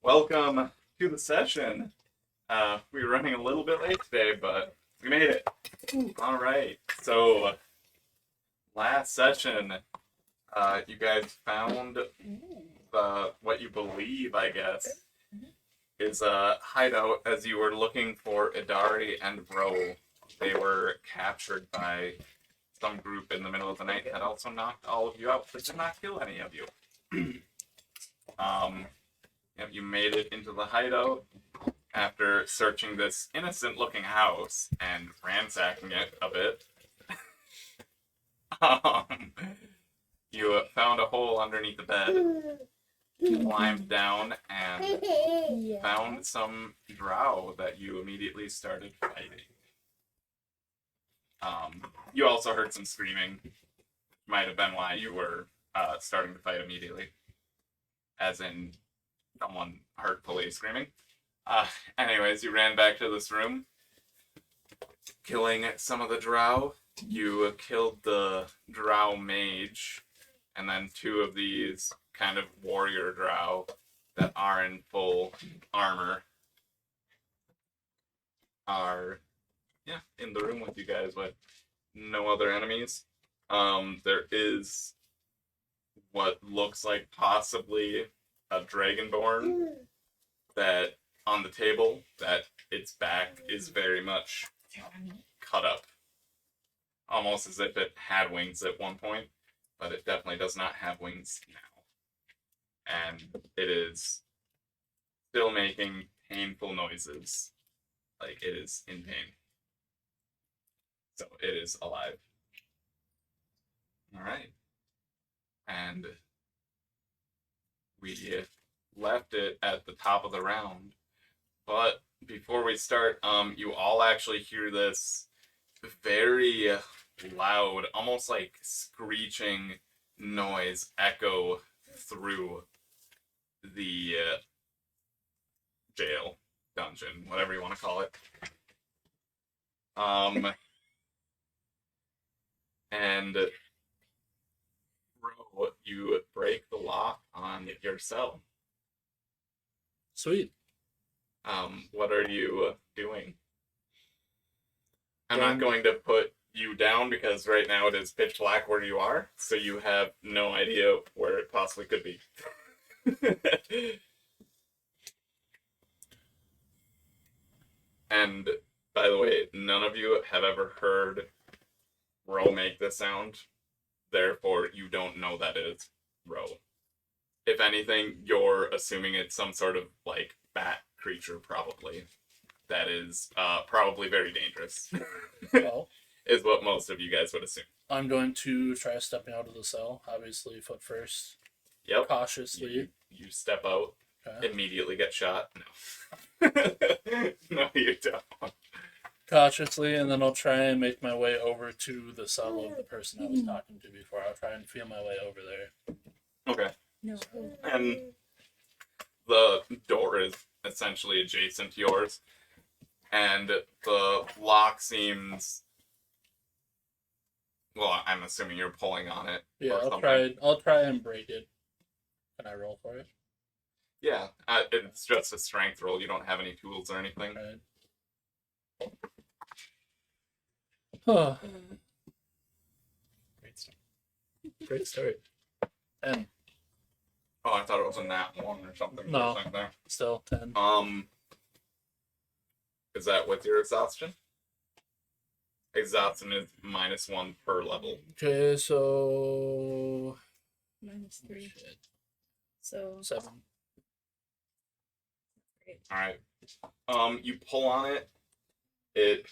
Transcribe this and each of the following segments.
Welcome to the session. We were running a little bit late today, but we made it. All right. So, last session, you guys found what you believe, I guess, is a hideout as you were looking for Idari and Ro. They were captured by some group in the middle of the night that also knocked all of you out, but did not kill any of you. You made it into the hideout after searching this innocent-looking house and ransacking it a bit. You found a hole underneath the bed, climbed down, and found some drow that you immediately started fighting. You also heard some screaming. Might have been why you were starting to fight immediately. As in, someone hurtfully screaming. Anyways, you ran back to this room, killing some of the drow. You killed the drow mage, and then two of these kind of warrior drow that are in full armor are, in the room with you guys with no other enemies. There is what looks like possibly a dragonborn that on the table, that its back is very much cut up. Almost as if it had wings at one point, but it definitely does not have wings now. And it is still making painful noises. Like it is in pain. So it is alive. Alright. And we left it at the top of the round. But before we start, you all actually hear this very loud, almost like screeching noise echo through the jail, dungeon, whatever you want to call it. And Ro, you break the lock on your cell. Sweet. What are you doing? I'm not going to put you down because right now it is pitch black where you are, so you have no idea where it possibly could be. And, by the way, none of you have ever heard Ro make this sound, therefore you don't know that it's Ro. If anything, you're assuming it's some sort of, like, bat creature, probably. That is probably very dangerous. Well, is what most of you guys would assume. I'm going to try stepping out of the cell, obviously foot first. Yep. Cautiously. You step out, Okay. immediately get shot. No. No, you don't. Cautiously, and then I'll try and make my way over to the cell of the person I was talking to before. I'll try and feel my way over there. Okay. No. And the door is essentially adjacent to yours. And the lock seems... Well, I'm assuming you're pulling on it. Yeah, or I'll try and break it. Can I roll for it? Yeah, it's just a strength roll. You don't have any tools or anything. Right. Great stuff. Great start. 10. Oh, I thought it was a nat 1 or something. No. There. Still 10. Is that with your exhaustion? Exhaustion is -1 per level. Okay, so... -3. Shit. So 7. great. Alright. You pull on it. It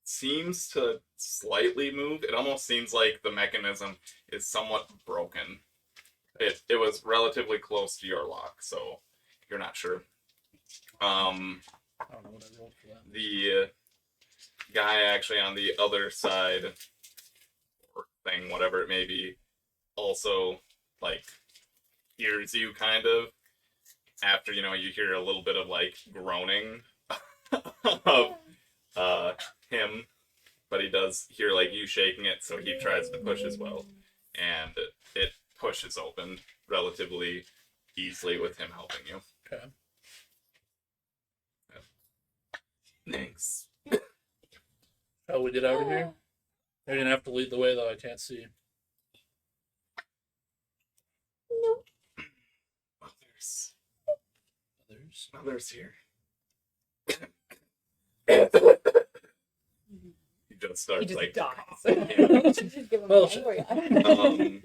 seems to slightly move. It almost seems like the mechanism is somewhat broken. It was relatively close to your lock, so you're not sure. I don't know what I rolled for that. The guy actually on the other side, or thing, whatever it may be, also, like, hears you kind of, after, you hear a little bit of, like, groaning of him, but he does hear, like, you shaking it, so he tries to push as well, and it pushes open relatively easily with him helping you. we did over here? You're gonna have to lead the way, though. I can't see. Others. Others. Others here. He just starts He just like dies. coughing. Just give him Well, angry.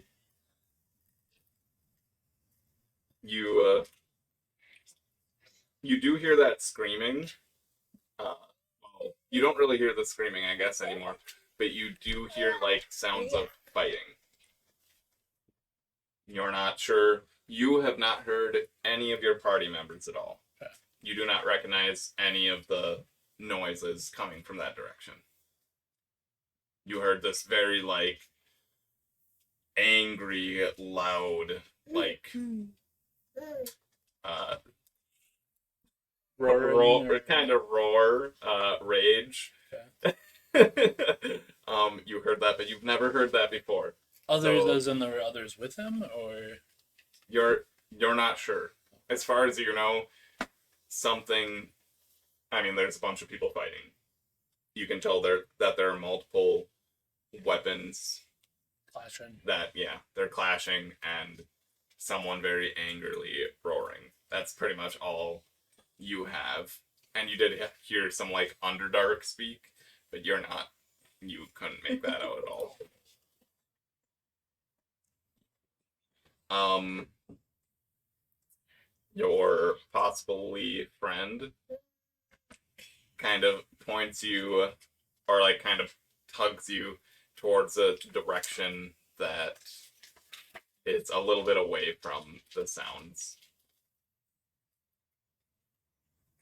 You do hear that screaming. Well, you don't really hear the screaming, I guess, anymore. But you do hear like sounds of fighting. You're not sure. You have not heard any of your party members at all. Okay. You do not recognize any of the noises coming from that direction. You heard this very like angry, loud, like Roaring, kind of roar, rage. Okay. You heard that, but you've never heard that before. Others, So- as in there were others with him, or You're not sure. As far as you know, something. I mean, there's a bunch of people fighting. You can tell that there are multiple weapons clashing. that they're clashing and someone very angrily roaring. That's pretty much all you have. And you did hear some like Underdark speak, but you couldn't make that out at all. Your possibly friend kind of points you, or like kind of tugs you towards a direction that is a little bit away from the sounds.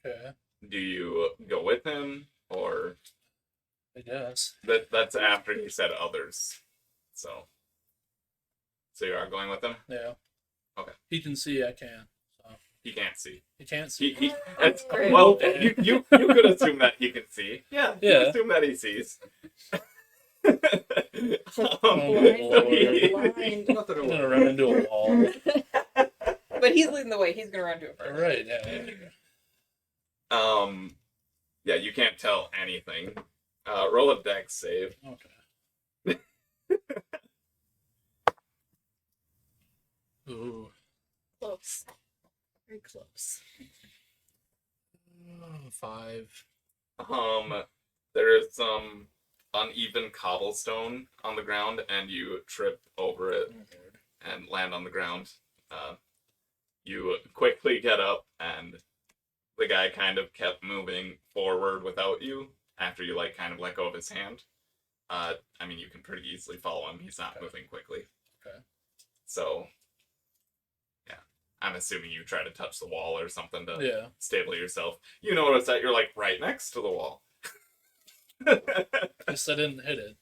Okay, Do you go with him, or I guess. that's after he said others? So you are going with him? Yeah. Okay. He can see. I can. So He can't see. he can't see. It's, Great. well, you could assume that he can see. Yeah. You Yeah. assume that he sees. Blind. Not that I'm it gonna was. run into a wall. But he's leading the way. He's gonna run to it All first. right. Yeah. Yeah, you can't tell anything. Roll a dex save. Okay. Ooh. Close. Very close. 5. There is some uneven cobblestone on the ground, and you trip over it and land on the ground. You quickly get up, and the guy kind of kept moving forward without you after you like kind of let go of his hand. I mean, you can pretty easily follow him. He's not Okay. moving quickly. Okay. So, yeah, I'm assuming you try to touch the wall or something to Yeah. stable yourself. You notice that you're like right next to the wall. Guess I didn't hit it.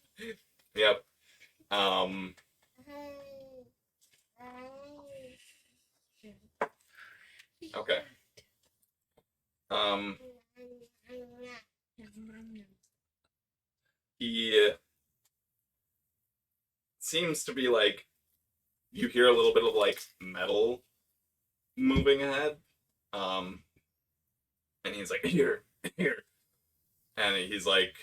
Yep. Okay. He seems to be like, you hear a little bit of like metal moving ahead. And he's like, here. And he's like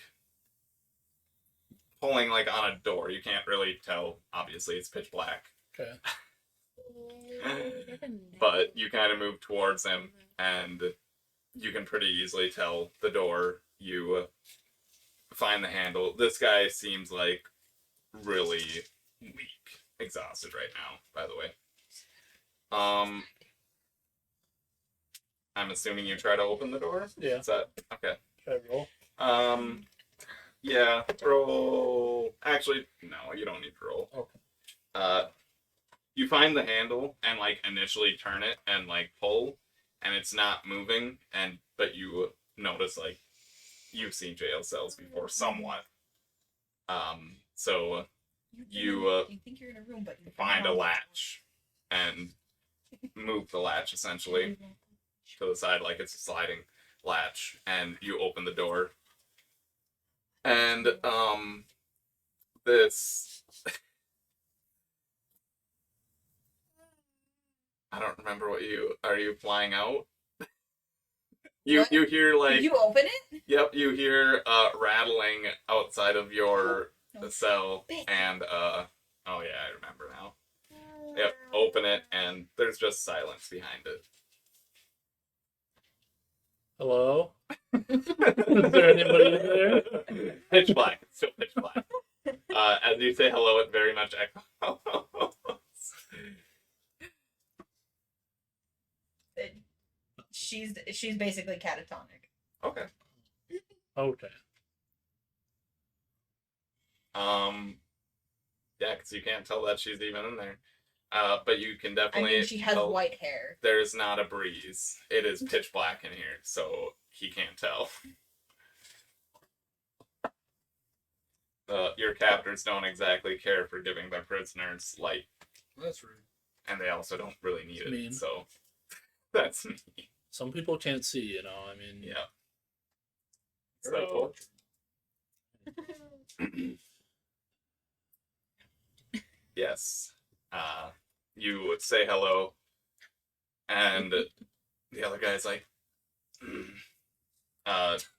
pulling like on a door. You can't really tell, obviously it's pitch black. Okay. But you kind of move towards him, and you can pretty easily tell the door. You find the handle. This guy seems like really weak, exhausted right now, by the way. I'm assuming you try to open the door? Yeah. Is that okay? Should I roll? Yeah, roll. Actually, no, you don't need to roll. Okay. You find the handle and like initially turn it and like pull, and it's not moving. But you notice like you've seen jail cells before, somewhat. So you think you're in a room, but you find a latch and move the latch essentially to the side like it's a sliding latch, and you open the door. And this I don't remember what are you flying out? You What? hear like Did you open it? yep, you hear rattling outside of your No. cell, Bitch. and oh yeah, I remember now. Yep, open it, and there's just silence behind it. Hello? Is there anybody in there? Pitch black. It's still pitch black. As you say hello, it very much echoes. She's basically catatonic. Okay. Okay. Yeah, because you can't tell that she's even in there. But you can I definitely mean, she has tell white hair. there's not a breeze. It is pitch black in here, so he can't tell. Your captors don't exactly care for giving their prisoners light, That's rude. and they also don't really need it. Mean. So that's mean. Some people can't see, you know. I mean, Yeah. So yes, you would say hello, and the other guy's like,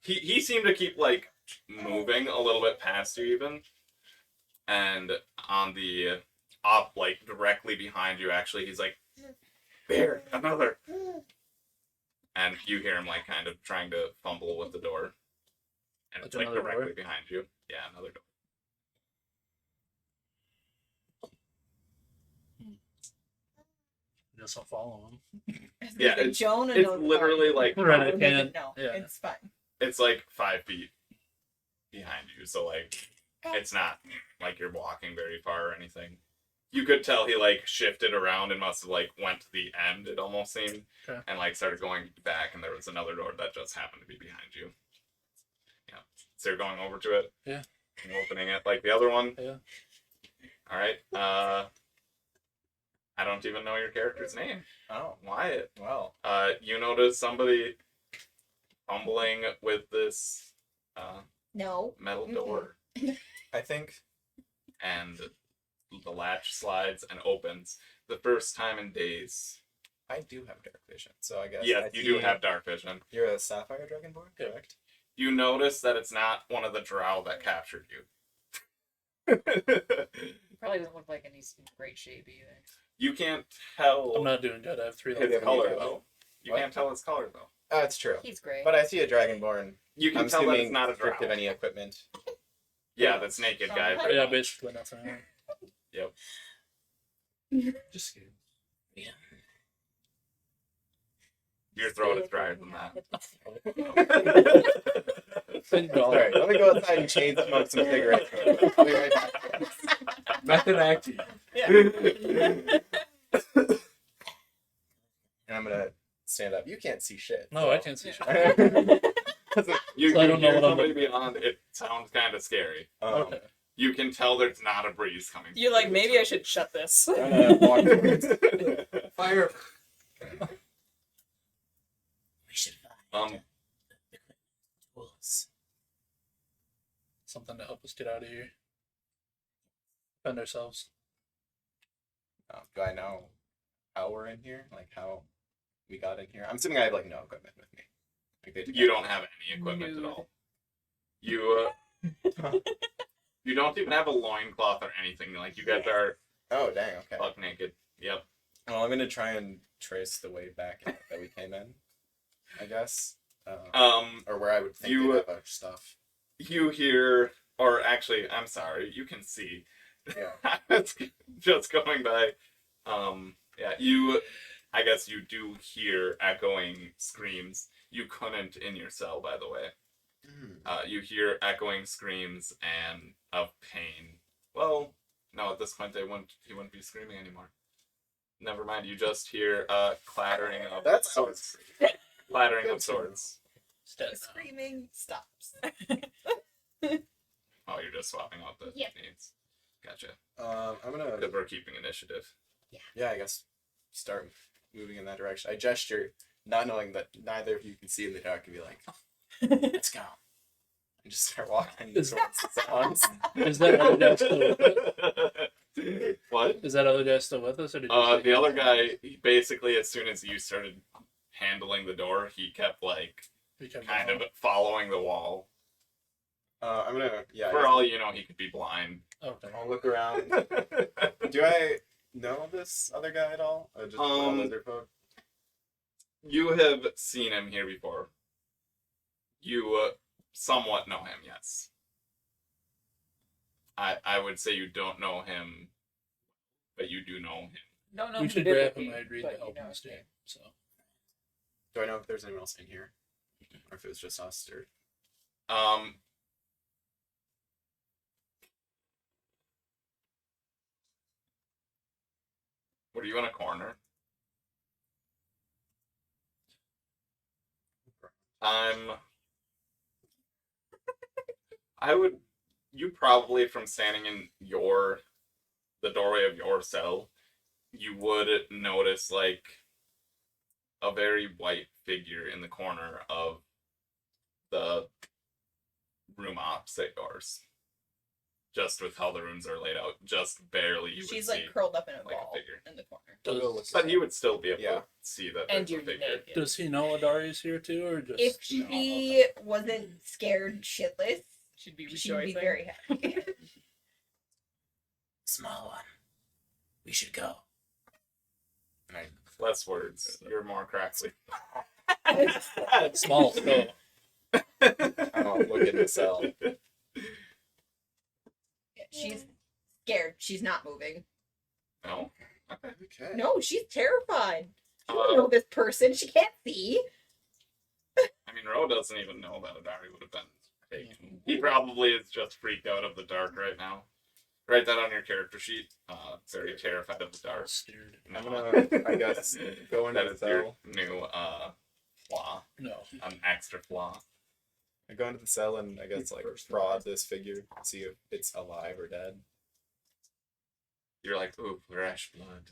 he seemed to keep like moving a little bit past you even, and on the like directly behind you, actually, he's like, there, another, and you hear him like kind of trying to fumble with the door, and it's like Another directly door? behind you. Yeah, another door. I guess I'll follow him. Yeah, Like, it's Jonah it's knows literally about like it. Right, I Jonah can't- doesn't know. yeah. It's fine. it's like 5 feet behind you, so like it's not like you're walking very far or anything. You could tell he like shifted around and must have like went to the end, it almost seemed, Okay. and like started going back, and there was another door that just happened to be behind you. Yeah, so you're going over to it. Yeah. And opening it like the other one. Yeah. All right. I don't even know your character's name. Oh, Wyatt. well. You notice somebody fumbling with this No. metal Mm-mm. door, I think and the latch slides and opens. The first time in days. I do have dark vision, so I guess. Yes, I you do see have dark vision. You're a sapphire dragonborn, Yeah. correct? You notice that it's not one of the drow that captured you. Probably doesn't look like he's in great shape either. You can't tell I'm not doing good. I have 3 his left. have color any though. You What? can't tell his color though. Oh, it's true. He's great. But I see a dragonborn. You can I'm tell that assuming it's not a drow. stripped of any equipment. Yeah, that's naked guy. Yeah, pretty Yeah, much. basically nothing. Yep. Just scared. Your throat is drier than that. Thank God. Alright, let me go outside and chain smoke some cigarettes. I'll be right back. Method acting. And I'm gonna stand up. You can't see shit. No, I can't see shit. You So I can don't know hear what I'm somebody looking beyond. It sounds kind of scary. Okay. You can tell there's not a breeze coming. You're like, maybe I should shut this. I'm gonna walk towards Fire. We should find Um, tools. Something to help us get out of here. Defend ourselves. Do I know how we're in here? Like how we got in here? I'm assuming I have like no equipment with me. Like, they took you out- don't have any equipment Nude. at all. You you don't even have a loincloth or anything. Like you guys are Oh dang. Okay. buck naked. Yep. Well, I'm gonna try and trace the way back that we came in. I guess. Or where I would think you- they'd have our stuff. You hear, or actually, I'm sorry. You can see. Yeah. It's just going by. Yeah. You. I guess you do hear echoing screams. You couldn't in your cell, by the way. You hear echoing screams and of pain. Well, no, at this point he wouldn't be screaming anymore. Never mind, you just hear clattering of That's swords. Clattering of swords. It's dead now. Screaming stops. Oh, you're just swapping out the Yep. needs. Gotcha. I'm gonna. Because we're keeping initiative. Yeah, I guess start moving in that direction. I gesture, not knowing that neither of you can see in the dark, and be like, "Let's go," and just start walking towards the sounds. Is that other guy still with us? What? Is that other guy still with us? Or did you The other guy, he basically, as soon as you started handling the door, he kept like Because kind of following the wall. I'm gonna For all you know, he could be blind. Okay. I'll look around. Do I know this other guy at all? Or just lizard folk? You have seen him here before. You somewhat know him, yes. I would say you don't know him, but you do know him. Don't know We him should grab vividly, him. I'd read but the you help know in his this game. name. So Do I know if there's anyone else in here? Or if it was just us or What are you in a corner? I would. You probably, from standing in the doorway of your cell, you would notice like a very white figure in the corner of the room opposite yours. Just with how the rooms are laid out, just barely you would She's see. like curled up in a like a ball figure. in the corner. But he would still be able Yeah. to see that And there's you're a figure. naked. does he know Idari's here too, or just If she wasn't scared shitless, Should be she'd be rejoicing. very happy. Small one. We should go. Less words. You're more crackly. small? So I'll look in the cell. She's scared. She's not moving. No. Okay. No, she's terrified. She don't Uh, know this person. She can't see. I mean, Ro doesn't even know that Idari would have been taken. He probably is just freaked out of the dark right now. Write that on your character sheet. Very terrified of the dark. steered. I'm gonna, I guess, go into That the is your cell. new flaw. No. An extra flaw. I go into the cell and I guess like prod this figure, see if it's alive or dead. You're like, ooh, fresh blood.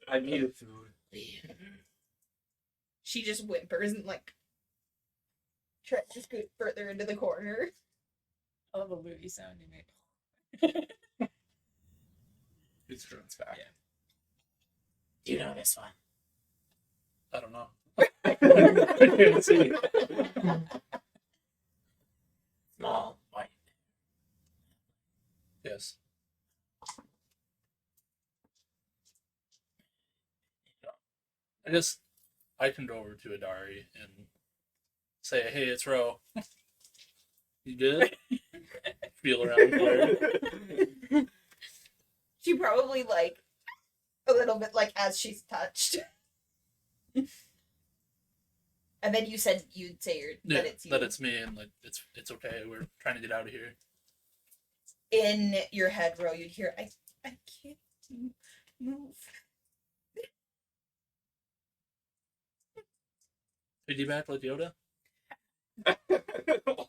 I needed food. She just whimpers and like tries to scoot further into the corner. I love the Louis sound you made. It's back. Yeah. Do you know this one? I don't know. I can't see. Small, white. Yes. I can go over to Idari and say, "Hey, it's Ro. You good?" Feel around for her. She probably like a little bit like as she's touched. And then you said you'd say Yeah, that it's you. that it's me, and like it's okay. We're trying to get out of here. In your head, Ro, you'd hear, I can't move. Piggyback like Yoda.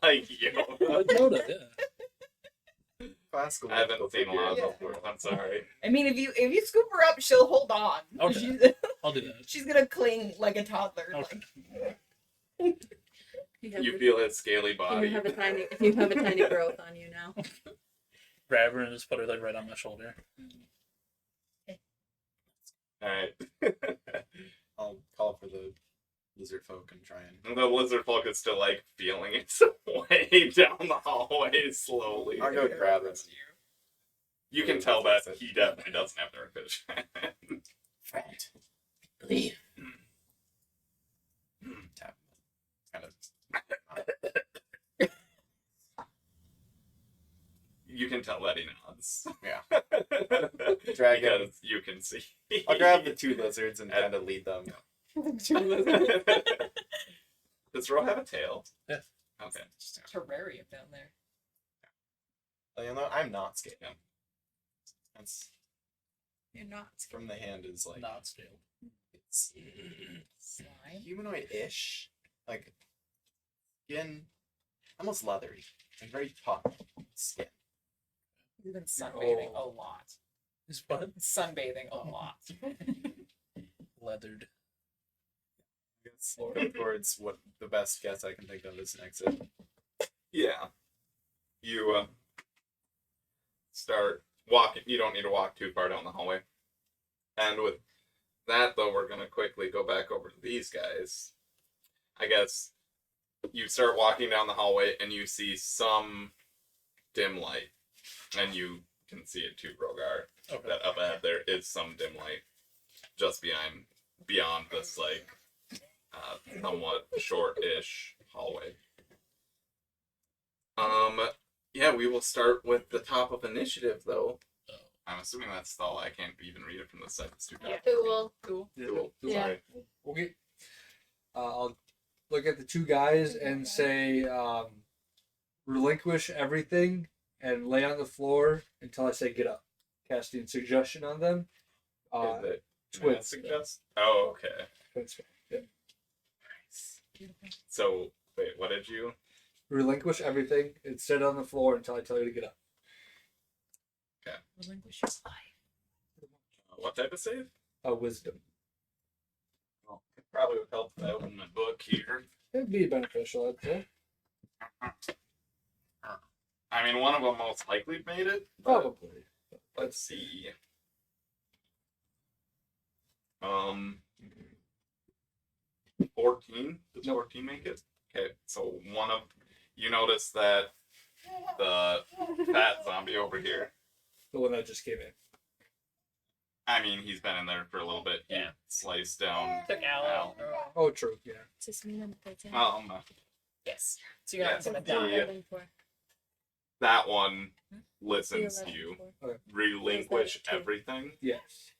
Like you. Like Yoda, yeah. Classical. I haven't seen a lot of Yeah. those. I'm sorry. I mean, if you scoop her up, she'll hold on. Okay. She's, I'll do that. she's gonna cling like a toddler. Okay. Like, You feel his scaly You body. have a tiny growth on you now. Grab her and just put her like right on my shoulder. Alright. I'll call for the lizard folk and try and. The lizard folk is still like feeling its way down the hallway slowly. I'll go grab it. You can tell that he definitely doesn't have dark vision. Friend. Believe. Tap. Kind of. You can tell that he nods. Yeah. Drag him. Because you can see. I'll grab the two lizards and kind of lead them. Does Ro have a tail? Yeah. Okay. Just a terrarium down there. You know, I'm not scared. That's You're not. from the hand is like Not scaled. it's Slime. humanoid-ish, like skin, almost leathery, and very tough skin. You've been sunbathing a lot. Is what? Sunbathing a lot. Leathered. It's going towards what the best guess I can think of is an exit. Yeah. You start walking. You don't need to walk too far down the hallway. And with that, though, we're going to quickly go back over to these guys. I guess you start walking down the hallway and you see some dim light, and you can see it too, Rogar. Okay. That up ahead there is some dim light just beyond this like somewhat short-ish hallway. Yeah, we will start with the top of initiative though. I'm assuming that's all. I can't even read it from the side. It's too dark. Cool. Cool. Yeah. Sorry. Okay. I'll look at the two guys and say, relinquish everything and lay on the floor until I say get up. Casting suggestion on them. Is it Twins. suggest? Oh, okay. Twins. Yeah. So wait, what did you? Relinquish everything and sit on the floor until I tell you to get up. Relinquish your life. What type of save? Wisdom. Well, it probably would help if I open my book here. It'd be beneficial, I'd say. I mean, one of them most likely made it. But Probably. let's see. 14. Does Nope. 14 make it? Okay, so you notice that the fat zombie over here. The one that just came in. I mean, he's been in there for a little bit. He Yeah. sliced down. Took Al. Oh, true. Yeah. Yes. So you're not Yeah, gonna the- die. that one listens to you. Okay. Relinquish everything. Yes.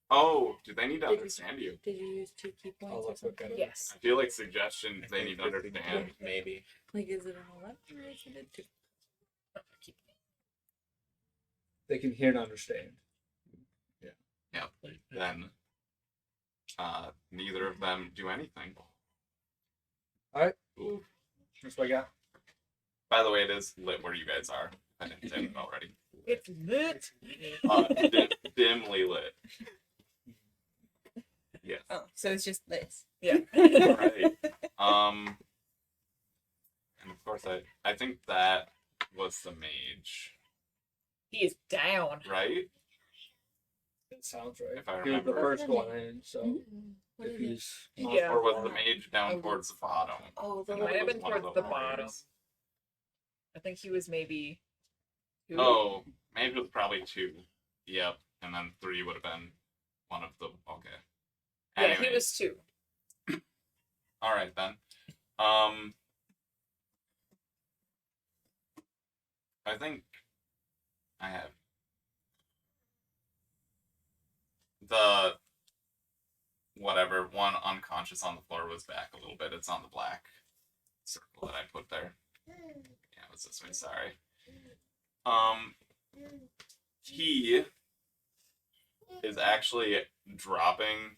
Oh, do they need to Did you- understand you? Did you use 2 key I'll points or look at something? it. Yes. I feel like suggestions they need to understand. Maybe. Like, is it an 11 or is it a 2? They can hear and understand. Then neither of them do anything. Alright. Ooh. That's what I got. By the way, it is lit where you guys are. I didn't say it already. It's lit. Dimly lit. Yes. Oh, so it's just this. Yeah. Right. And of course, I think that was the mage, He is down. right? That sounds right. If I He was the remember. first one in, so What if is it? he's Yeah. Or was the mage down towards the bottom? Oh, the And Might that have was been one of towards the warriors. bottom. I think he was maybe. Two? Oh, mage was probably 2. Yep. And then 3 would have been one of the. Okay. Yeah, he Anyways. was 2. All right then. I think I have the whatever one unconscious on the floor was back a little bit. It's on the black circle that I put there. Yeah, it was this way. Sorry. He is actually dropping.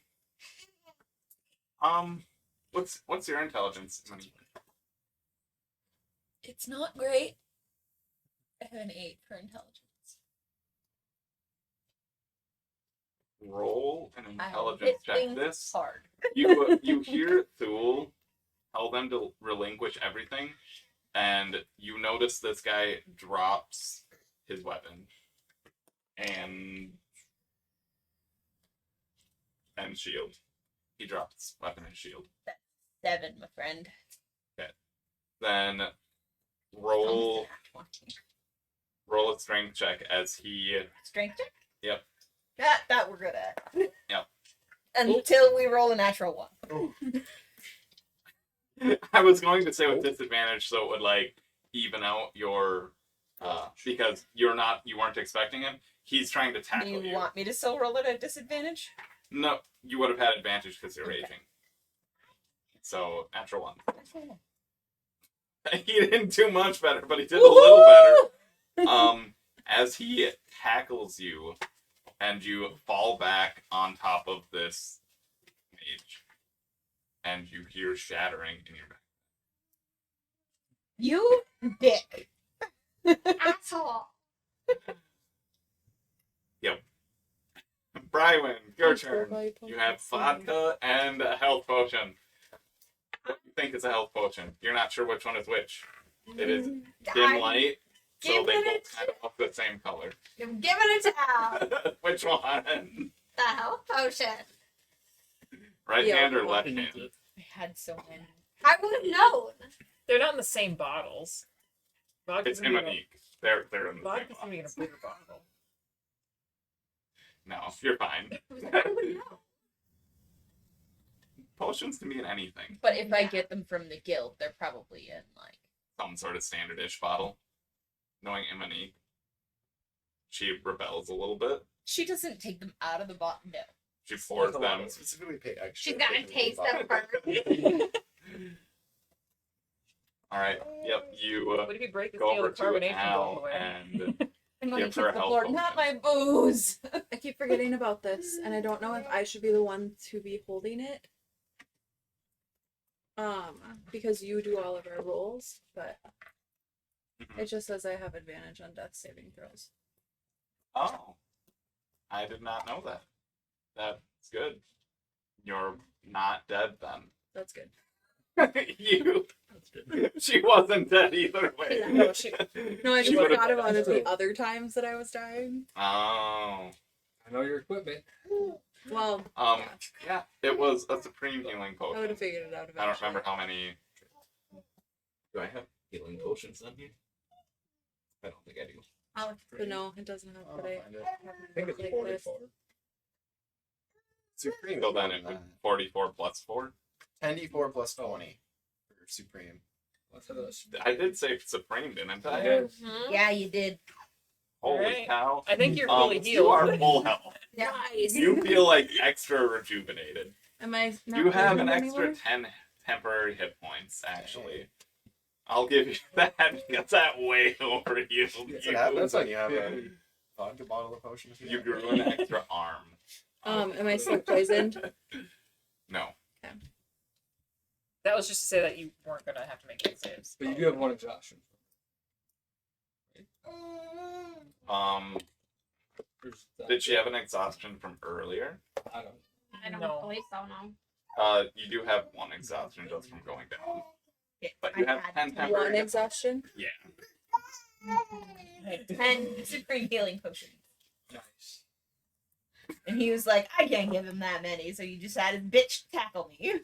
What's your intelligence? It's not great. I have an 8 for intelligence. Roll an I intelligence hit check. things This hard. you hear Thule tell them to relinquish everything, and you notice this guy drops his weapon and shield. He drops his weapon and shield. 7, my friend. Then roll a strength check as he. Strength check? Yep. That we're good at. Yep. Until we roll a natural 1. I was going to say with disadvantage, so it would like even out your because you weren't expecting him. He's trying to Do tackle you you. want me to still roll it at disadvantage? No, you would have had advantage because you're Okay. raging. So natural 1. He didn't do much better, but he did a little better. As he tackles you, and you fall back on top of this mage, and you hear shattering in your back. You dick. Asshole. Brywin, your turn. You have vodka and a health potion. What do you think is a health potion? You're not sure which one is which. It is dim light, so they Give both it kind of look the same color. I'm giving it to Al. Which one? The health potion. Right Yeah, hand or well, left He needs hand? it. I had so many. I would have known. They're not in the same bottles. It's Vodka's gonna be in a- Imanique. They're in the Vodka's same gonna be in a box. bigger bottle. No, you're fine. I was like, I would know. Potions can be in anything. But if I get them from the guild, they're probably in like. Some sort of standard-ish bottle. Knowing Imanique, she rebels a little bit. She doesn't take them out of the bottle. No. She pours them. Specifically pay extra. She's got to for the taste bottle. them first. All right. Yep. You What if you break the go seal over of to carbonation all Al the way? and I'm going to Give kick her the a floor. health Not my potion. booze. I keep forgetting about this, and I don't know if I should be the one to be holding it. Because you do all of our rolls, but it just says I have advantage on death saving throws. Oh, I did not know that. That's good. You're not dead then. That's good. You. That's good. She wasn't dead either way. No, No, I She just would've forgot been about it the too. other times that I was dying. Oh. I know your equipment. Well, Yeah, it was a supreme healing I would potion. have figured it out eventually. I don't remember how many. Do I have healing potions on here? I don't think I do. But no, it doesn't have. I'll But I find it. I think it's like 44. Supreme. So then it would 44 plus 4. 10d4 plus 20 for Supreme. What's this? I did say supreme, didn't I? Yeah. Mhm. Yeah, you did. Holy Alright. cow. I think you're fully You healed. are full health. Nice. You feel like extra rejuvenated. Am I? Not You have an bleeding extra anymore? 10 temporary hit points, actually. I'll give you that because that way over healed That's you. what happens That's when like you have a 50. vodka bottle of potion. You grew an extra arm. Am I still poisoned? No. That was just to say that you weren't gonna have to make any saves. But you do have one exhaustion. There's that. Did she have an exhaustion from earlier? I don't. I don't No. believe so, no. You do have one exhaustion just from going down. Yeah, But you I have had 10 temporary One hit exhaustion. Yeah. 10 supreme healing potions. Nice. And he was like, I can't give him that many, so you decided, bitch, tackle me.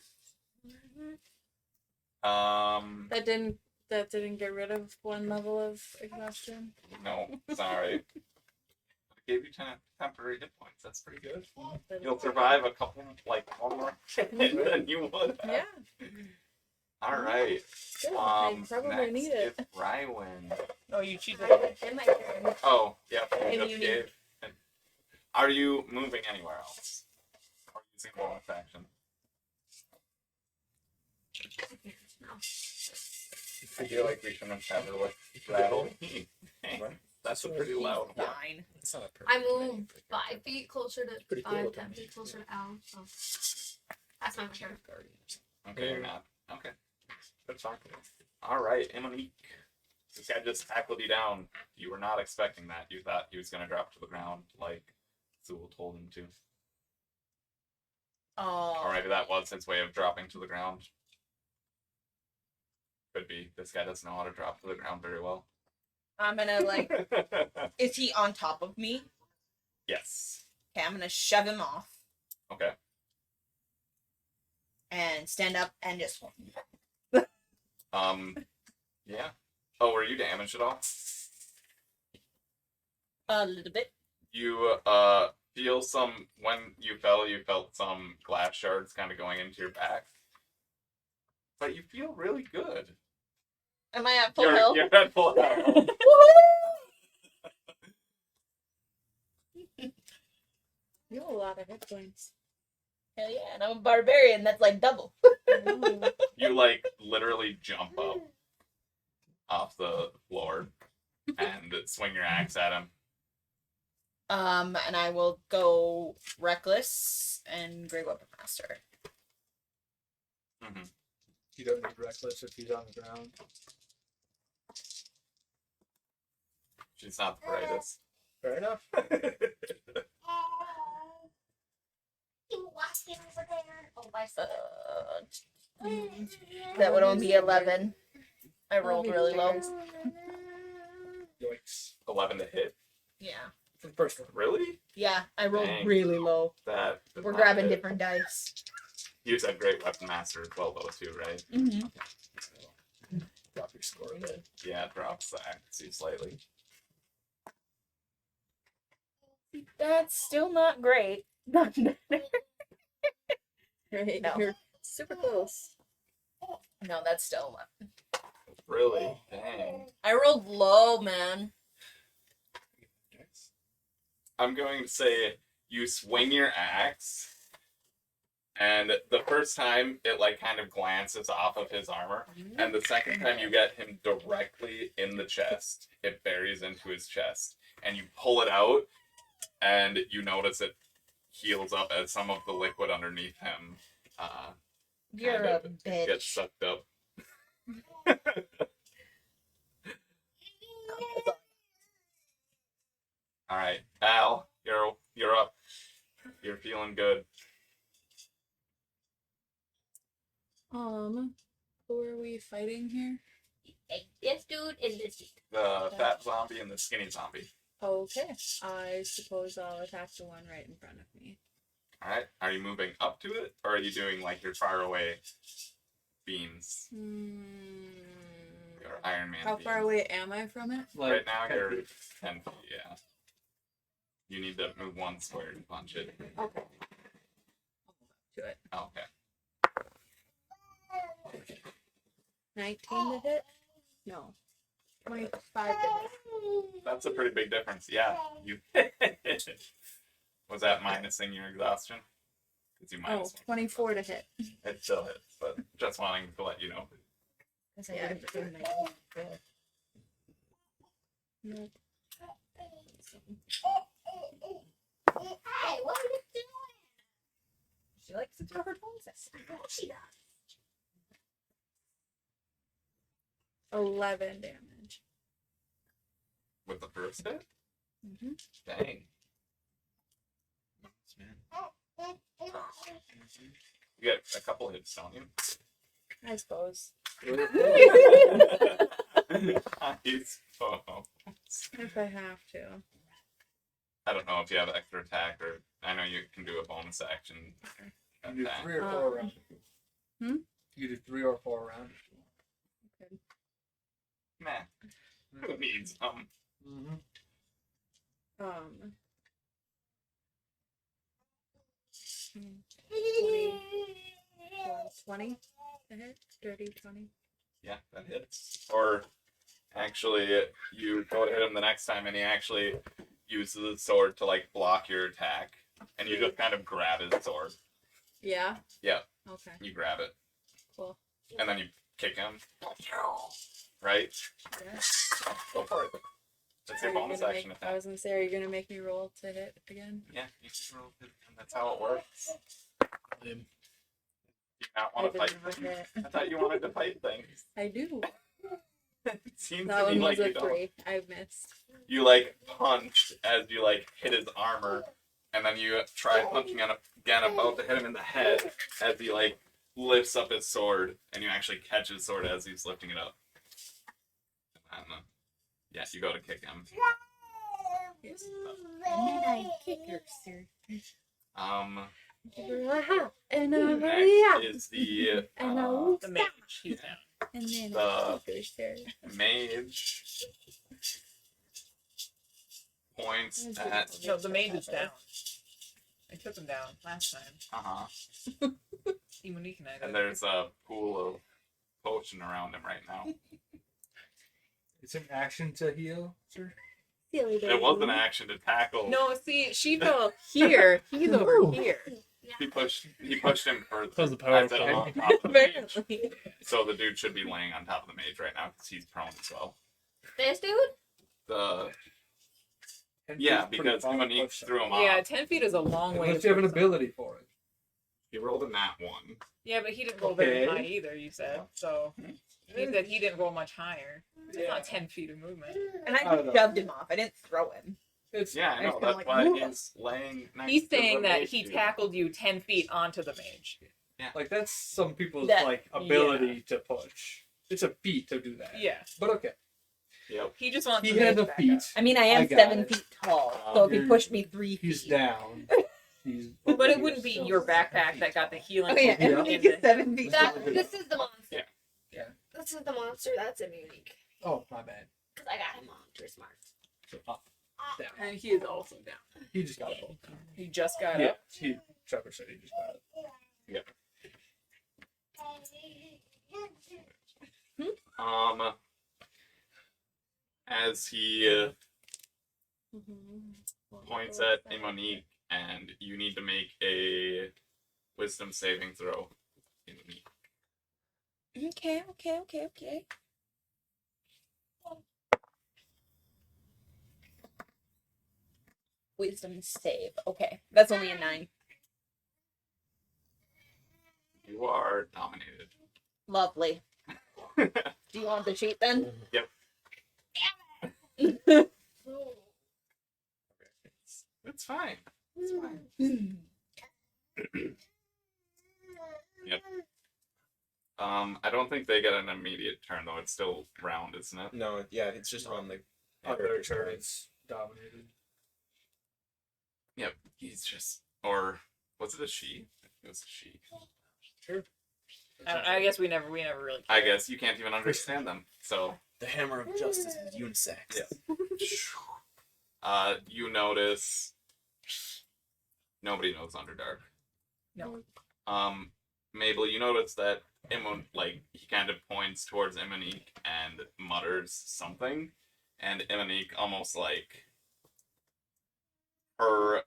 That didn't get rid of one level of exhaustion. No, sorry. I gave you 10 temporary hit points. That's pretty good. You'll survive a couple, like, one more than you would have. Yeah. All right. Good. I Next probably need it. is Rywin. Oh, you cheated. In my turn. Oh, yeah. And You just you need- gave. Are you moving anywhere else? Or using bonus action? I feel like we shouldn't have her like rattle. That's a pretty loud one. Fine. It's not a perfect I moved name. 5 feet closer to Pretty cool 5, looking. 10 feet closer to Al. So that's my turn. Okay, you're not. Okay. That's fine. Alright, Emonique. This guy just tackled you down. You were not expecting that. You thought he was going to drop to the ground like Sewell told him to. Oh. Or maybe that was his way of dropping to the ground. Could be. This guy doesn't know how to drop to the ground very well. I'm gonna, like, is he on top of me? Yes. Okay, I'm gonna shove him off Okay. and stand up and just. Yeah. Oh, were you damaged at all? A little bit. You feel some when you felt some glass shards kind of going into your back. But you feel really good. Am I at full health? You're at full health. You have a lot of hit points. Hell yeah, and I'm a barbarian. That's like double. Oh. You like literally jump up off the floor and swing your axe at him. And I will go reckless and Grey Weapon Master. Mm-hmm. You don't need reckless if he's on the ground. She's not the brightest. Fair enough. You walking over there. Oh, my son. That would only be 11. I rolled really low. Yikes. 11 to hit. Yeah. For the first one. Really? Yeah, I rolled Dang. really low. That. did We're not grabbing hit. different dice. You said great weapon master as well, though, too, right? Mm-hmm. Drop your score a bit. Yeah, it drops the accuracy slightly. That's still not great. Right. No. You're super close. No, that's still not. Really? Dang. I rolled low, man. I'm going to say you swing your axe, and the first time it like kind of glances off of his armor, and the second time you get him directly in the chest, it buries into his chest, and you pull it out, and you notice it heals up as some of the liquid underneath him You're kind a of gets bitch. sucked up. All right, Al, you're up. You're feeling good. Who are we fighting here? This dude and this dude. The fat zombie and the skinny zombie. Okay. I suppose I'll attack the one right in front of me. All right, are you moving up to it, or are you doing like your far away beams, your Iron Man? How far beams? away am I from it? Like, Right now 10 you're feet. 10 feet. Yeah. You need to move one square to punch it. Okay. To it. Okay. 19 to hit? No. 25 to hit. That's a pretty big difference. Yeah. You. Was that minusing your exhaustion? Because you Oh, minus 24 to hit. one. It still hits, but just wanting to let you know. Yeah. Nope. Hey, what are you doing? She likes to tell her toys. She does. 11 damage. With the first hit? Mm-hmm. Dang. You get a couple hits, don't you? I suppose. Nice. Oh. If I have to. I don't know if you have extra attack, or I know you can do a bonus action. You do attack. 3 or 4 rounds. Hmm? You do 3 or 4 rounds. Nah. Who needs them? Mm-hmm. 20 to hit? Dirty 20. Yeah, that hits. Or actually, you go to hit him the next time, and he actually uses his sword to like block your attack, and you just kind of grab his sword. Yeah? Yeah. Okay, You grab it, cool. and then you kick him. Right? Yeah. Go for it. That's your Are you bonus gonna action make- attack. I was gonna say, are you gonna make me roll to hit again? Yeah, you just roll it, and that's how it works. Lame. You not I want to did fight? not hit. I thought you wanted to fight things. I do. It seems That to one me was like a you don't. 3. I missed. You like punched as you like hit his armor, and then you try punching him again, about to hit him in the head as he like lifts up his sword, and you actually catch his sword as he's lifting it up. And yeah, you go to kick him. Yes. And then I kick her, sir. And Next is the The mage. He's down. And then The- I kick her, sir. mage points at No, the mage is down. I took him down last time. Monique and I and did. there's a pool of potion around him right now. It's an action to heal, sir. Silly It was an action to tackle. No, see, she fell here. He's over here. He pushed him further. That was the power I of said prayer. on top of the mage. Apparently. So the dude should be laying on top of the mage right now because he's prone as well. This dude? The 10 yeah, feet's pretty because far Monique push, threw him Yeah, off. 10 feet is a long way. unless to you have an push someone. ability for it. He rolled a nat 1. Yeah, but he didn't roll very Okay. high either, you said. So he said he didn't roll much higher. It's not 10 feet of movement. And I I don't just know. shoved him off. I didn't throw him. It's Yeah, I I know. was That's kinda why like, he's laying next He's to the saying that mage he dude. tackled you 10 feet onto the mage. like that's some people's That- like ability to push. It's a feat to do that. Yeah. But okay. Yep. He just wants He the had mage a back feat. up. I mean, I I am got 7 it. feet tall, so if he You're- pushed me 3 He's feet. down. He's But it wouldn't be your backpack that got the healing. Oh yeah, Yeah. and you get 7 feet. This is the monster. Yeah. Yeah. This is the monster. That's unique. Oh, my bad. Because I got him on too smart. So up, down. And he is also down. He just got it. He just got Yeah. up. Trevor said he just got it. As he points at Imonique, and you need to make a wisdom saving throw. Imonique. Okay. Wisdom save. Okay, that's only a 9. You are dominated. Lovely. Do you want the sheet then? Yep. Oh. It's fine. It's fine. Yep. I don't think they get an immediate turn though. It's still round, isn't it? No, yeah, it's just on the On their character's turn, turn. it's dominated. Yep. He's just, or was it a she? It was a she. Sure. I guess we never really. I guess you can't even understand them. So, The hammer of justice is unisex. Yeah. You notice nobody knows Underdark. No. Mabel, you notice that he kind of points towards Imonique and mutters something, and Imonique almost like her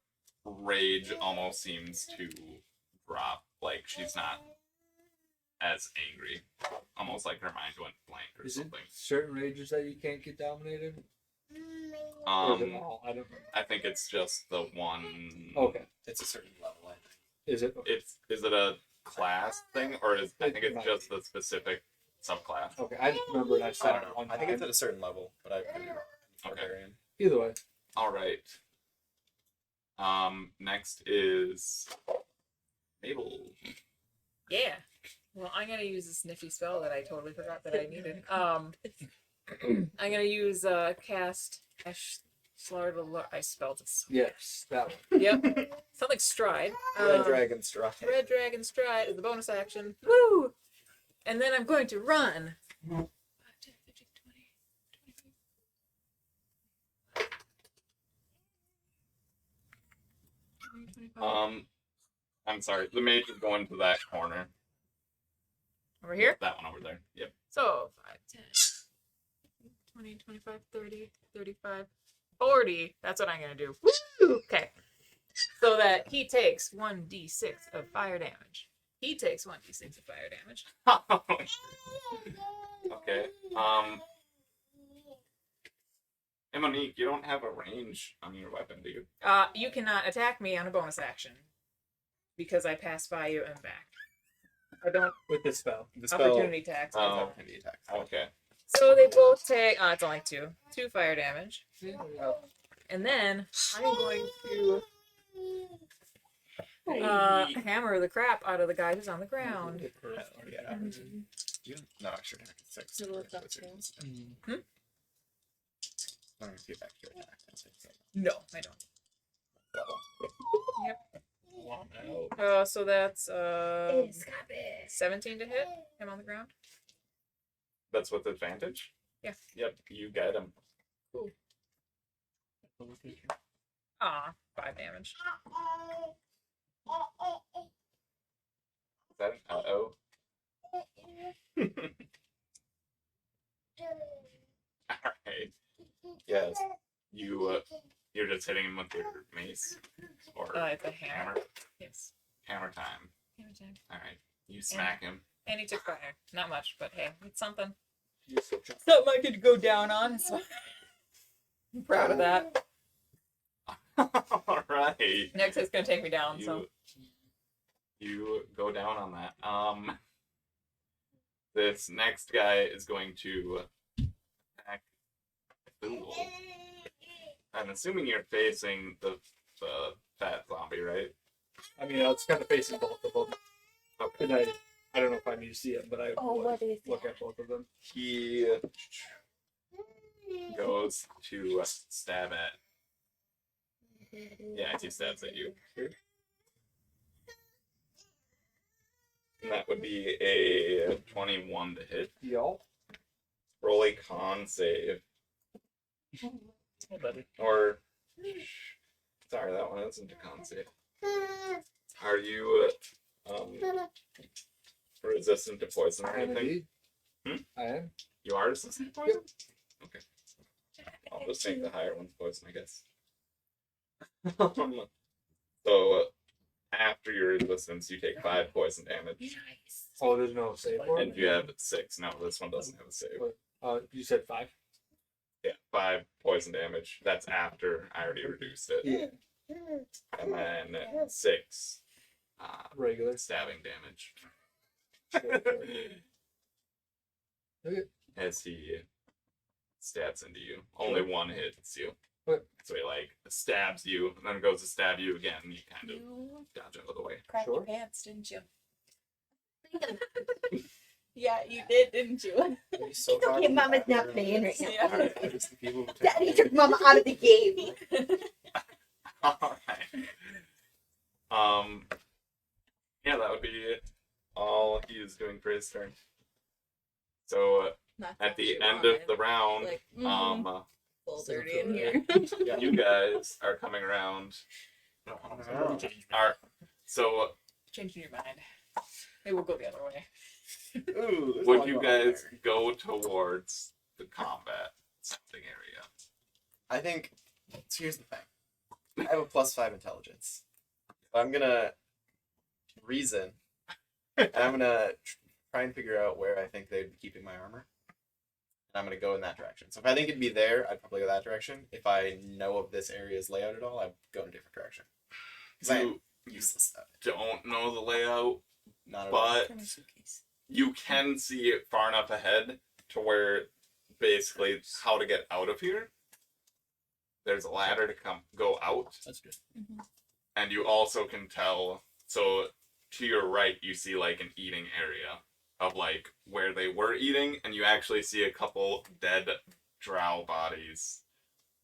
rage almost seems to drop. Like she's not as angry. Almost like her mind went blank or Is it something. certain rages that you can't get dominated? Or is it Um, all? I don't know. I think it's just the one. Okay. It's a certain level, I think. Is it? Is it a class thing, or I think it's just the specific subclass. Okay, I just remember I I saw don't it know. one I think time. it's at a certain level, but I could be wrong. Okay. Barbarian. Either way. All right. Next is Mabel. Yeah. Well, I'm gonna use this nifty spell that I totally forgot that I needed. I'm gonna use cast I spelled it. Yes, that one. Yep. Sounds like stride. Red Dragon Strike. Red Dragon Stride is the bonus action. Woo! And then I'm going to run. 5, 10, 15, 20, 25. I'm sorry. The mage is going to that corner. Over here? That one over there. Yep. So 5, 10, 20, 25, 30, 35, 40. That's what I'm going to do. Woo! Okay. So that he takes 1d6 of fire damage. He takes 1d6 of fire damage. Okay. Monique, you don't have a range on your weapon, do you? You cannot attack me on a bonus action because I passed by you and back. I don't With this spell. The spell opportunity attacks. Oh. opportunity attack. Okay. So they both take. It's only 2 fire damage, and then I'm going to hammer the crap out of the guy who's on the ground. Yeah. You no extra attack. It's 6. So look up What's your- Hmm? I'm gonna get back to your attack. That's it. No, I don't. So that's 17 to hit him on the ground. That's with advantage? Yeah. Yep, you get him. Ah, 5 damage. Is that an uh-oh? Alright. Yes. You're just hitting him with your mace? Or It's a hammer. Yes. hammer time. Hammer time. Alright. You smack him. And he took fire. Not much, but hey, it's something. You're so chucked. Something I could go down on. So I'm proud of that. Alright. Next it's gonna take me down. So You go down on that. This next guy is going to attack Fool. I'm assuming you're facing the fat zombie, right? I mean, it's kind of facing both of them. Okay. And I don't know if I need to see it, but I would what is look at both of them. He goes to stab at. Yeah, he stabs at you. And that would be a 21 to hit. Yo. Roll a con save. Oh, better. Or. Sorry, that one isn't a con save. Are you resistant to poison or I am anything? indeed. I am. You are resistant to poison? Okay. I'll just make the higher ones poison, I guess. So, after your resistance, you take 5 poison damage. Oh, there's no save for And it? you have 6. No, this one doesn't have a save. You said 5? Yeah, 5 poison damage. That's after I already reduced it. Yeah. And then 6 Regular. stabbing damage. Okay. As he stabs into you. Only one hits you. Okay. So he like stabs you, and then goes to stab you again, and you kind of You dodge out of the way. crapped Sure. your pants, didn't you? Yeah, you did, didn't you? It's so okay, Mama's not playing right now. Yeah. Daddy took Mama out of the game. Alright. Yeah, that would be all he is doing for his turn. So Not at the that end you of the wanted, round, like, full So dirty in for- here. you guys are coming around. Are so Changing your mind. Maybe we'll go the other way. Ooh, there's would one you more guys there. go towards the combat something area? I think. So here's the thing. I have a +5 intelligence. So I'm gonna reason, and I'm gonna try and figure out where I think they'd be keeping my armor. And I'm gonna go in that direction. So if I think it'd be there, I'd probably go that direction. If I know of this area's layout at all, I'd go in a different direction. Because I'm You useless at it. don't know the layout, Not at all. but you can see it far enough ahead to where basically how to get out of here. There's a ladder to go out, That's good. and you also can tell. So to your right, you see like an eating area of like where they were eating, and you actually see a couple dead drow bodies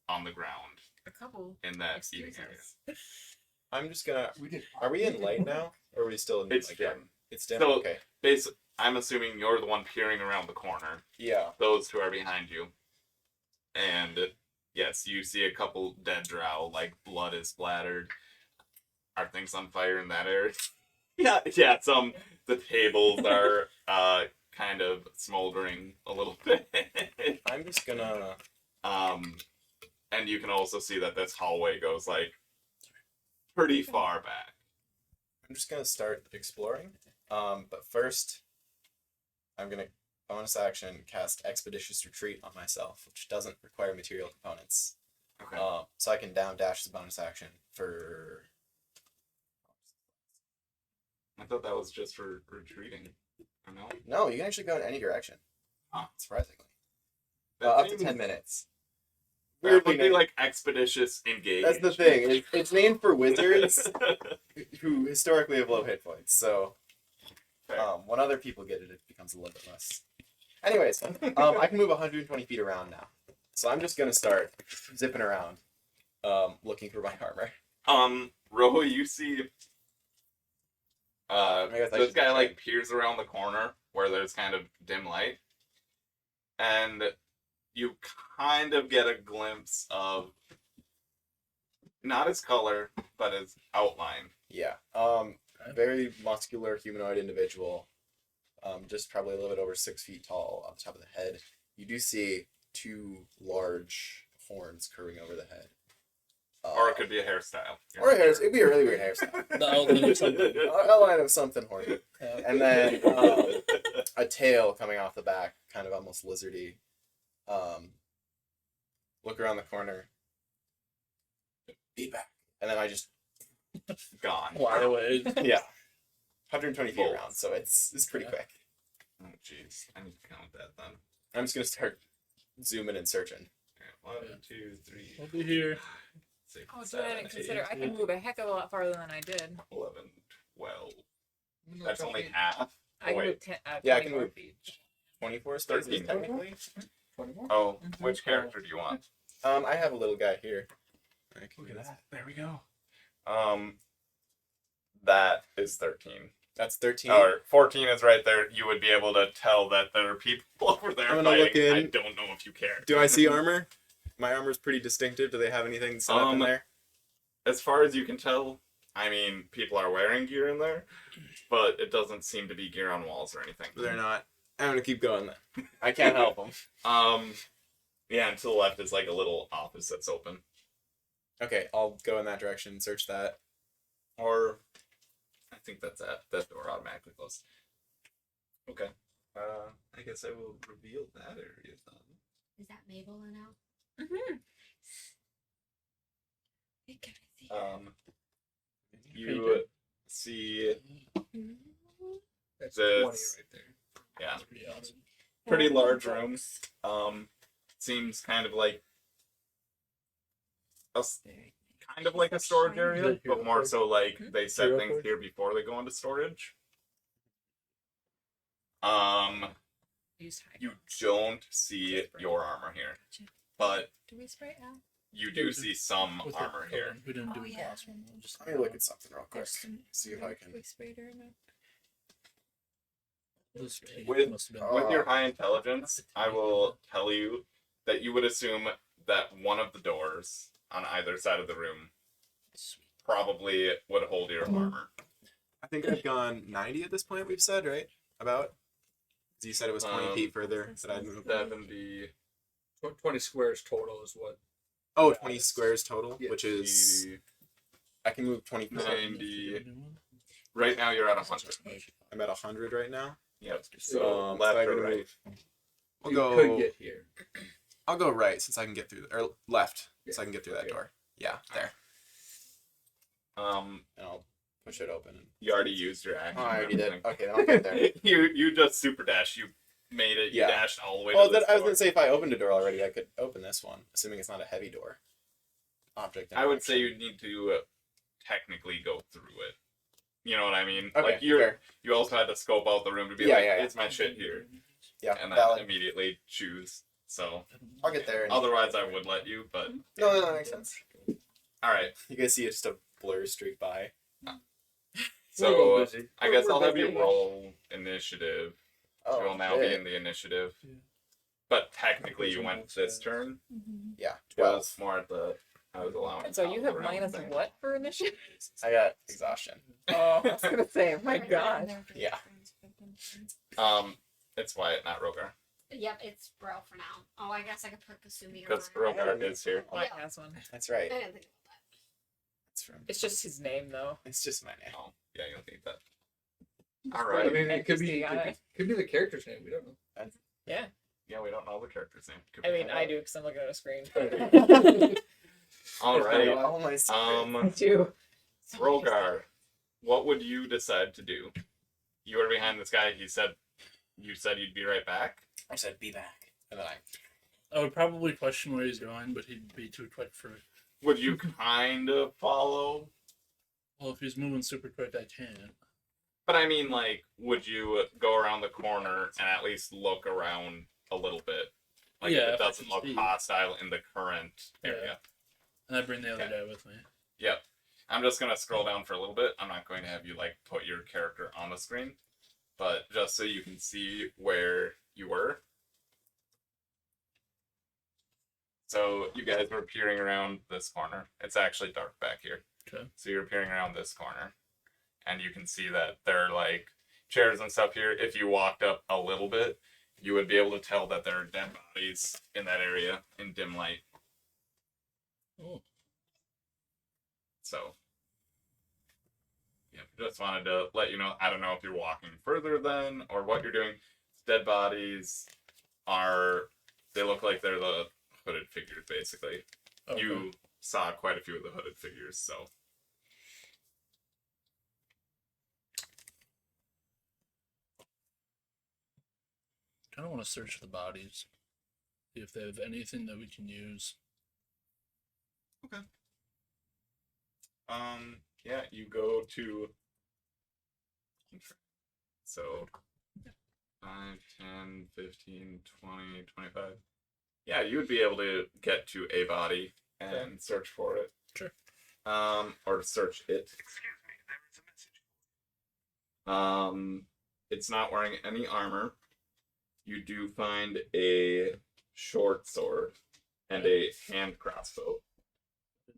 on the ground A couple. in that eating area. Excuses. I'm just gonna. We did. Are we in light now, or are we still in? It's like, dim. It's dim. So- Okay. I'm assuming you're the one peering around the corner. Yeah. Those two are behind you. And yes, you see a couple dead drow, like blood is splattered. Are things on fire in that area? Yeah, the tables are kind of smoldering a little bit. I'm just gonna. And you can also see that this hallway goes like pretty far back. I'm just gonna start exploring. But first, I'm gonna bonus action cast Expeditious Retreat on myself, which doesn't require material components. Okay. So I can down dash as a bonus action for. I thought that was just for retreating. I know. No, you can actually go in any direction. Huh. Surprisingly, That up to seems- 10 minutes. That would be named- like expeditious engage. That's the thing. It's named for wizards who historically have low hit points. So Fair. when other people get it, it becomes a little bit less. Anyways, I can move 120 feet around now. So I'm just gonna start zipping around, looking for my armor. Ro, you see I guess I this should guy try. like peers around the corner where there's kind of dim light, and you kind of get a glimpse of not his color but his outline. Yeah. Very muscular humanoid individual. Just probably a little bit over 6 feet tall on the top of the head. You do see 2 large horns curving over the head. Or it could be a hairstyle. You're Or a not hair. sure. It'd be a really weird hairstyle. The outline of something. Outline of something horny. And then a tail coming off the back, kind of almost lizardy. Look around the corner. Be back. And then I just Gone. Fly away. yeah. 120 feet Bolts. around, so it's pretty Yeah. quick. Oh jeez, I need to count that then. I'm just gonna start zooming and searching. Alright, 1, 2, 3. I'll be here. 6, Oh, dude, I 7, didn't 8, consider. I can move a heck of a lot farther than I did. 11, 12. That's only half. I can wait. move Yeah, I can 24 move. feet. 24 spaces 13. technically. 24? Oh, which character do you want? I have a little guy here. Look at that. There we go. That is 13. That's 13. Or 14 is right there. You would be able to tell that there are people over there I'm gonna look fighting. I in. don't know if you care. Do I see armor? My armor's pretty distinctive. Do they have anything set up in there? As far as you can tell, I mean, people are wearing gear in there, but it doesn't seem to be gear on walls or anything. They're not. I'm gonna keep going then. I can't help them. Yeah, and to the left is like a little office that's open. Okay, I'll go in that direction. Search that. Or, I think that's that door automatically closed. Okay. I guess I will reveal that area then. Is that Mabel now? Mm-hmm. Can I see her? You see That's This- 20 right there. yeah, That's pretty awesome. pretty large room. Seems kind of like kind of like a storage area, but more so like they set Hero things code? here before they go into storage. Use high. You don't see your armor here, but Do we spray out? you do see some With her armor here. coloring. We didn't do Oh, it yeah. last one. We'll just Let me look at something real quick. There's some- See if I can. We sprayed her in Those tape With- must have been. Oh. With your high intelligence, I will tell you that you would assume that one of the doors on either side of the room probably would hold your armor. I think I've gone 90 at this point. We've said right about. You said it was 20 feet further that I'd move. 70, 20 squares total is what? Oh, 20 squares total, Yeah. which is 80, I can move 20 feet. 90. Right now you're at 100. I'm at 100 right now. Yep. So Um, left so I or can right? move- I'll You go. could get here. I'll go right since I can get through, or left Yeah. so I can get through that Okay. door. Yeah, there. And I'll push it open. You already used your action. Oh, I and already did. everything. Okay, then I'll get there. you just super dash. You made it. You Yeah. dashed all the way Well, to this I was door. gonna say if I opened a door already, I could open this one, assuming it's not a heavy door. Object. I would say interaction. you need to technically go through it. You know what I mean? Okay, Like you fair. also had to scope out the room to be Yeah, like, yeah, yeah. "It's my shit here," Yeah, and then valid. immediately choose. So I'll get there. otherwise, I would let you. But No, that makes sense. all right. You guys see just a blur streak by. We're a little So busy. I guess We're I'll have you busy. roll initiative. Oh, You'll now be shit. in the initiative. But technically, you went this turn. Yeah, Was 12. more at the. I was allowing. So you have all around minus thing. what for initiative? I got exhaustion. Oh, I was gonna say, my God. Yeah. It's Wyatt, not Rogar, Yep, it's Bro for now. Oh, I guess I could put Kasumi because on. Rogar is here. Mike has one. That's right. I didn't think about that. It's from. It's just his name, though. It's just my name. Oh, yeah, you'll need that. All I right. mean, it could be Interesting, I- could be the character's name. We don't know. Yeah. Yeah, we don't know the character's name. Could I we mean, find I out? do because I'm looking at a screen. All right. All my secrets. I do. Rogar, what would you decide to do? You were behind this guy. You said you'd be right back. I said be back, and then I would probably question where he's going, but he'd be too quick for it. Would you kind of follow? Well, if he's moving super quick, I can. But I mean, like, would you go around the corner and at least look around a little bit? Like, Yeah, if it if I doesn't can look see. hostile in the current area. And I bring the other Okay. guy with me. Yep. I'm just going to scroll down for a little bit. I'm not going to have you, like, put your character on the screen. But just so you can see where you were. So, you guys were peering around this corner. It's actually dark back here. Okay. So, you're peering around this corner. And you can see that there are, like, chairs and stuff here. If you walked up a little bit, you would be able to tell that there are dead bodies in that area in dim light. Oh. So, yeah, just wanted to let you know. I don't know if you're walking further then or what you're doing. Dead bodies they look like they're the hooded figures, basically. Okay. You saw quite a few of the hooded figures, so. kind of want to search the bodies. See if they have anything that we can use. Yeah, you go to. So, 5, 10, 15, 20, 25. Yeah, you would be able to get to a body and search for it. Sure. Or search it. It's not wearing any armor. You do find a short sword and a hand crossbow.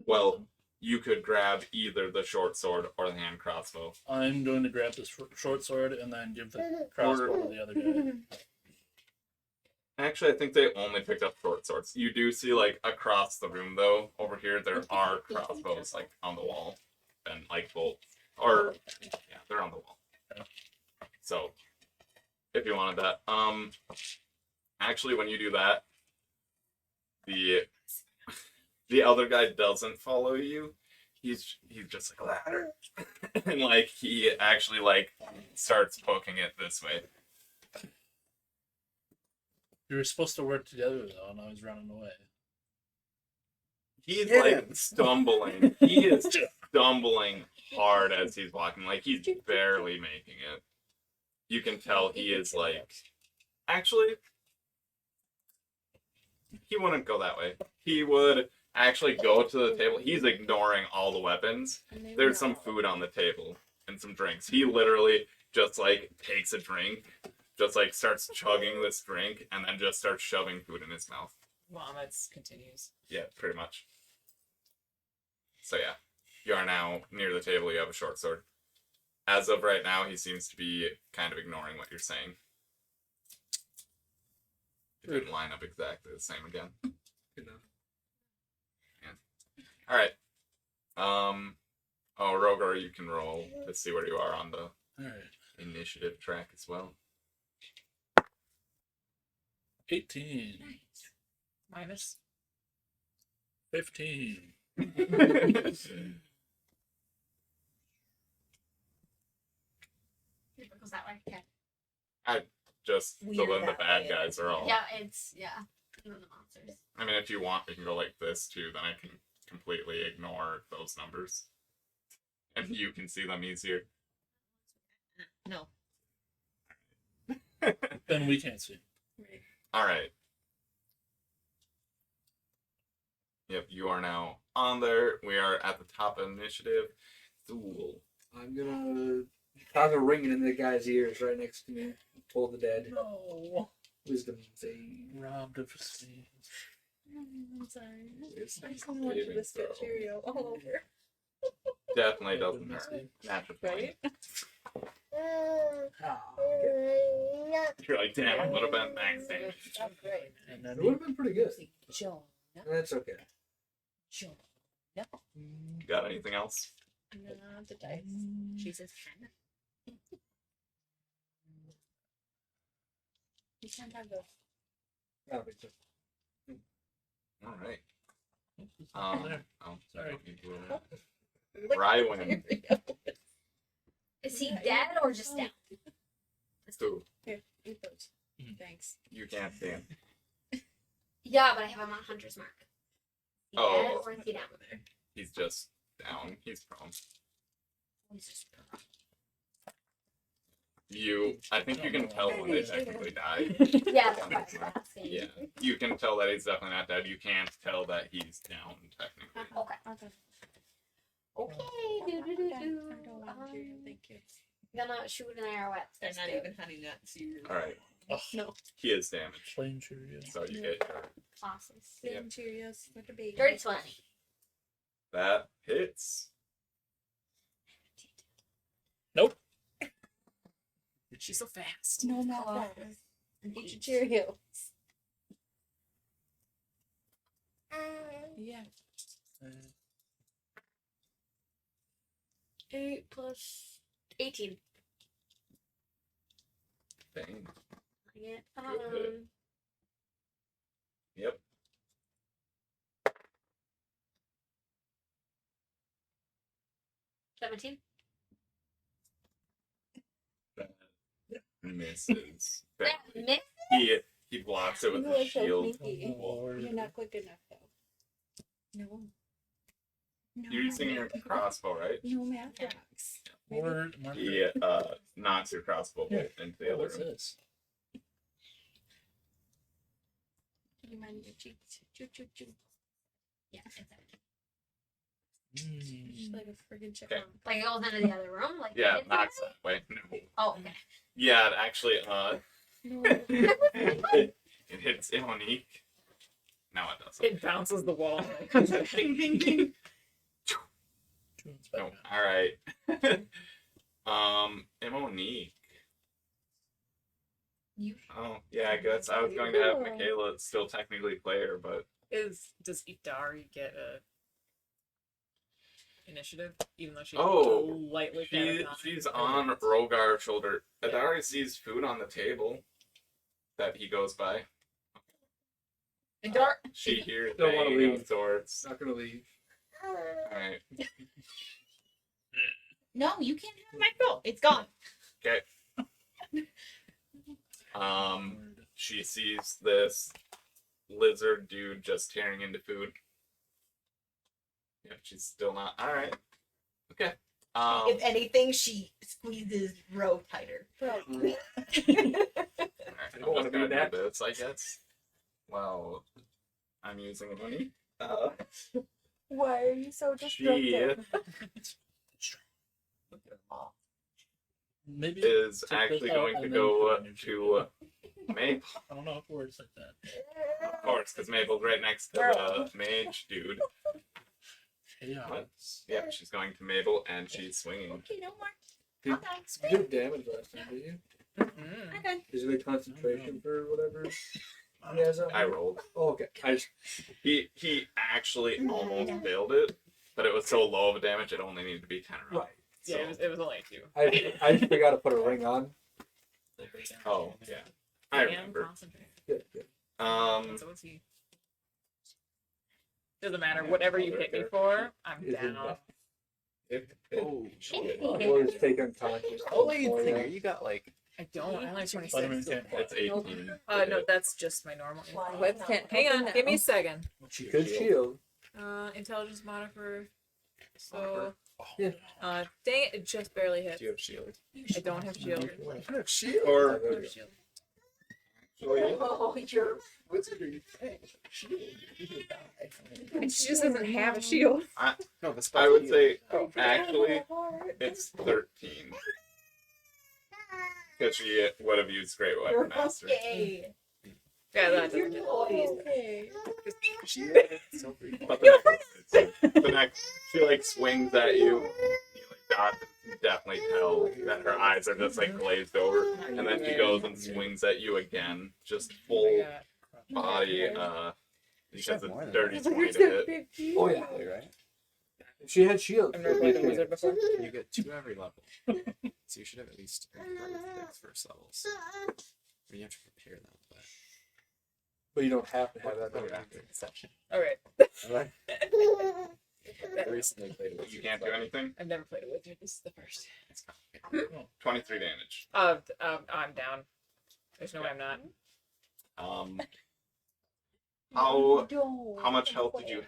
Well, you could grab either the short sword or the hand crossbow. I'm going to grab the short sword and then give the crossbow to the other guy. Actually, I think they only picked up short swords. You do see, like, across the room, though, over here, there are crossbows, like, on the wall. And, like, bolts. Or, yeah, they're on the wall. So, if you wanted that. Actually, when you do that, the other guy doesn't follow you. He's just like, ladder. And, like, he actually, like, starts poking it this way. You were supposed to work together, though, and I was running away. He's like stumbling. He is stumbling hard as he's walking. Like he's barely making it. You can tell he is like. Actually, he wouldn't go that way. He would actually go to the table. He's ignoring all the weapons. There's some food on the table and some drinks. He literally just like takes a drink, just like starts chugging this drink, and then just starts shoving food in his mouth. Vomits continues. Yeah, pretty much. So yeah, you are now near the table. You have a short sword. As of right now, he seems to be kind of ignoring what you're saying. It didn't line up exactly the same again. Good enough. All right. Oh, Rogar, you can roll to see where you are on the All right. initiative track as well. 18. Minus. 15. It goes that way. Okay. Just so Weird then the that bad way. guys are all. Yeah, it's the monsters. I mean, if you want, we can go like this too. Then I can completely ignore those numbers, and you can see them easier. No. Then we can't see. All right. Yep, you are now on there. We are at the top of initiative. Thule. I'm gonna have a ringing in the guy's ears right next to me. Toll the dead. No. Wisdom save. Robbed of his sleep. I'm sorry. Wisdom I just want you saving to spit throw. Cheerio all over. Definitely Yeah, doesn't goodness hurt. sake. Natural 20. Right? You're like, damn, I would have been max damage. That's great. And then It would have been pretty good. Joe. That's okay. Joe. You got anything else? No, the dice. Jesus. You can't have those. That'll be good. All right. There. Oh, Sorry. Rywin. Is he dead or just down? Who? Here, eat those. Mhm. Thanks. You can't see him. Yeah, but I have him on Hunter's Mark. Is he Oh. dead or is he down? He's just down. He's prone. He's just I think you can tell when they technically die. yeah, that's what I was asking. Yeah. You can tell that he's definitely not dead. You can't tell that he's down, technically. Okay. Okay. Okay. Do, do, do, do. I don't want Cheerio, thank you. Gonna shoot an arrow at They're this not dude. even honey nuts. Alright. No. He is damaged. Plain Cheerios. So you get your. Awesome. Yep. Cheerios like a baby. Dirty 20. That hits. Nope. She's so fast. No math Oh. that. Eat your Cheerios. Yeah. 8 plus 18. Bang. Yeah. Good. Yep. 17. That misses. That Badly. miss? He blocks it with You his are so shield. sneaky. Lord. You're not quick enough though. No. No You're using your crossbow, right? No math rocks. Lord, He knocks your crossbow bolt into the other What's room. this? You mind your cheeks? Choo choo choo. Yeah, it's okay. She's like a freaking chicken. Okay. Like it goes into the other room. Like Yeah, it's knocks that way. No. Oh, okay. Yeah, it actually, No. it hits Monique. No, it doesn't. It bounces the wall. Ding, ding, ding. No, all right. Monique. You Oh, yeah, I guess I was going to have Michaela still technically play her, but Does Idari get a initiative, even though she's Oh, lightly she's on Rogar's shoulder. Idari sees food on the table that he goes by. and Dark. She hears Don't wanna banging leave. of swords. Not gonna leave. Alright. No, you can't have my coat. It's gone. Okay. She sees this lizard dude just tearing into food. Yeah, she's still not. Alright. Okay. If anything, she squeezes Ro tighter. Alright, don't I'm wanna just be gonna that. do this, I guess. Well, I'm using money. Why are you so She Maybe is take this actually out going to and then go put it in to your Maple, I don't know if it works like that. of course, because Maple's right next to the mage dude. Yeah. But, yeah, she's going to Mabel and she's swinging. Okay, no more. Did Okay. you did damage last time, did you? Mm. I'm good. Is it a concentration for whatever he has on? I rolled. Oh, okay. I just He actually almost failed it, but it was so low of a damage it only needed to be 10 rounds. right. Yeah, it was only 2. I just forgot to put a ring on. Oh, yeah. I And remember. concentrate. Good, good. So what's he? Doesn't matter. Whatever you hit me for, I'm Is it down. Oh, shit. We'll just take unconscious. Holy Oh, yeah. thing, you got like I don't. I only have Spider-Man 26. can't fly. It's 18. No, that's just my normal. Whip can't Hang open on, now. give me a second. She could shield. Intelligence modifier. So, Yeah. dang it, it just barely hit. do you have shield? I don't have shield. Shield. Or, I don't have shield. Oh, you're. Wizardry. And she just doesn't have a shield. No, the I would say, Oh, actually, it's 13. Because she would have used Great Weapon Master. Okay. Yeah, that You're doesn't. toys. Okay. So free. But the next, she like swings at you. You like dodge. You definitely tell that her eyes are just like glazed over, and then she goes and swings at you again, just full body. Because it's dirty 20 to hit. Oh yeah. Right? If she had shield. I've never played a wizard before. You get 2 every level. So you should have at least 6 first levels. I mean, you have to prepare them, But you don't have to have that. but after the session. Alright. I recently played with You can't do anything. I've never played a wizard. This is the first. 23 damage. I'm down. There's no way I'm not. How much health did you have?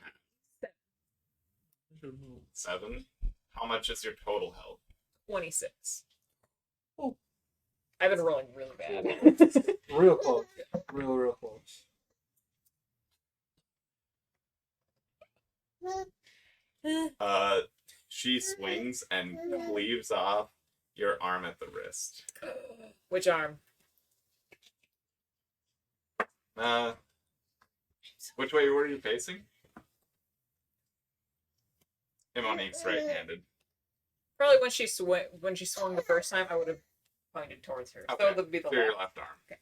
7. How much is your total health? 26. Oh. I've been rolling really bad. Real close. Real close. She swings and cleaves off your arm at the wrist. Which arm? Which way were you facing? Monique's right-handed. Probably when she swung the first time, I would have pointed towards her. Okay. So that would be the Through your left. left arm. Okay.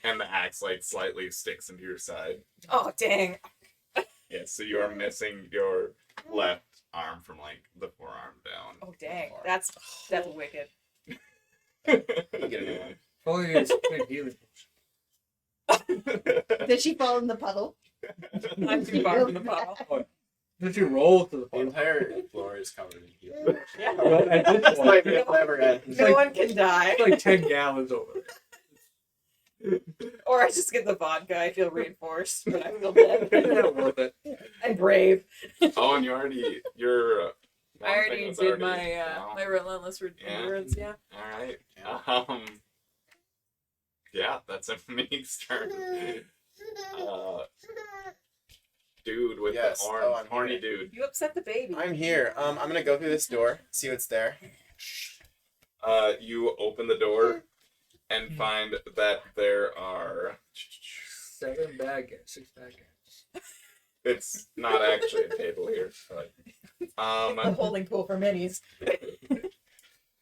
And the axe like slightly sticks into your side. Oh dang! Yeah, so you are missing your left arm from like the forearm down. Oh dang! That's wicked. Only it's big healing. Did she fall in the puddle? I'm too far from the bottle. Did you roll to the The bottom? entire floor is covered in healing. Well, at this It's like point, it never ends. No one can die. it's like 10 gallons over there. Or I just get the vodka. I feel reinforced, but I feel dead. Not worth it. I'm brave. Oh, and your I already did my wow. my relentless endurance. Yeah. All right. Yeah, that's a Mimique's turn. Dude with Yes. the Oh, orange, I'm horny here. dude. You upset the baby. I'm here. I'm gonna go through this door, see what's there. You open the door and find that there are. 7 bad guys, 6 bad guys. It's not actually a table here, but A holding pool for minis.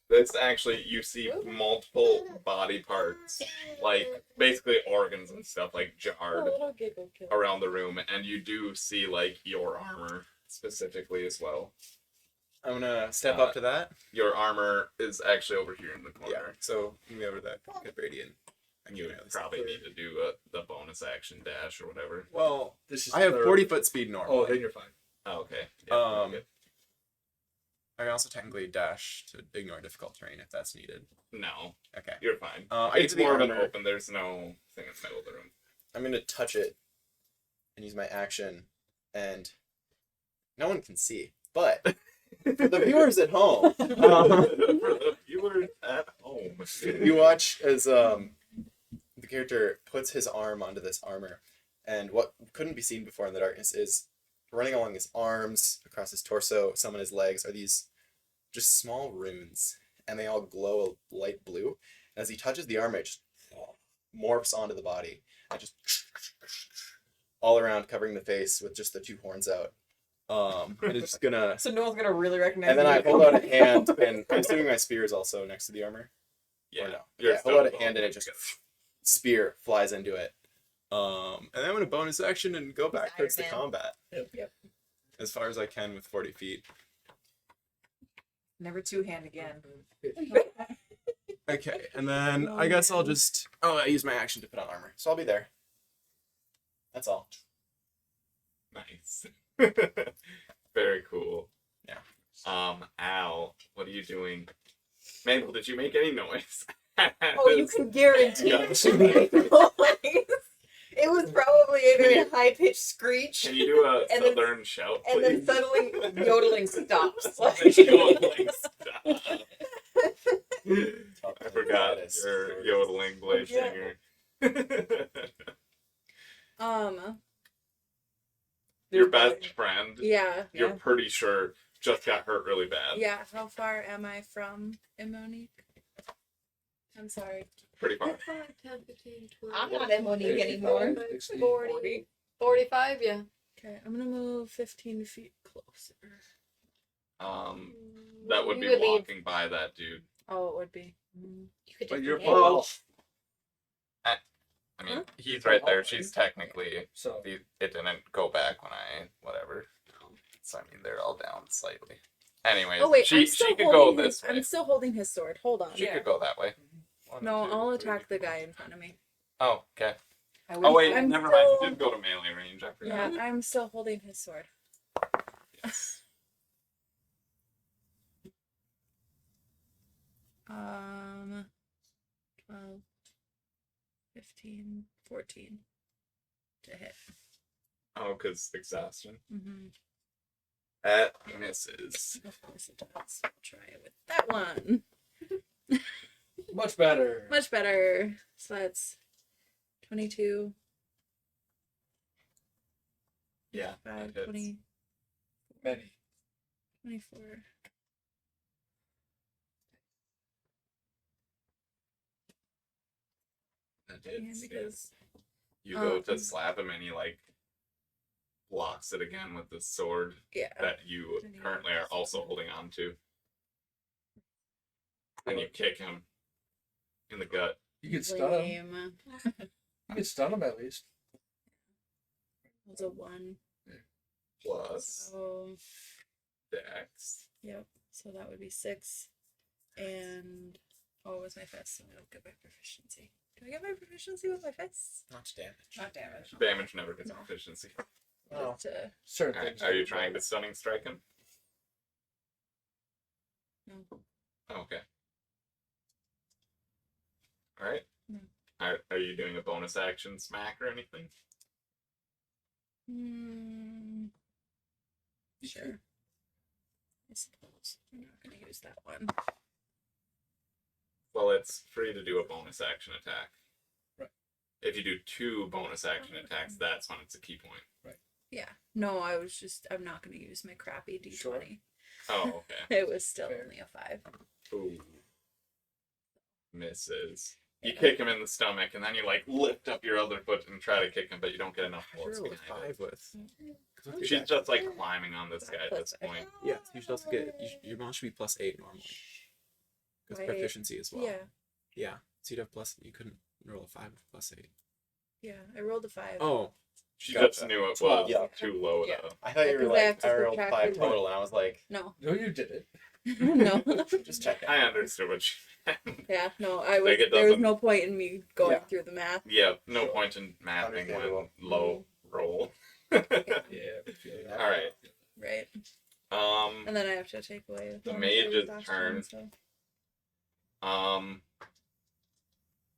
That's actually, you see multiple body parts, like basically organs and stuff, like A jarred little giggle kill. around the room, and you do see like your armor specifically as well. I'm gonna step up to that. Your armor is actually over here in the corner. Yeah. So move me over to that good radiant. I You can would do this. probably need to do the bonus action dash or whatever. Well, This is I have third. 40-foot speed normal. Oh, then you're fine. Oh, okay. Yeah, okay. I can also technically dash to ignore difficult terrain if that's needed. No, Okay. you're fine. I get It's to the more of an armor. open. There's no thing in the middle of the room. I'm gonna touch it and use my action, and no one can see. But for the viewers at home, For the viewers at home, you watch as the character puts his arm onto this armor, and what couldn't be seen before in the darkness is running along his arms, across his torso, some on his legs are these just small runes, and they all glow a light blue. And as he touches the armor, it just morphs onto the body, and just all around, covering the face with just the 2 horns out. And it's just gonna. So no one's gonna really recognize. And then me. I hold out a hand, and I'm assuming my spear is also next to the armor. yeah, Or no? you're Yeah, hold out a still hand, and it just spear flies into it. And then I'm gonna bonus action and go back Iron towards the Man. combat. Yep. As far as I can with 40 feet. Never two-hand again. Okay, and then I guess I'll just. Oh, I use my action to put on armor, so I'll be there. That's all. nice. Very cool. Yeah. Al, what are you doing? Mabel, did you make any noise? Oh, you can guarantee Yeah. she made noise. It was probably a very high-pitched screech, Can you do a And then- southern shout, and then please? suddenly yodeling stops. Like, Yodeling, stop. I forgot Goddess. your yodeling blade Yeah. singer. Your best friend, Yeah. you're pretty sure, just got hurt really bad. Yeah. How far am I from Imonique? I'm sorry. Pretty far. 5, 10, 15, 20. I'm not at Monique anymore. 40, 45, yeah. Okay, I'm gonna move 15 feet closer. That would You be would leave. walking by that dude. Oh, it would be. You could But just you're be well. I mean, he's right there. She's technically. So It didn't go back when I whatever. So I mean, they're all down slightly. Anyways, Oh wait, she I'm still could go holding this his. way. I'm still holding his sword. Hold on. She could go that way. One, No, two, I'll three, attack the guy four. in front of me. Oh, okay. I Oh would- wait, I'm never mind. still- You did go to melee range. I forgot. Yeah, I'm still holding his sword. Yes. 12, 15, 14 to hit. Oh, because exhaustion. Mm-hmm. That misses. Of course it does. I'll try it with that one. much better. Much better. So that's 22, Yeah. 5, that hits. 20, Many. 24. That Yeah, hits, because You go to slap him and he like blocks it again with the sword yeah. that you currently are also holding on to. And you kick him in the gut. You could stun him. Lame. You could stun him at least. Was a 1. Plus So dex. yep. So that would be 6. And oh, it was my fist, so I'll get my proficiency. Do I get my proficiency with my fists? Not damage. Not damage. Damage never gets No. efficiency. Oh. Just, Certain Alright, things. are you trying to stunning strike him? no. Oh, okay. Alright. No. Are you doing a bonus action smack or anything? Sure. I suppose I'm not gonna use that one. Well, it's free to do a bonus action attack. If you do 2 bonus action attacks, that's when it's a key point. Yeah. No, I'm not gonna use my crappy D20. Sure. Oh, okay. It was still Fair. only a 5. Ooh. Misses. You kick him in the stomach, and then you like lift up your other foot and try to kick him, but you don't get enough force Roll a behind it. 5 with. 'cause with your She's dex- just like climbing on this guy at this Plus point. Yeah, you should also get. Your mod should be +8 normally. Because Wait, proficiency as well. Yeah. Yeah. So you'd have plus. You couldn't roll a 5 with +8. Yeah. I rolled a 5. Oh. She Gotcha. just knew it was Well, yeah. too low Yeah. to. I thought you were Because I have like, to I rolled subtract 5 the total, and I was like, No. No, you did it. No. just checking. I understood what she meant. Yeah. No. I was. Like, it There was doesn't- no point in me going Yeah. through the math. Yeah, no point in mapping when Understandable. low roll. Yeah. All right. Right. Um. And then I have to take away The bonus mage's last turn. So.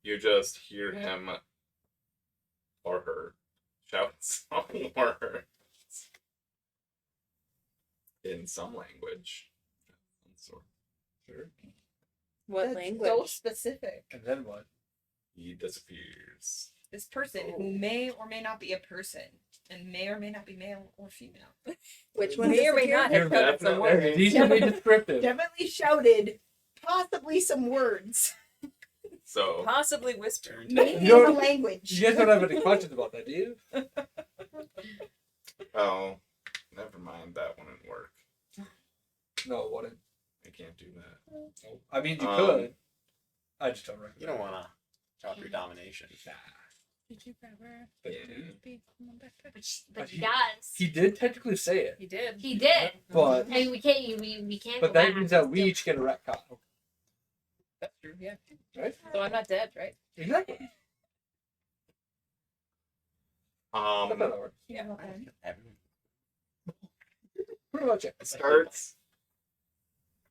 You just hear him or her shout some words in some language. Sure. What That's language? so specific. And then what? He disappears. This person who may or may not be a person and may or may not be male or female. Which one? May or may not You're have shouted some definitely- words. Decently descriptive. Definitely shouted possibly some words. So Possibly whispered. Maybe No. in a language. You guys don't have any questions about that, do you? oh, never mind. That wouldn't work. No, it wouldn't. I can't do that. No. I mean, you Um, could. I just don't recommend You don't it. want to drop your domination. Did you grab her? But Yeah. But he- he does. he did technically say it, He did. He did. but I mean, we can't. but go that back. means that we each get a retcon, That's true. Yeah. right? So I'm not dead, right? Exactly. That's how that works. Yeah. Pretty much it. Starts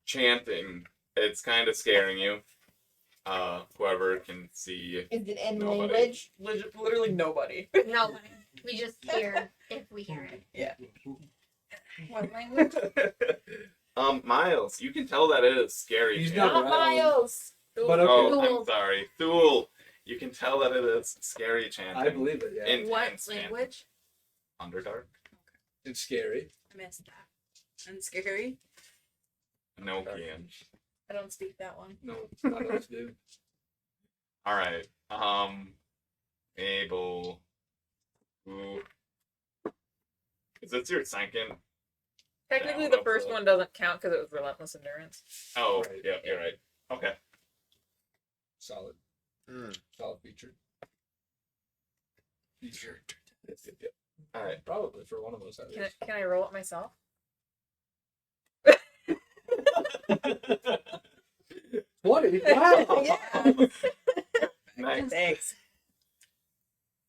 chanting. It's kind of scaring you. Whoever can see. Is it in Nobody. language? Literally nobody. No, we just hear if we hear it. What language? Miles, you can tell that it is scary. He's chanting. not Not right. Miles. But Oh, okay, Thule. I'm sorry. Thule. You can tell that it is scary chanting. I believe it. Yeah, Intense What chanting. language? Underdark? it's scary. I missed that. And scary. Enochian. I don't speak that one. No, none of us do. Alright. Abel. Who. Is this your second? Technically, Down the of first the- one doesn't count because it was Relentless Endurance. Oh, Right. yeah, you're right. Okay. Solid. Solid feature. Feature. Alright. Probably for one of us at least. Can I roll it myself? 20. Wow. Yeah. Next, Thanks.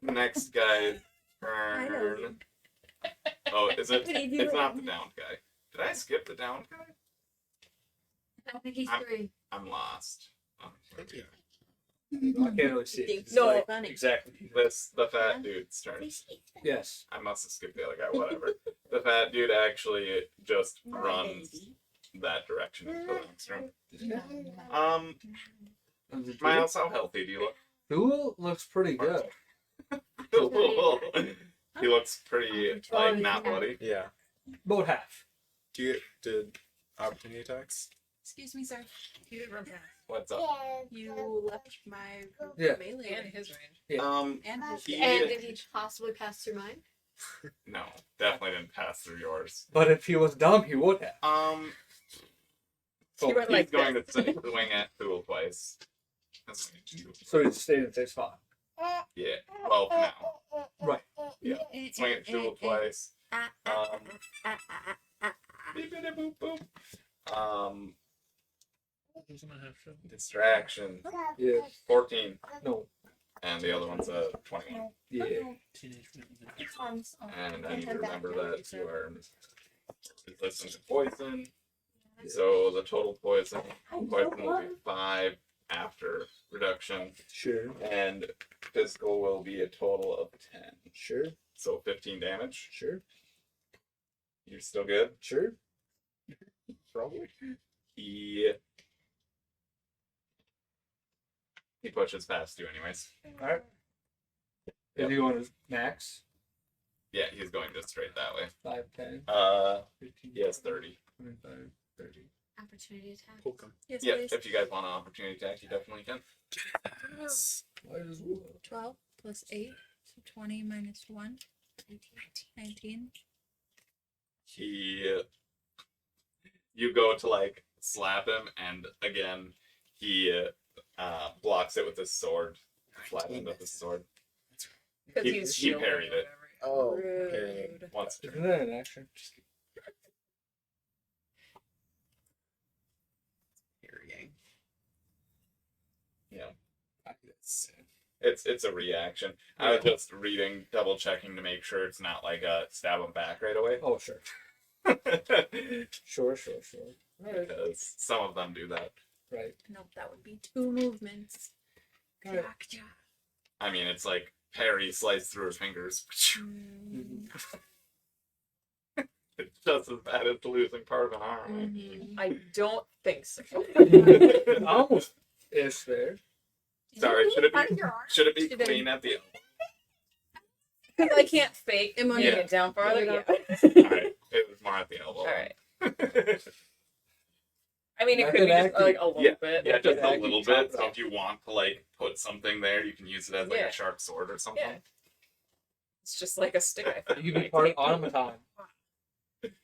next guy. I know. Turn. Oh, is it? What are you It's not the doing? downed guy. Did I skip the downed guy? I think he's I'm- 3. I'm lost. Oh, Thank you. I can't really see it. It's No. like Funny. exactly. This the fat dude's turn. Yes. I must have skipped the other guy. Whatever. The fat dude actually just runs that direction into the next room. Miles, how healthy do you look? Thule looks pretty good. He looks pretty like not bloody. Yeah. About half. Do you did opportunity attacks? Excuse me, sir. You didn't run past. What's up? You left my Yeah. melee And range. his range. And his He- And did he possibly pass through mine? No, definitely didn't pass through yours. But if he was dumb, he would have. He went He's like going this. to swing at Thule twice. That's what he do. So he stayed in the same spot. Yeah. Well, for now. Right. Yeah. Swing at Thule twice. Beep-a-da-boop, boop. Distraction. Yeah. 14. No. And the other one's a 21. Yeah. And I need to remember that you are resistant to poison. So the total poison will be 5 after reduction. Sure. And physical will be a total of 10. Sure. So 15 damage. Sure. You're still good? Sure. Probably. He pushes past you anyways. Alright. Is he going to max? Yeah, he's going just straight that way. 5, 10, 15, He has 30. 25, 30. Opportunity attack. Poke him. Yes, Yeah, please. if you guys want an opportunity attack, you definitely can. Might as well. 12 plus 8, so 20 minus 1. 19. You go to like slap him, and again, he blocks it with his sword, flattened with his sword. Because He- he's he shielded or parried it. whatever. Oh, Rude. Once. Isn't that an action? parrying. Yeah. That's It's a reaction. I was just reading, double checking to make sure it's not like a stab him back right away. Oh, sure. Sure. Because some of them do that. Right. Nope, that would be 2 movements. Right. Gotcha. I mean, it's like parry, slice through his fingers. Mm. It's just as bad as losing part of an arm. Mhm. I don't think so. Almost is there. Sorry, should it Part of be your arm? should it be She did. clean at the Because I can't fake It might- moving it down farther. Yeah. Yeah. Alright. It was more at the elbow. All right. I mean, it Method could be just acting. like a little bit. Yeah, just a Acting little top bit. So row. if you want to like put something there, you can use it as like Yeah. a sharp sword or something. Yeah. It's just like a stick. I think. You can be part automaton.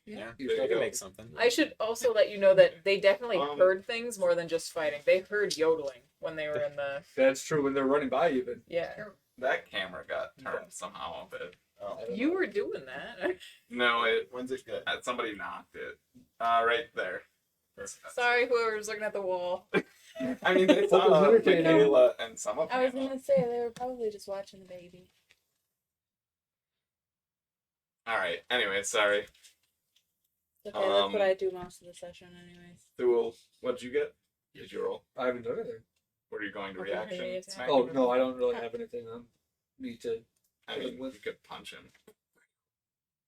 Yeah, You you can can make something. I should also let you know that they definitely Um, heard things more than just fighting. They heard yodeling when they were in the That's true when they're running by even. yeah. That camera got turned somehow a bit. You were doing that. No, when's it good? somebody knocked it. Right there. Sorry, whoever was looking at the wall. I mean, they Hope it was saw entertaining. Michaela and some of I was Hannah. gonna say they were probably just watching the baby. Alright, anyway, sorry. It's okay, that's what Um, I do most of the session, anyways. Thule, what'd you get? Did you roll? I haven't done anything. What are you going to Opportunity reaction? attack. smack Oh him? no, I don't really have anything on me to. I mean, you could punch him.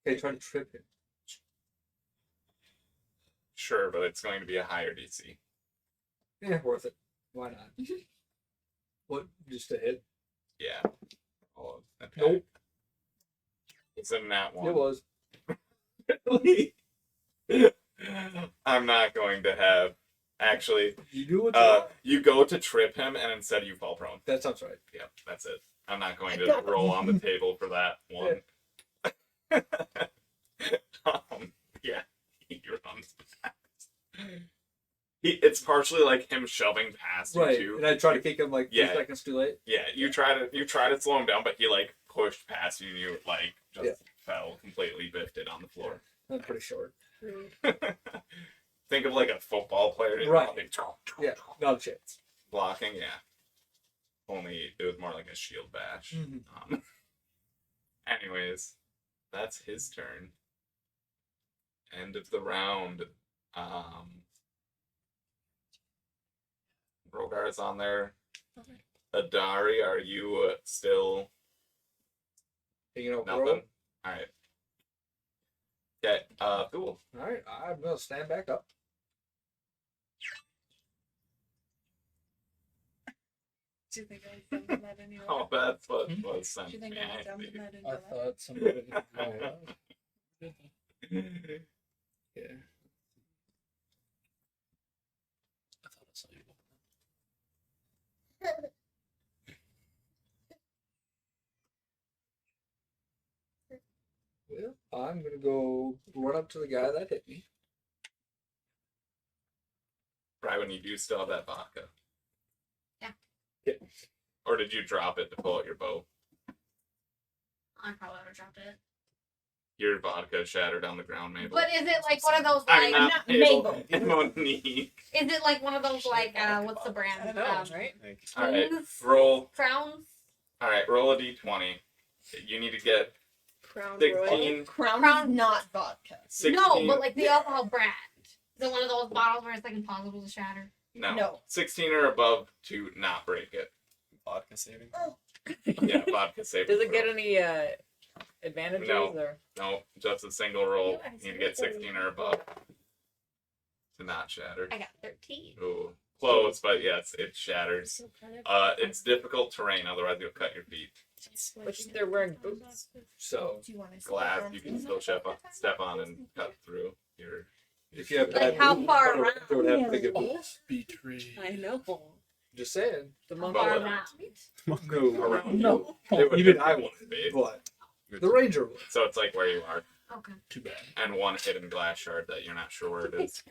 Okay, try to trip him. Sure, but it's going to be a higher DC. Yeah, worth it. Why not? What? Just a hit? Yeah. Oh, okay. Nope. It's in that one. It was. I'm not going to have. Actually, You do what? you go to trip him, and instead you fall prone. That sounds right. Yep, that's it. I'm not going to roll on the table for that one. Yeah, he runs past. It's partially like him shoving past Right, you and too. I try to kick him like 2 Yeah. seconds too late. Yeah, you try to slow him down, but he like pushed past you, and you like just fell completely biffed on the floor. I'm pretty short. Think of like a football player, Right. like, Yeah, not a chance. blocking. Yeah, only it was more like a shield bash. Mhm. Anyways, that's his turn. End of the round. Rogar's on there. Okay. Idari, are you still Hanging out nothing? roll. Alright. Okay, Thule. Alright, I'm gonna stand back up. Do you think I was dumping that in your Oh, lap? that's what Hmm? was sent Do you to think me. I was dumping that in I your lap? thought somebody. Yeah. I thought I saw you. Well, I'm gonna go run up to the guy that hit me. Right when you do still have that vodka. Yeah. Yeah. Or did you drop it to pull out your bow? I probably would have dropped it. Your vodka shattered on the ground, Mabel. But is it like one of those I'm like? not Mabel. Monique. Is it like one of those like what's the brand? I don't know, right? Alright, Spoons? roll. Crowns? Alright, roll a d20. You need to get Crown Royal. 16. Crown, not vodka. 16. No, but like the alcohol brand. Is it one of those bottles where it's like impossible to shatter? No. 16 or above to not break it. Vodka saving. Yeah, vodka saving Does it get throw. any advantages No. or? No, just a single roll. You are You need to get so 16 or above to not shatter. I got 13. Ooh, close, but yes, it shatters. So proud of It's difficult terrain, otherwise you'll cut your feet. Which they're wearing boots. So Do you want to Glass you can still step on and cut through. Your if you have Like bad how boots, far you around? would have pretty good boots. Betrayed. I know. Just saying. The How monk. far But- around? No, around No. It would even be I would, space. but the ranger would. So it's like where you are, Okay. Too bad. and one hidden glass shard that you're not sure where it is.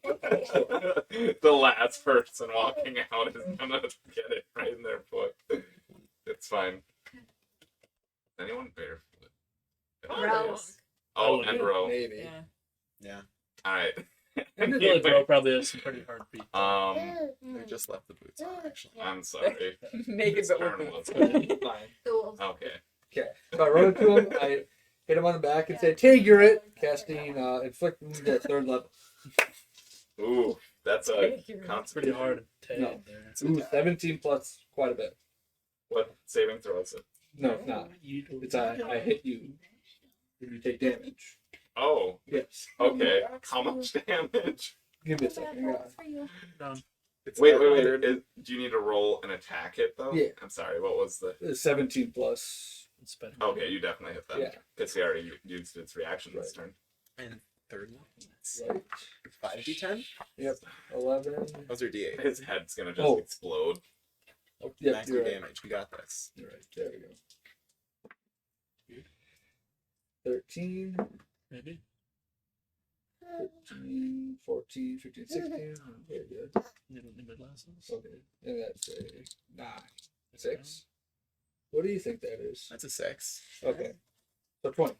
The last person walking out is gonna get it right in their foot. It's fine. Anyone barefoot? Row. Oh, I and would- row. Maybe. Yeah. All right. I feel like Bro probably has some pretty hard feet. They just left the boots on, actually. I'm sorry. Naked His but turn with was- boots. Fine. Cool. Okay. Okay. So I run up to him, I hit him on the back and say, Tiger it, casting inflict wounds at 3rd level. Ooh, that's a It's pretty constitution. hard to take No. there. Ooh, 17 plus quite a bit. What saving throw is it? No, it's not. It's I hit you. You take damage. Oh, Yes. okay. How much damage? Give me a second. I got it. Done. It's Wait. third. Do you need to roll and attack it though? Yeah. I'm sorry. What was the? It's 17 plus. It's better. Okay, you definitely hit that. Yeah. Because he already used its reaction this turn. And third level. That's Right. 5d10? Yep. 11. How's your d8? His head's gonna just Oh. explode. Yep, Max you're your right. damage. We got this. You're right. There we go. 13, Maybe. 13, 14, 15, 16. Very good. You don't need my glasses. Okay. And that's a 9. 6. What do you think that is? That's a 6. Okay. So 20.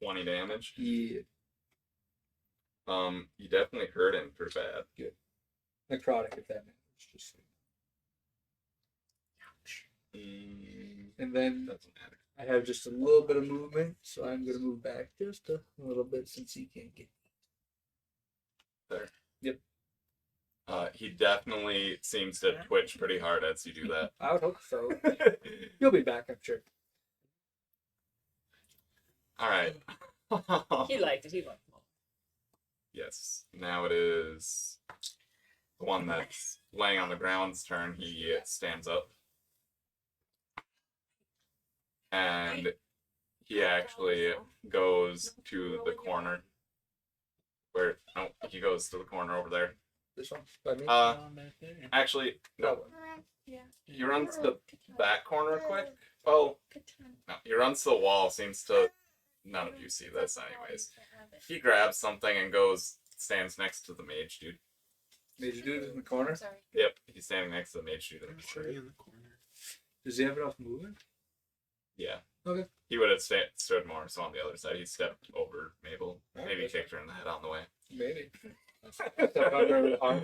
20 damage. Yeah. You definitely hurt him pretty bad. Necrotic if that matters. Just so And then Doesn't matter. I have just a little bit of movement, so I'm going to move back just a little bit since he can't get. He definitely seems to twitch pretty hard as you do that. I would hope so. You'll be back, I'm sure. All right. He liked it. He liked it. Yes. Now it is the one that's laying on the ground's turn. He stands up. And he actually goes to the corner. Where? No, he goes to the corner over there. This one? By me? Back there. Actually, no. That one. He runs to the back corner quick. Oh, no. He runs to the wall. Seems to. None of you see this, anyways. He grabs something and goes, stands next to the mage dude. Mage dude in the corner? Sorry. Yep, he's standing next to the mage dude in I'm the sure corner. you in the corner. Does he have enough movement? Yeah. Okay. He would have stood more, so on the other side, he stepped over Mabel. Alright, Maybe that's kicked her in the head on the way. Maybe. Step on her arm.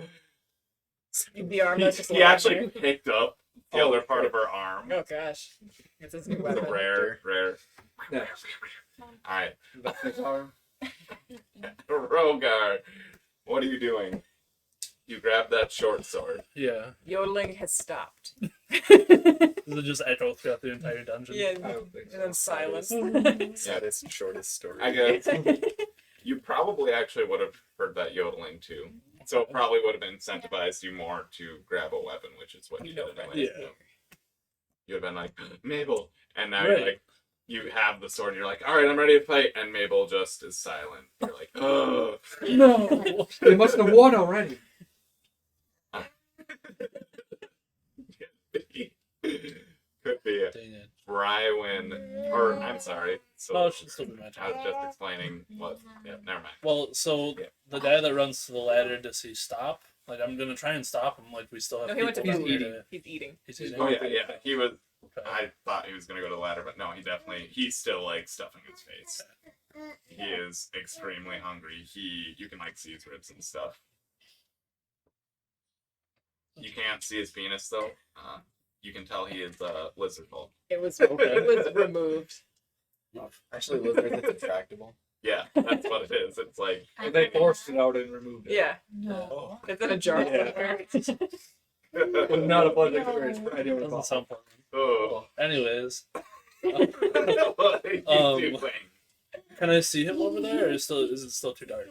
The arm that's just He laying actually there. picked up the Oh, other part okay. of her arm. Oh gosh. It's his new It's weapon. a rare. Yeah. Alright. That's his arm. Rogar, what are you doing? You grab that short sword. Yeah. Yodeling has stopped. Does it just echo throughout the entire dungeon? I don't think so. And then silence. Saddest, shortest story. I guess you probably actually would have heard that yodeling too. So it probably would have incentivized you more to grab a weapon, which is what you did anyway. Yeah. You would have been like, Mabel. And now Right. you're like, you have the sword, you're like, alright, I'm ready to fight. And Mabel just is silent. You're like, oh. No. They must have won already. Could be Dang it. Brywin, or I'm sorry. So Oh, it should still be my I turn. was just explaining what. Yeah, never mind. Well, so Yeah. the guy that runs to the ladder, does he stop? Like, I'm gonna try and stop him. Like, we still have No, he went to people food. here to- He's eating. He's eating. Oh yeah, yeah. He was. Okay. I thought he was gonna go to the ladder, but no, he's still like stuffing his face. He is extremely hungry. You can like see his ribs and stuff. You can't see his penis though. You can tell he is lizard folk. It was Okay. it was removed. Actually, lizard that's attractable. Yeah, that's what it is. It's like And they forced it out and removed it. Yeah. Oh. It's in a jar Yeah. somewhere. It was not a pleasant experience for anyone Doesn't involved. sound fun. oh. Anyways, What are you doing? can I see him over there, or is it still too dark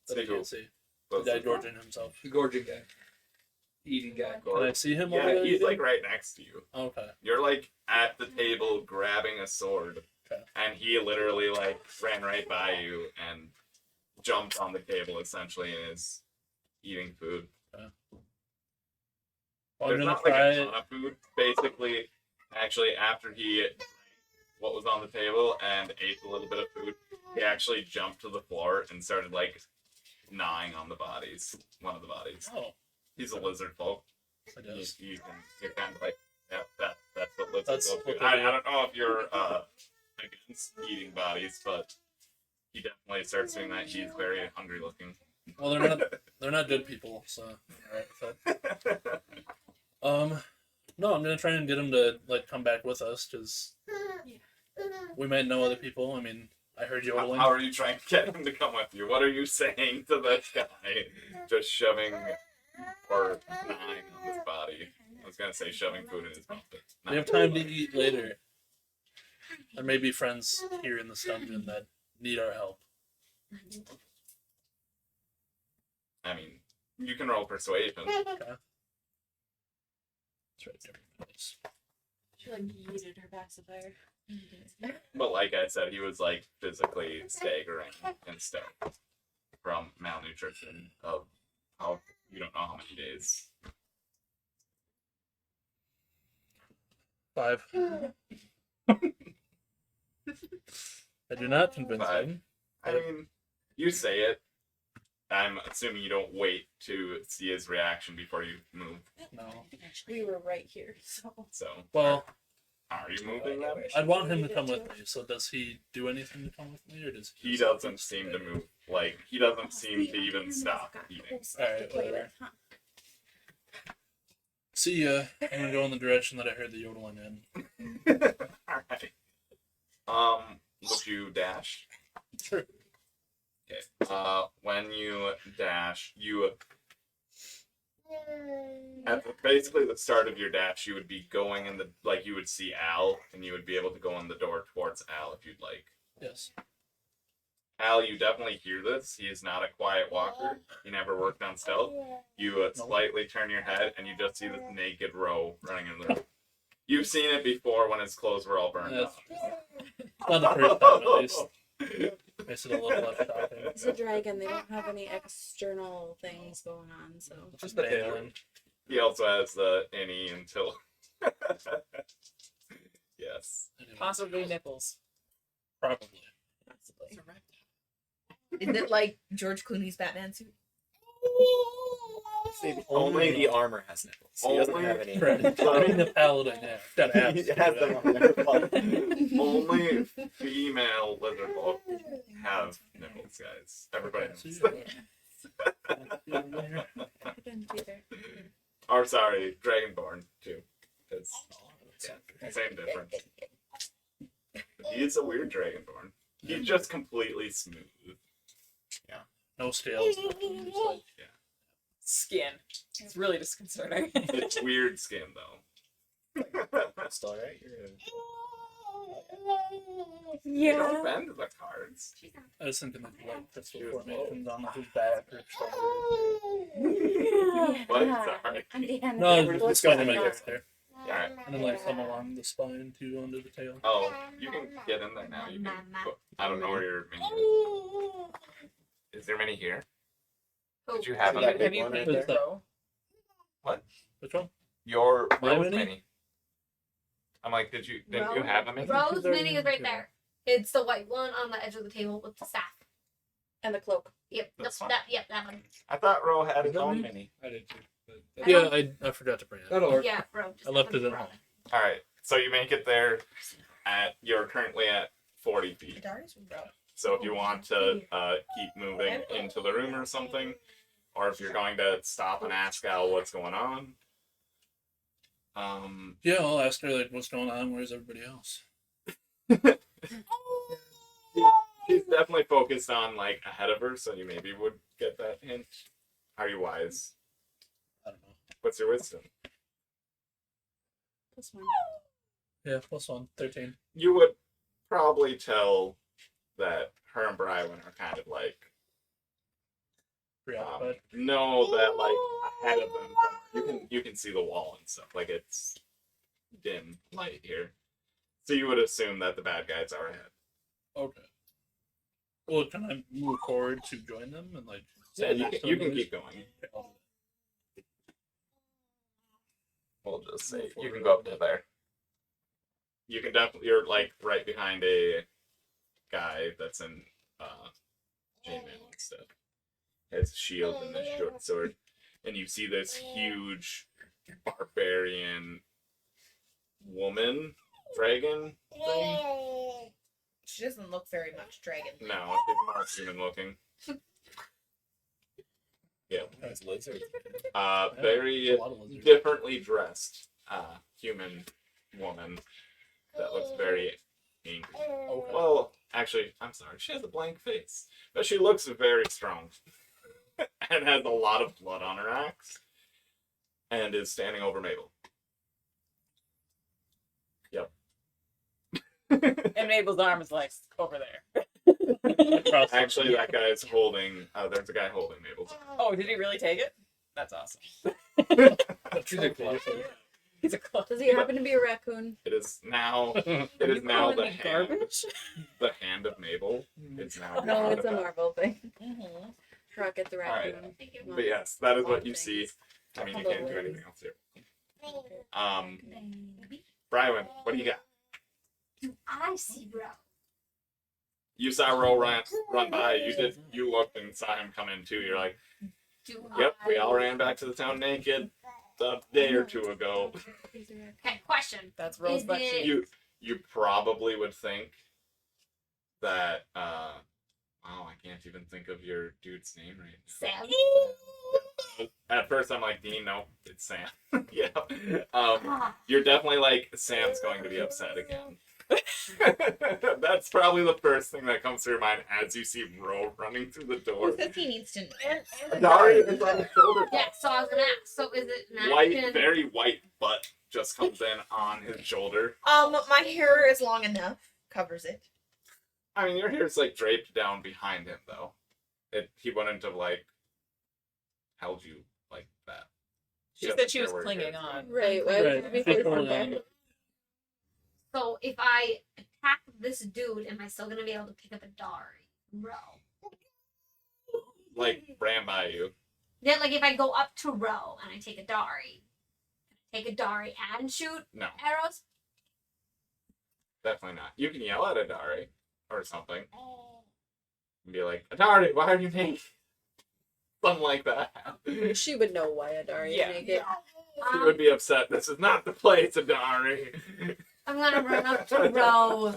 that I See who? can't see? The guy gorging himself. The gorging guy. eating guy. Can I see him? Yeah, over there he's eating? like right next to you. Okay. You're like at the table grabbing a sword, Okay. and he literally like ran right by you and jumped on the table essentially and is eating food. Well, I'm There's gonna not like try. a ton of food. Basically, actually, after he drank what was on the table and ate a little bit of food, he actually jumped to the floor and started like gnawing on the bodies. One of the bodies. Oh, He's a lizard folk. I You, guess. you're kind of like, yeah, that's what lizards That's folk do. what they I do. don't know if you're against eating bodies, but he definitely starts doing that. He's very hungry looking. Well, they're not good people. So, alright, no, I'm gonna try and get him to like come back with us because we might know other people. I mean, I heard yodeling. How are you trying to get him to come with you? What are you saying to this guy? Just shoving or gnawing on his body. I was gonna say shoving food in his mouth, but We have time to eat later. There may be friends here in this dungeon that need our help. I mean, you can roll persuasion. That's right there. Nice. She like yeeted her pacifier. But like I said, he was like physically staggering and stuff from malnutrition of how you don't know how many days. 5. I do not convince 5. him. I mean, you say it. I'm assuming you don't wait to see his reaction before you move. No. We were right here, so. So, Well, are you moving them? I'd want him to come with me. So does he do anything to come with me, or does He doesn't seem to move. Like, he doesn't seem to even stop eating. Alright, whatever. See ya. I'm gonna go in the direction that I heard the yodeling in. Alright. Would you dash? Sure. Okay. When you dash, you at basically the start of your dash, you would be going in the like you would see Al, and you would be able to go in the door towards Al if you'd like. Yes. Al, you definitely hear this. He is not a quiet walker. He never worked on stealth. You slightly turn your head, and you just see this naked Row running in the room. You've seen it before when his clothes were all burned That's off. not the first time, at least. Makes it a little less shocking. It's a dragon. They don't have any external things going on, so. Just the handling. He also has the innie until. Yes. Anyway, Possibly nipples. probably. Possibly. Is it like George Clooney's Batman suit? See, only the armor has nipples. He doesn't Only- have any. Right. I mean, the paladin, yeah. Got abs. He has them on there. but- Only female lizard folk have nipples, guys. Everybody knows. Couldn't either. Or sorry, Dragonborn too. It's same difference. He's a weird Dragonborn. He's just completely smooth. No scales. Just like, Skin. It's really disconcerting. It's weird skin though. It's all right. You don't bend the cards. I was thinking of like crystal formations on his back or shoulder. What? Sorry. No, it's going to make it there. Alright. And then like some along the spine too, under the tail. Oh, you can get in there now. You can. I don't know where your mini is. Is there many here? Did you have So a that mini? big one right Who's there? that? Which one? Your My Rose mini? mini. I'm like, didn't you have a mini? Rose mini is right there. It's the white one on the edge of the table with the staff. And the cloak. Yep, That's fine. that one. I thought Ro had his that own me? mini. I did too. But Yeah, I forgot to bring it. that'll work. Yeah, bro. I left it at home. All right, so you make it there. You're currently at 40 feet. Idari's row. So if you want to keep moving into the room or something, or if you're going to stop and ask Al what's going on, Yeah, I'll ask her like what's going on. Where's everybody else? she's definitely focused on like ahead of her, so you maybe would get that hint. Are you wise? I don't know. What's your wisdom? Plus one. Yeah, +1, 13. You would probably tell that her and Brywin are kind of like Preoccupied. know that like ahead of them somewhere You can see the wall and stuff. Like it's dim light here, so you would assume that the bad guys are ahead. Okay. Well, can I move forward to join them and like? Yeah, stand you next can, to you them can at keep least? going. Okay. We'll just say Move you forward can a go up to little there. You can definitely. You're like right behind a guy that's in chainmail and stuff. Has a shield and a short sword, and you see this huge barbarian woman dragon thing. She doesn't look very much dragon. No, it's more human looking. Yeah, That's lizard. Yeah, very a lot of lizards. differently dressed human woman that looks very angry. Okay. Well, actually, I'm sorry, she has a blank face, but she looks very strong and has a lot of blood on her axe and is standing over Mabel. Yep. And Mabel's arm is like over there. Across the Actually, room. that guy is holding. There's a guy holding Mabel's. Oh, did he really take it? That's awesome. She's a close. He's a close. Does he happen to be a raccoon? It is now. It Are is you now calling the me hand. garbage? The hand of Mabel. It's now. No, part it's of a that. Marvel thing. Mm-hmm. Rocket the Alright. raccoon. Thank you. But yes, that is what you Things. see. I mean, you Hello. can't do anything else here. Baby. Brywin, what do you got? Do I see bro? You saw Ro run by. You looked and saw him come in too. You're like, Do yep, I... we all ran back to the town naked a day or two ago. Okay, question. That's Rose Is butt it- cheek. You probably would think that wow, I can't even think of your dude's name right now. Sam? At first I'm like, Dean, no, it's Sam. Yeah. Ah, You're definitely like, Sam's going to be upset again. That's probably the first thing that comes to your mind as you see Ro running through the door. Who says he needs to know? Dari is on his shoulder. yeah, so I was gonna ask. So is it an White, action? very white butt just comes in on his shoulder. My hair is long enough, covers it. I mean, your hair's like draped down behind him, though. He wouldn't have like held you like that. She Just said she was where your clinging hair's on. Right. Why would Right. you be Hold facing on. back? So if I attack this dude, am I still gonna be able to pick up a Dari? Bro. like ran by you. Yeah, like if I go up to Ro and I take a Dari, and shoot No, arrows? definitely not. You can yell at Idari or something and be like, Idari, why are you naked? Something like that. She would know why Idari Yeah. is naked. She would be upset. This is not the place, Idari. I'm gonna run up to Ro.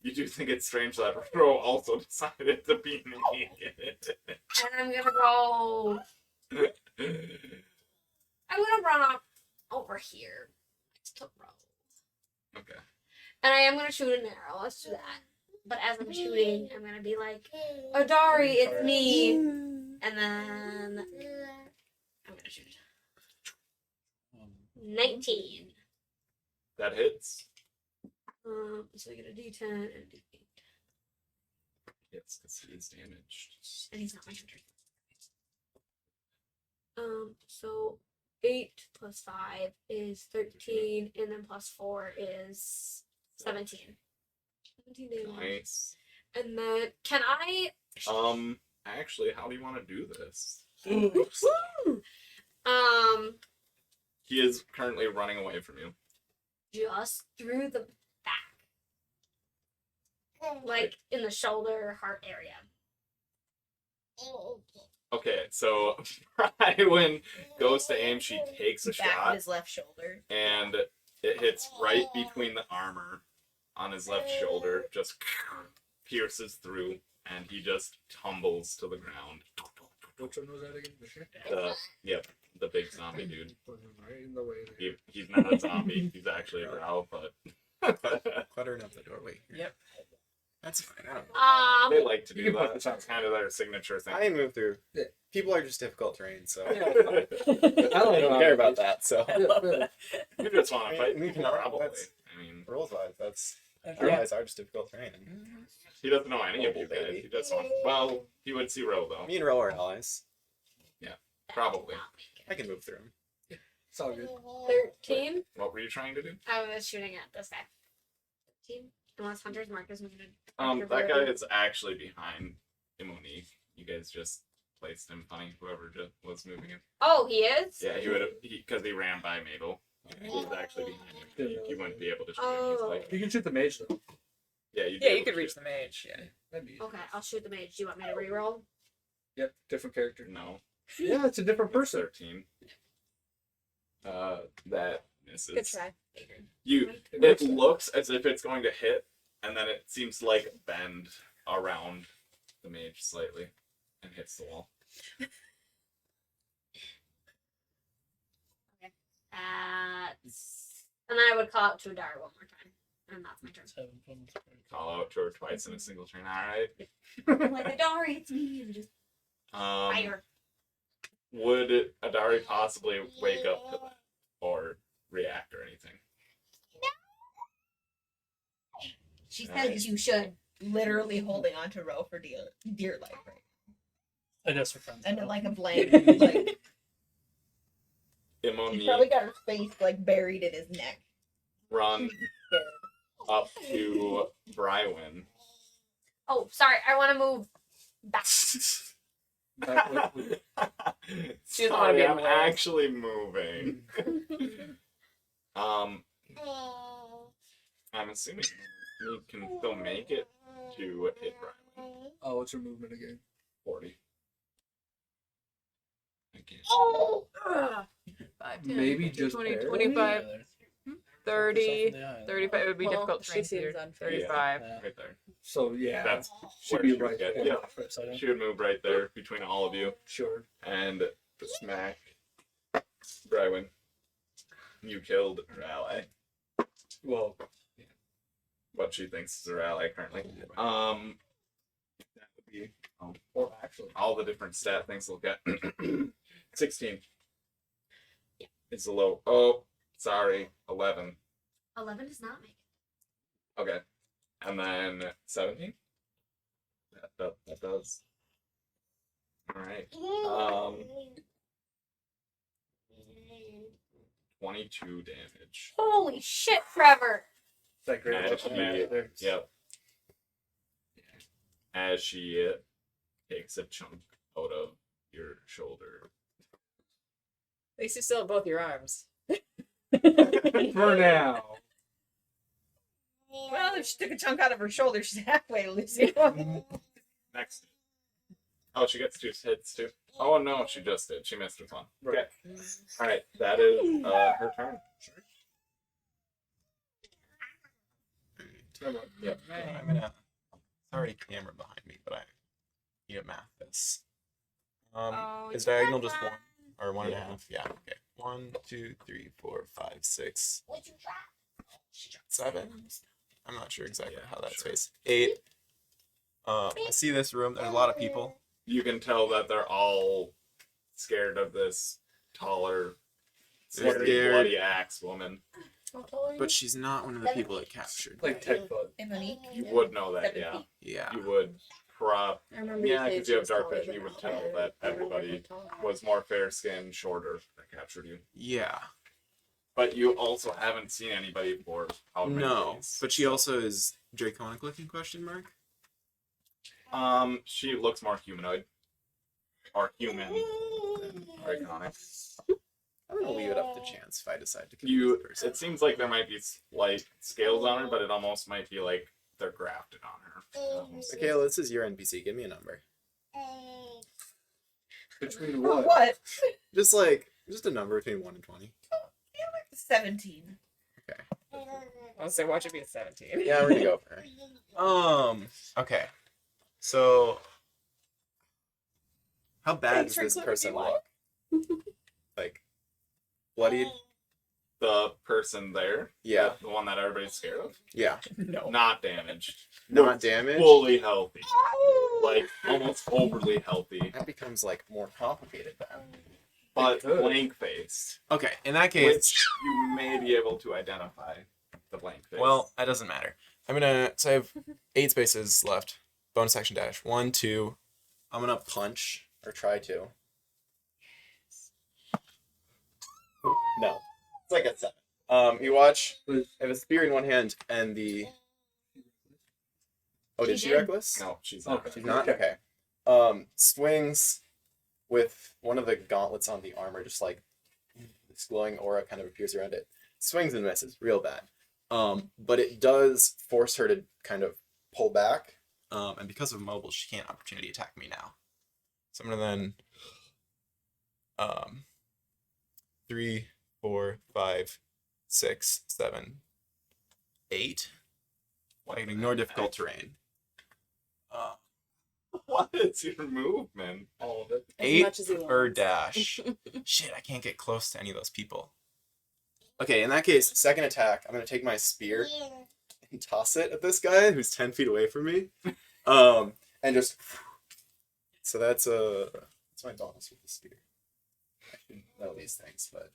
You do think it's strange that Ro also decided to be naked. And I'm gonna go. I'm gonna run up over here next to Ro. Okay. And I am gonna shoot an arrow. Let's do that. But as I'm shooting, I'm gonna be like, Idari, it's me. And then I'm gonna shoot. 19. That hits. So I get a D10 and a D8. Yes, because he is damaged. And he's not my hunter. So 8 plus 5 is 13, and then plus 4 is 17. 17 damage. Nice. And then can I Actually, how do you want to do this? He is currently running away from you. just through the back. Like in the shoulder heart area. Okay, so Brywin goes to aim, she takes a Back of shot, his left shoulder. and it hits right between the armor on his left shoulder, just pierces through, and he just tumbles to the ground. Which one was that again? The shit? The big zombie dude. Right in the way there. He's not a zombie, he's actually a drow, but Cluttering up the doorway. Yep. That's fine. I don't they like to You do can put that. this on. That's kind of their signature thing. I move through. Yeah. People are just difficult terrain, so I I don't don't care about that. So You just want to fight We me, can- probably. that's- I mean, rules wise, that's Okay. allies are just difficult terrain. he doesn't know any of you Mobile guys. baby. He just wants. Well, he would see Ro though. Me and Ro are allies. Probably. I can move through him. It's all good. 13. What were you trying to do? I was shooting at this guy. 13. Unless Hunter's Mark is moving. That guy is actually behind Monique. You guys just placed him funny. Whoever just was moving him. Oh, he is? Yeah, he would have because he ran by Mabel. He was actually behind him. You wouldn't be able to shoot him. He's like, You can shoot the mage though. yeah, you'd be Yeah, able you to could reach shoot. the mage. Yeah. That'd be easy. Okay, I'll shoot the mage. Do you want me to reroll? Yep, different character. No, Yeah, it's a different it's person. 13. That misses. Good try. You. It looks as if it's going to hit, and then it seems to, like bend around the mage slightly, and hits the wall. And then I would call out to Idari one more time. And that's my turn. 7 points. Call out to her twice in a single turn. All right. I'm like, Idari, it's me. And just Um, fire. would Idari possibly wake up to that or react or anything? She Alright. says you should. Literally holding on to Ro for dear life, right? I guess we're friends. And now. like a blanket, like he's Imoni probably got her face like buried in his neck. run Scared. up to Brywin. Oh, sorry. I want to move back. She doesn't wanna be in I'm the way. actually moving. I'm assuming you can still make it to hit Brywin. Oh, what's your movement again? 40. Again. Ugh. 5, 10, Maybe 15, just 20, barely? 25, Yeah, there's- 30, Yourself in the eye. 35. It would be Well, difficult to she train seems here. unfair. 35. Yeah. Right there. So yeah, That's should where be she would right. get. Yeah, Yeah. Right side up. She would move right there between all of you sure. and smack Brywin. You killed her ally. Well, What she thinks is her ally currently. That would be or actually, all the different stat things to look at. 16. It's a low. Oh, sorry. 11. 11 does not make it. Okay. And then 17. That does. All right. 22 damage. Holy shit, Trevor. that great. As weapon she, right there. yep. As she takes a chunk out of your shoulder. At least you still have both your arms. For now. Well, if she took a chunk out of her shoulder, she's halfway to losing one. Next. Oh, she gets 2 hits too. Oh no, she just did. She missed with 1. Okay. Right. All right. That is her turn. Yep. I'm gonna. It's already camera behind me, but I need to math this. Oh, Is it's diagonal fun. just 1 or 1.5? Yeah. Yeah. Okay. 1, 2, 3, 4, 5, 6, What'd you try? 7. I'm not sure exactly Yeah, how that's sure. spaced. 8. I see this room. There's a lot of people. You can tell that they're all scared of this taller, They're scary, scared. bloody axe woman. But she's not one of the people that captured. Like 10 foot. And Monique, You would know that, 7 yeah. feet. Yeah. You would I remember Yeah, you because said you have she was dark taller vision, than you would that. tell that everybody was more fair skinned, shorter that captured you. Yeah. But you also haven't seen anybody for how many No. days. But she also is draconic looking question mark? She looks more humanoid. Or human than draconic. I'm gonna leave it up to chance if I decide to You, confuse the it seems like there might be like scales on her, but it almost might be like they're grafted on her. Almost. Okay, this is your NPC. Give me a number. Between For what? what? Just a number between 1 and 20. 17. I'll say, watch it be a 17. Yeah, we're gonna go for her. Okay. So, how bad Thanks does for this including person me, look? Like, bloodied? The person there, Yeah. the one that everybody's scared of, Yeah. No. not damaged. Not damaged? Fully healthy. Like, almost overly healthy. That becomes, like, more complicated then. But could. blank faced. Okay, in that case, Which you may be able to identify the blank face. well, that doesn't matter. I'm gonna, so I have 8 spaces left. Bonus action dash. 1, 2. I'm gonna punch, or try to. No. It's like a 7. You watch. Was- I have a spear in one hand and the. Oh, did She she did. reckless? No, she's not. Okay. She's not? Okay. Swings with one of the gauntlets on the armor, just like this glowing aura kind of appears around it. Swings and misses, real bad. But it does force her to kind of pull back. And because of mobile, she can't opportunity attack me now. So I'm gonna then 3, 4, 5, 6, 7, 8. I can ignore difficult terrain. What is your movement? All of it. As 8 much as he per wants. dash. Shit, I can't get close to any of those people. Okay, in that case, second attack, I'm going to take my spear and toss it at this guy who's 10 feet away from me. And just. So that's my bonus with the spear. I should know these things, but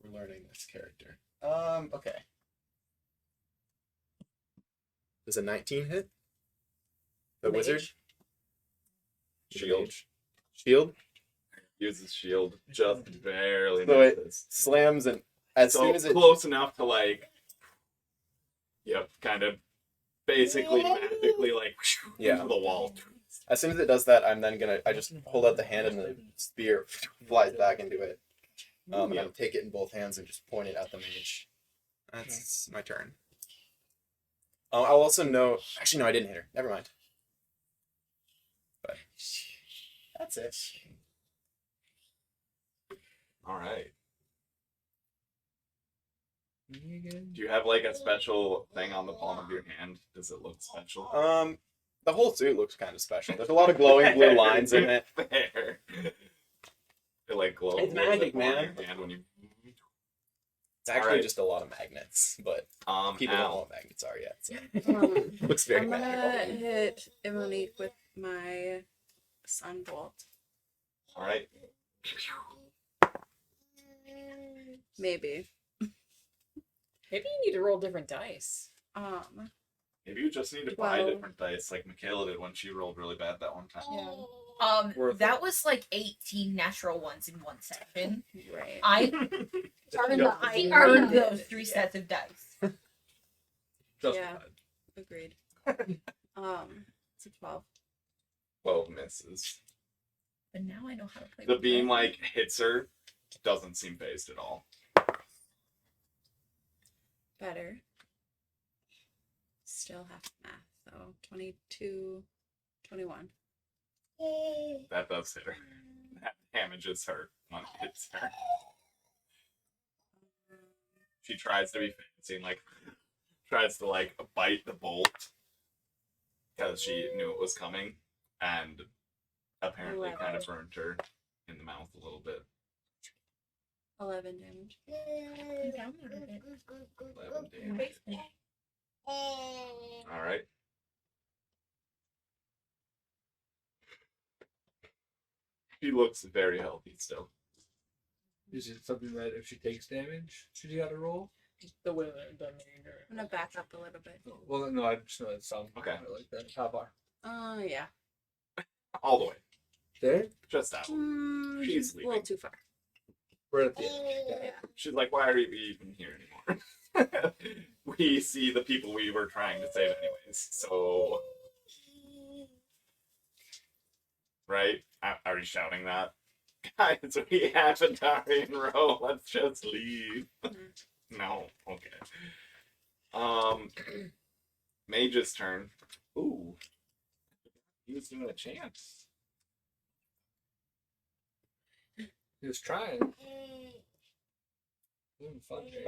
we're learning this character. Okay. Does a 19 hit? The Mage. wizard? Shield. Mage. Shield? Uses shield. Just barely So it misses. slams and as So soon as it close enough to like. Yep, kind of basically magically like Yeah. into the wall. as soon as it does that, I just hold out the hand and the spear flies back into it. And I take it in both hands and just point it at the mage. That's my turn. I'll also know. Actually, no, I didn't hit her. Never mind. But that's it. All right. Do you have like a special thing on the palm of your hand? Does it look special? The whole suit looks kind of special. There's a lot of glowing blue lines in it. Fair. It like glows. It's a little magic, bit more on man. your hand when you. It's actually Alright. just a lot of magnets, but people don't know Al, what magnets are yet. So Um, looks very I'm gonna magical. hit Emonique with my Sunbolt. all right. Maybe. Maybe you need to roll different dice. Maybe you just need to buy 12. different dice, like Michaela did when she rolled really bad that one time. Yeah. Worth That it. was like 18 natural ones in one session. Right. I She already earned did. those 3 sets of dice. Yeah. Justified. Agreed. It's a 12. 12 misses. But now I know how to play. The with beam dice. like hits her, doesn't seem phased at all. Better. Still half math, though. 22, 21. That does hit her. That damages her when it hits her. She tries to be fancy and like tries to like bite the bolt because she knew it was coming and apparently kind of burned her in the mouth a little bit. 11 damage. 11 damage. All right. She looks very healthy still. Is it something that if she takes damage, she got to roll? The women doesn't I'm gonna back up a little bit. Well, no, I just know that sound. Okay. I like that. How far? Yeah. All the way. There? Just out. She's A little leaving. too far. We're at the end. Yeah. She's like, why are we even here anymore? We see the people we were trying to save anyways, so... Right? Are you shouting that? Guys, we have Idari in row, let's just leave. No, okay. Mage's turn. Ooh. He was given a chance. He was trying. Having fun here.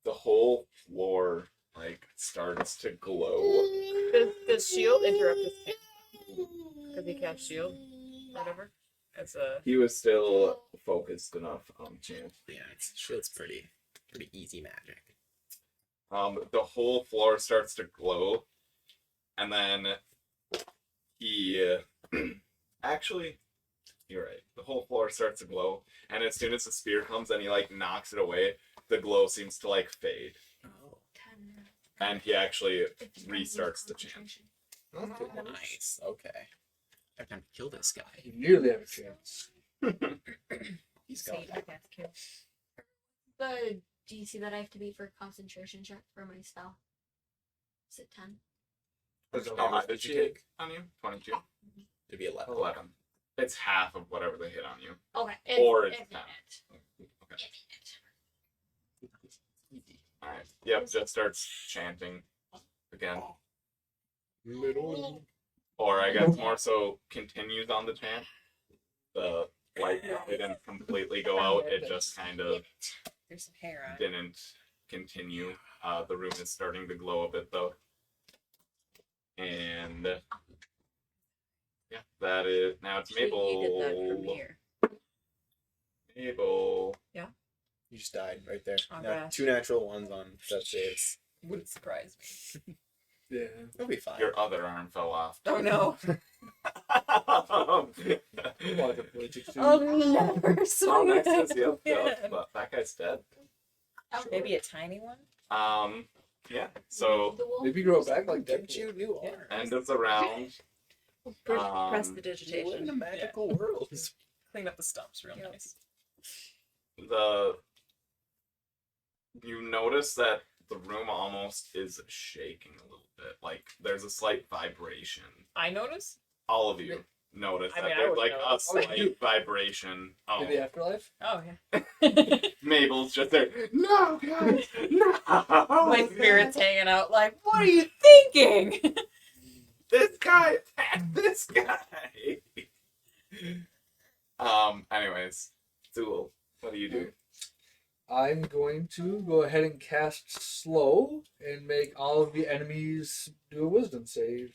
The whole floor, like, starts to glow. Does shield interrupt his camp? Because he cast shield or whatever. As a He was still focused enough on chance. Yeah, shield's pretty easy magic. The whole floor starts to glow, and then he actually, you're right. The whole floor starts to glow, and as soon as the spear comes and he like knocks it away, the glow seems to like fade, Oh, and he actually restarts the chant. nice. Okay. I have time to kill this guy. You nearly have a chance. He's So gone. you can cast Cure. The DC that I have to beat for a concentration check for my spell. Is it 10? How much did you take on you? 22? It'd be 11. 11. It's half of whatever they hit on you. Okay. Or it's infinite. 10. Okay. Alright. Yep, just starts chanting again. Or I guess more so continues on the chant. The light didn't completely go out, it just kind of There's some hair on it. didn't continue. The room is starting to glow a bit though. And yeah, that is now it's So you needed that from Mabel. here. Mabel. You just died right there. Oh, Now, gosh. 2 natural ones on death saves. Wouldn't surprise me. Yeah. It'll be fine. Your other arm fell off. Oh no. Well, I can play 16. I'll never Oh, swing next that is yep, again. but that guy's dead. Maybe a tiny one? Yeah. So The wolf. Maybe grow back like Get Deadpool. you new Yeah. arms. end of the round. Press Um, the You live in a digitation. magical world. Clean up the stumps real Yep. nice. You notice that the room almost is shaking a little bit. Like there's a slight vibration. I notice. All of you notice I that mean, I there's would like know. a Oh, slight you- vibration. Oh, In the afterlife? Oh yeah. Mabel's just there. No, guys, no. My spirit's hanging out. Like, what are you thinking? This guy attacked this guy. Anyways, Zool, what do you do? I'm going to go ahead and cast slow and make all of the enemies do a wisdom save.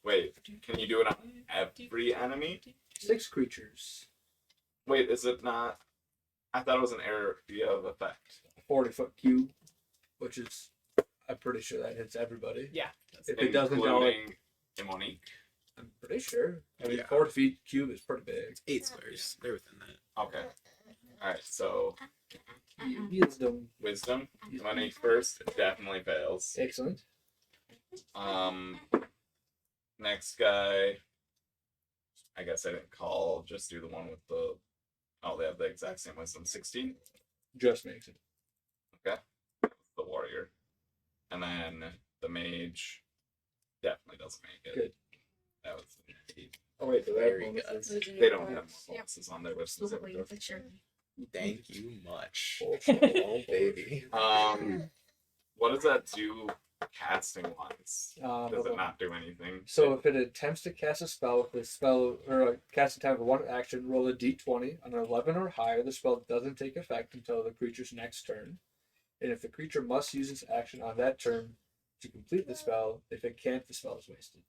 Wait, can you do it on every enemy? 6 creatures. Wait, is it not? I thought it was an area of effect. 40-foot cube, which is, I'm pretty sure that hits everybody. Yeah. If it doesn't go, Including Monique. I'm pretty sure. I mean, Yeah. 40 feet cube is pretty big. 8 squares. They're within that. Okay. Alright, so Wisdom. wisdom. Monique first definitely fails. Excellent. Next guy. I guess I didn't call. Just do the one with the. Oh, they have the exact same wisdom. 16. Just makes it. The warrior. And then the mage definitely doesn't make it. Good. That was an 8. Oh, wait, do they Very have good. bonuses? They don't have bonuses on their wisdom Absolutely. saving It's sure. Thank you much. Oh, Oh, baby. throw. What does that do casting wise? hold Does it on. not do anything? So if it attempts to cast a spell with a spell or a casting time of 1 action, roll a d20. On an 11 or higher, the spell doesn't take effect until the creature's next turn. And if the creature must use its action on that turn to complete the spell, if it can't, the spell is wasted.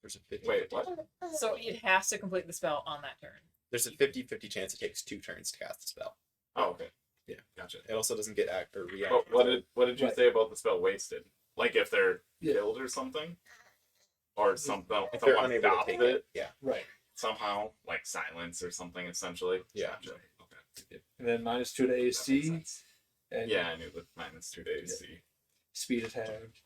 There's a 50. Wait, what? So it has to complete the spell on that turn. There's a 50-50 chance it takes 2 turns to cast the spell. Oh, okay. Yeah. Gotcha. It also doesn't get act or react. But what did you Right. say about the spell wasted? Like if they're Yeah. killed or something? Or something If they're someone unable to stops take it it. Yeah. Right. somehow, like silence or something essentially. Yeah. Gotcha. Okay. And then -2 to That makes AC. sense. And Yeah, I knew the -2 to AC. speed is halved.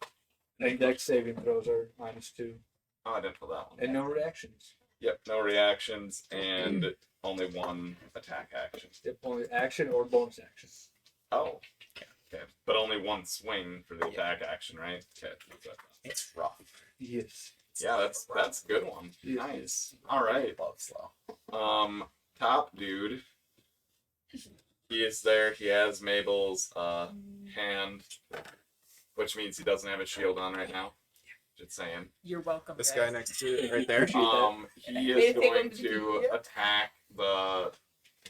And dex saving throws are -2. Oh, I didn't pull that one. And no reactions. Yep, no reactions and only 1 attack action. Yep, only action or bonus action. Oh. Okay. But only 1 swing for the Yeah. attack action, right? Okay. It's rough. Yes. Yeah, that's a good one. Yeah. Nice. Alright. Love slow. Top dude. He is there. He has Mabel's hand, which means he doesn't have a shield on right now. Just saying. You're welcome. This guys. guy next to it, right there. He Way is to take going him to to the- attack the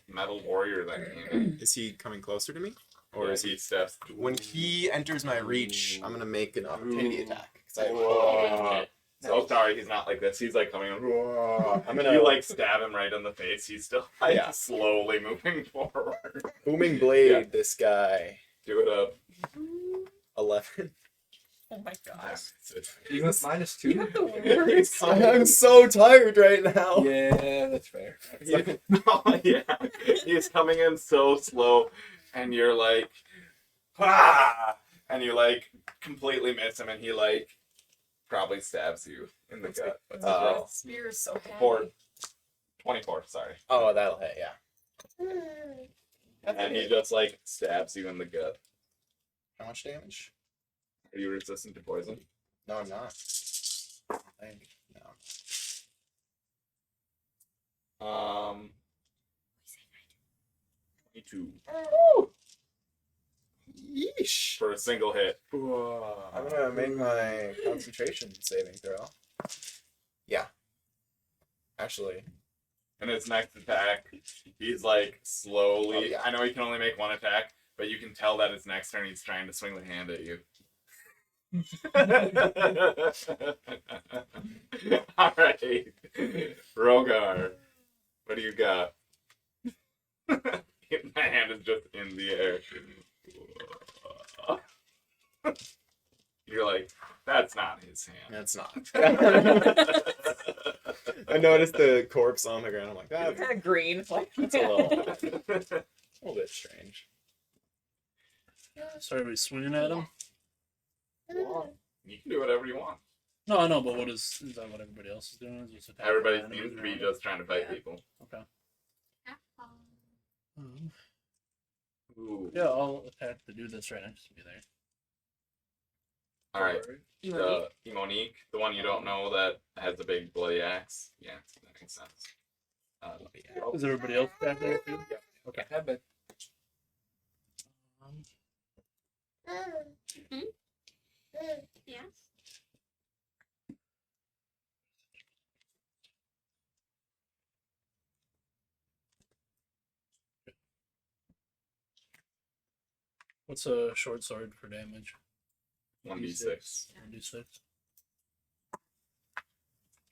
metal warrior that came. Is he coming closer to me? Or is he steps? When he enters my reach, I'm gonna make an opportunity attack. 'Cause I have So sorry, he's not like this. He's like coming. I'm gonna You like stab him right in the face. He's still like, Yeah. slowly moving forward. booming blade Yeah. this guy. Do it up. 11. Oh my gosh. Even with -2? You have the worst. I'm so tired right now. Yeah, that's fair. Oh, yeah. He's coming in so slow, and you're like, ah! And you like completely miss him, and he like probably stabs you in the gut. Oh. Spear is so heavy. For 24, sorry. Oh, that'll hit. Yeah. And he just like stabs you in the gut. How much damage? Are you resistant to poison? No, I'm not. I think no. 22 Yeesh. for a single hit. I'm gonna make my concentration saving throw. Yeah. Actually, And his next attack, he's like slowly. Oh, yeah. I know he can only make one attack, but you can tell that his next turn he's trying to swing the hand at you. All right, Rogar, what do you got? My hand is just in the air. You're like, that's not his hand. that's not. I noticed the corpse on the ground. I'm like, that's Kind of green. Like, a little bit strange. So everybody's swinging at him? You can do whatever you want. No, I know, but is that what everybody else is doing? Is just attacking Everybody randoms seems to be around? just trying to fight Yeah. people. Okay. Ooh. Yeah, I'll attack the dude that's right next to me there. All right. Monique. Monique, the one you don't know that has the big bloody axe. Yeah, that makes sense. Is everybody else back there too? Yeah. Okay. I bet. Yes. What's a short sword for damage? 1d6. 1d6.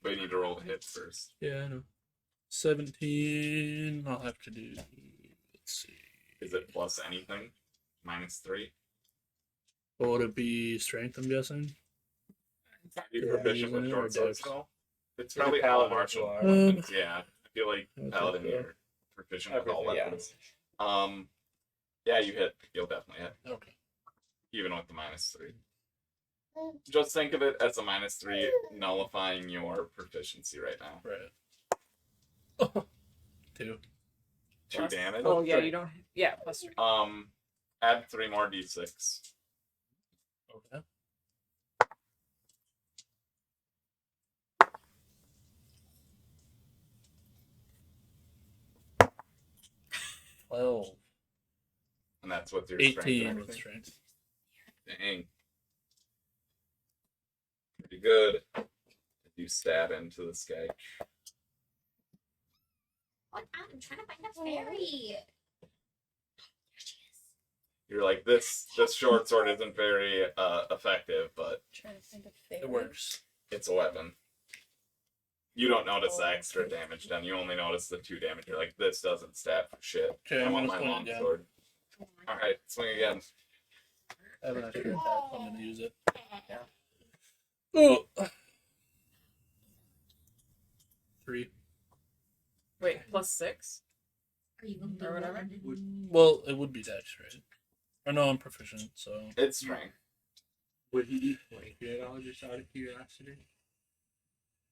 But you need to roll the hit first. Yeah, I know. 17. I'll have to do. Let's see. Is it plus anything? -3? What would it be? Strength, I'm guessing? You're Yeah, proficient with using it short or swords dex? at all? It's You're a probably all paladin, martial you are. weapons. Yeah, I feel like I think paladin, so. you're proficient with all Everything, yeah. weapons. Yeah, you hit. You'll definitely hit, Okay. even with the -3. Just think of it as a -3 nullifying your proficiency right now. Right. 2. 2 damage. Oh yeah, you don't. Yeah, +3. Add 3 more d6. Okay. Well, And that's with your strength and 18 with everything. strength. Dang. Pretty good. You stab into the sky. What? I'm trying to find a fairy. You're like, this short sword isn't very effective, but Trying to think of It favorite. works. it's a weapon. You don't notice the extra damage done. You only notice the 2 damage. You're like, this doesn't stab for shit. Okay, I I'm want gonna my swing long again. sword. Alright, swing again. I have an extra attack, so I'm gonna use it. Oh! 3. Wait, +6? Are you gonna Or whatever. Well, it would be dex, right? Or no, I'm proficient, so. It's strength. Would he flank you at all, just out of curiosity?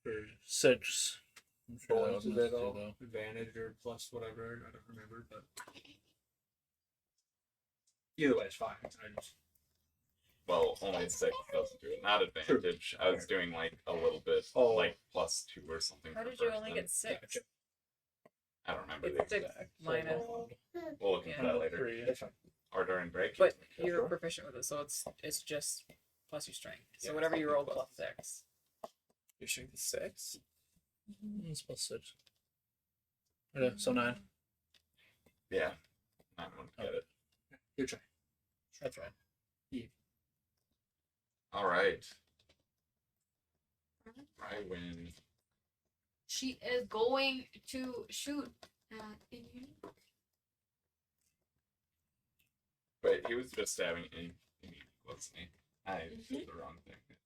Or 6. I'm sure that bonus wasn't at enough to all? do, though. Advantage or plus whatever? I don't remember, but either way, it's fine. I just Well, only 6 doesn't do it. Not advantage. I was doing like a little bit, Oh. like +2 or something. How for did you first only then. get 6? I don't remember the It's 6 exact. minus. We'll look into that later. 3. that's fine. Or during break. But Yeah, you're sure. proficient with it, so it's just plus your strength. So Yeah, whatever you roll plus. +6. Your strength is 6. It's +6. Yeah, so 9. Yeah. I won't get it. Good try. That's right. Alright. I win. She is going to shoot at Indian. Wait, he was just stabbing in wasn't he? I did the wrong thing.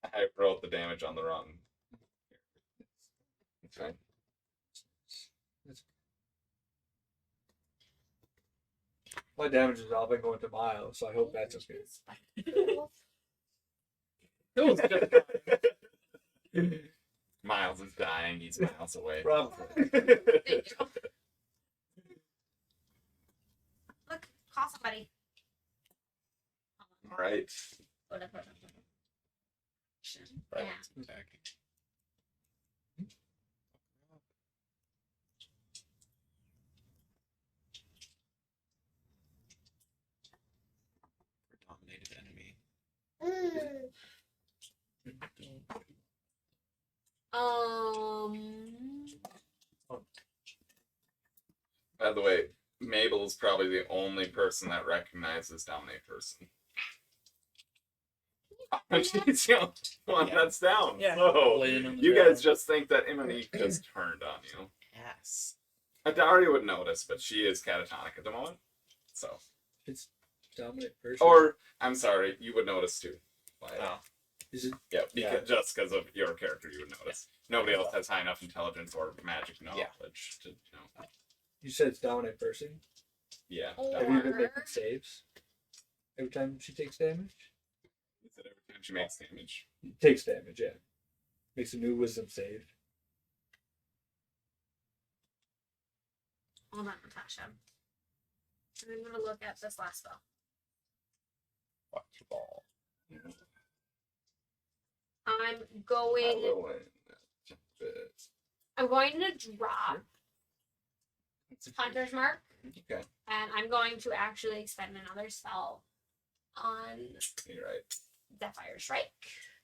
I wrote the damage on the wrong. It's fine. My damage has all been going to Miles, so I hope that's okay. It was just Mine Miles is dying. He's miles away. Probably. Thank you. Look, call somebody. All right. Whatever. Right. Yeah. Attacking. Dominated enemy. By the way, Mabel's probably the only person that recognizes Dominate Person. She's the only one Yeah. that's down. Yeah. So Laying on the you ground. guys just think that Imanique has turned on you. Yes. Adari would notice, but she is catatonic at the moment. So, It's dominant person. or I'm sorry, you would notice too. Like, Oh. Is it? yeah, just because of your character, you would notice. Nobody else has high enough intelligence or magic knowledge to know. You said it's dominant person. Yeah. Have you been making saves every time she takes damage? He said every time she makes damage. Takes damage, yeah. Makes a new wisdom save. Hold on, Natasha. I'm gonna look at this last spell. Watch the ball. I'm going to drop Hunter's Mark. Okay. And I'm going to actually expend another spell on You're right. Zephyr Strike.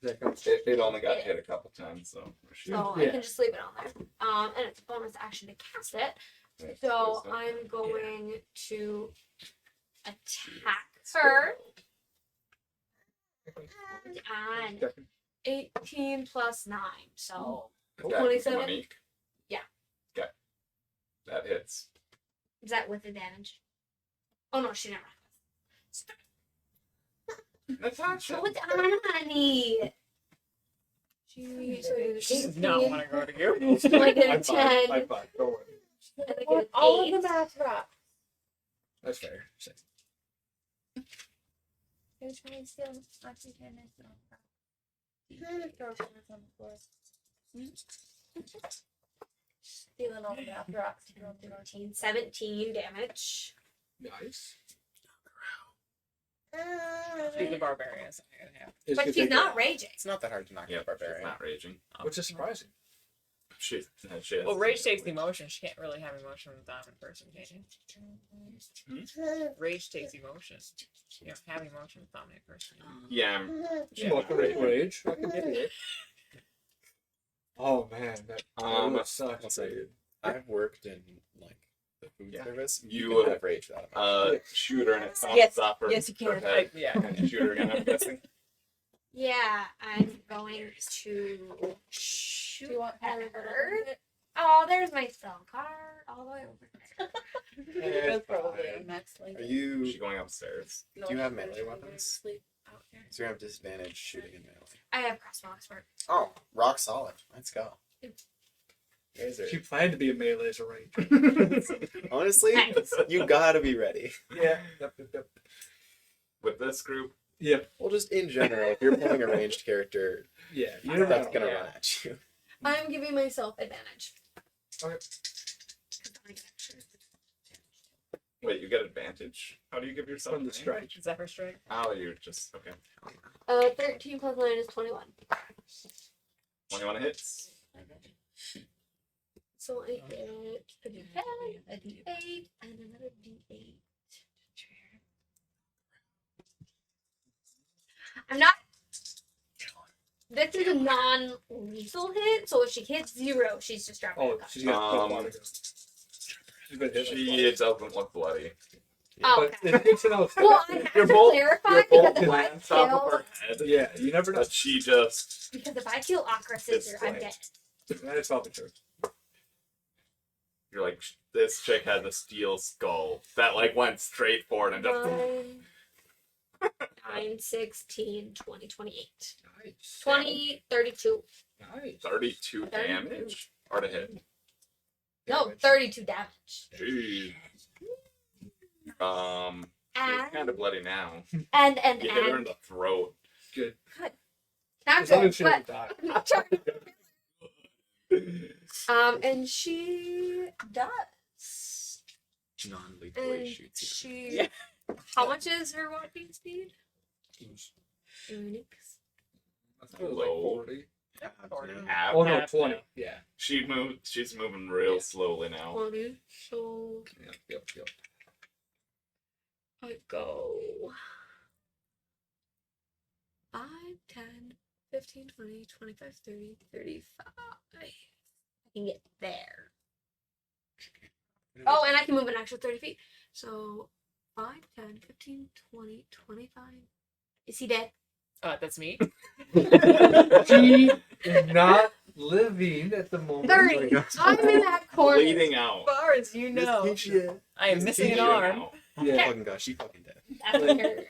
That comes. It only got hit a couple times, so. So I can just leave it on there. And it's a bonus action to cast it. So I'm going to attack her. And 18 plus 9. So Attack 27? Monique. Yeah. Okay. That hits. is that with advantage? Oh no, she never has. Natasha. What's on, honey? She does not want to go to you. Like a I'm 10. fine. I'm fine. Don't worry. I think it's all of 8. the math rocks. That's fair. Six. They're trying to steal oxygen and throw things on the floor. Stealing all the math rocks. 14, 17 damage. Nice. She's a barbarian. So I'm gonna have. It's But good she's to- not raging. It's not that hard to knock Yeah, out barbarian. she's not raging. Which is surprising. She has Well, rage takes emotion. She can't really have emotion with dominant person, can you? Rage takes emotion. You don't have emotion with dominant person. Yeah, Yeah, rage. I can do it. Oh man, that would suck. I'll say, I've worked in like the food service. You can have rage without emotion. shoot her and it Yes. stops her. Yes, you can. Head. Yeah. And shoot her again, I'm guessing. Yeah, I'm going to shoot Do you want at her? her. Oh, there's my spell card all the way over there. That's probably next link. Are you? Is she going upstairs? Do you have melee weapons? Sleep out here. So you have disadvantage shooting in melee. I have crossbow expert. Oh, rock solid. Let's go. You guys are- She planned to be a melee as a ranger. Honestly, Nice. you gotta be ready. Yeah. Yep. With this group, Yep. Well, just in general, if you're playing a ranged character, Yeah. You never that's know. gonna Yeah. run at you. I'm giving myself advantage. Okay. wait, you get advantage. How do you give yourself From the advantage? strike. Zephyr strike. Oh, you're just okay. 13 plus 9 is 21. 21 hits. So I get a D10, a D8, and another D8. I'm not. This is a non-lethal hit, so if she hits 0, she's just dropping Oh, a cut. she's got Um, a lot of guns. She's been hit. She doesn't look bloody. Oh, But okay. it's good to know. Well, I have You're to both- clarify You're because both if I on top of kill, her head. Yeah, you never know. But she just because if I kill Akra Scissor, I'm dead. That's probably true. you're like this chick has a steel skull that like went straight forward and just 9, 16, 20, 28. Nice. 20, 32. Nice. 32 damage or to hit. No, Damage. 32 damage. Jeez. She's kind And, of bloody now. and, You hit her in the throat. Good. not As long good, as she but doesn't die. I'm not trying to And she does. Non-lethal And shoots you. she. Yeah. How much is her walking speed? Unix. I thought it was like 40. Half. Oh no, Half 20. now. Yeah. She's moving real slowly now. 20. So Yep. I go 5, 10, 15, 20, 25, 30, 35. I can get there. Oh, and I can move an extra 30 feet. So 5, 10, 15, 20, 25. Is he dead? That's me. She is not living at the moment. 30. I'm in that corner. Bleeding out. As far as you know, I am missing an Bleeding arm. out. Oh my Yeah. fucking gosh, she fucking dead. That's her.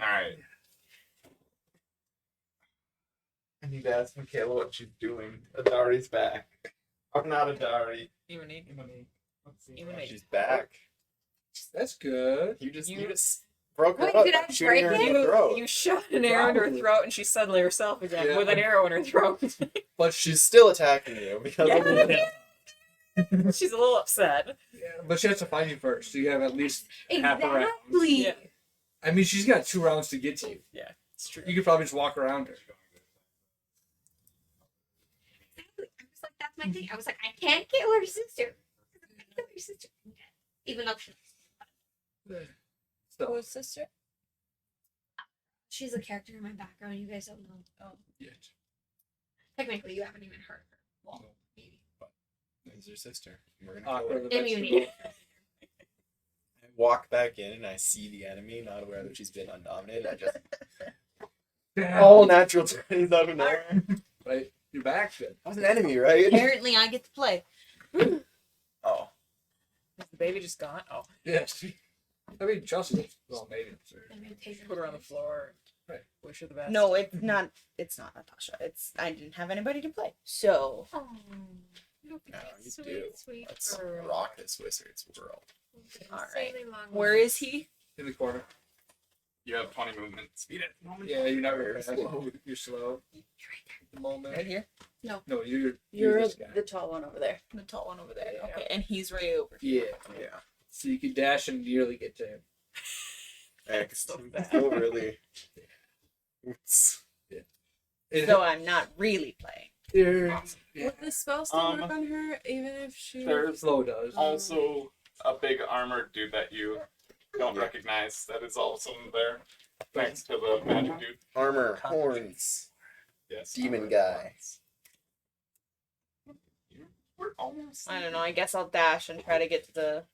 Alright. I need to ask Michaela what she's doing. Adari's back. Or not Adari. Even need. Even need. She's back. That's good. You just You- broke her Wait, up did I shooting break her in it? the throat. You shot an arrow into her Probably. throat, and she's suddenly herself again Yeah. with an arrow in her throat. But She's still attacking you because of Yeah. She's a little upset. but she has to find you first. So you have at least half a round. Exactly. Yeah. I mean, she's got 2 rounds to get to you. It's true. You could probably just walk around her. Exactly. I was like, that's my thing. I was like, I can't kill her sister. I can't kill her sister. Even though So, Who's sister? she's a character in my background. You guys don't know. Oh. yeah. Technically, you haven't even heard her. Well, maybe. It's your sister. We're gonna kill her. Awkward Immunity. I walk back in and I see the enemy, not aware that she's been undominated. I just all natural 20s out of nowhere. Right? You're back then. I was an enemy, right? Apparently, I get to play. Oh. Is the baby just gone? Oh, Yes. I mean, Chelsea. Well, maybe. I'm gonna take put her on the floor. Right. Wish her the best. No, it's not. It's not Natasha. It's I didn't have anybody to play. So Oh. No, you Sweet, do. sweet Let's girl. rock this wizard's world. all right. Insanely long Where one. is he? In the corner. You have 20 movement speed at the moment. Yeah, you're not very Very fast. slow. You're slow. At the moment. Right here. No, you're You're this guy. the tall one over there. The tall one over there. Yeah. Okay, and he's right over. Yeah. Yeah. So you could dash and nearly get to him. X. So bad. Still really. Oops. It, So I'm not really playing. yeah. Would the spell still Um, work on her even if she? There's Slow does. also a big armored dude that you don't recognize that is also there. Thanks to the magic dude. Armor, horns, Yes. demon armored guy. ones. We're almost. I don't know. I guess I'll dash and try to get to the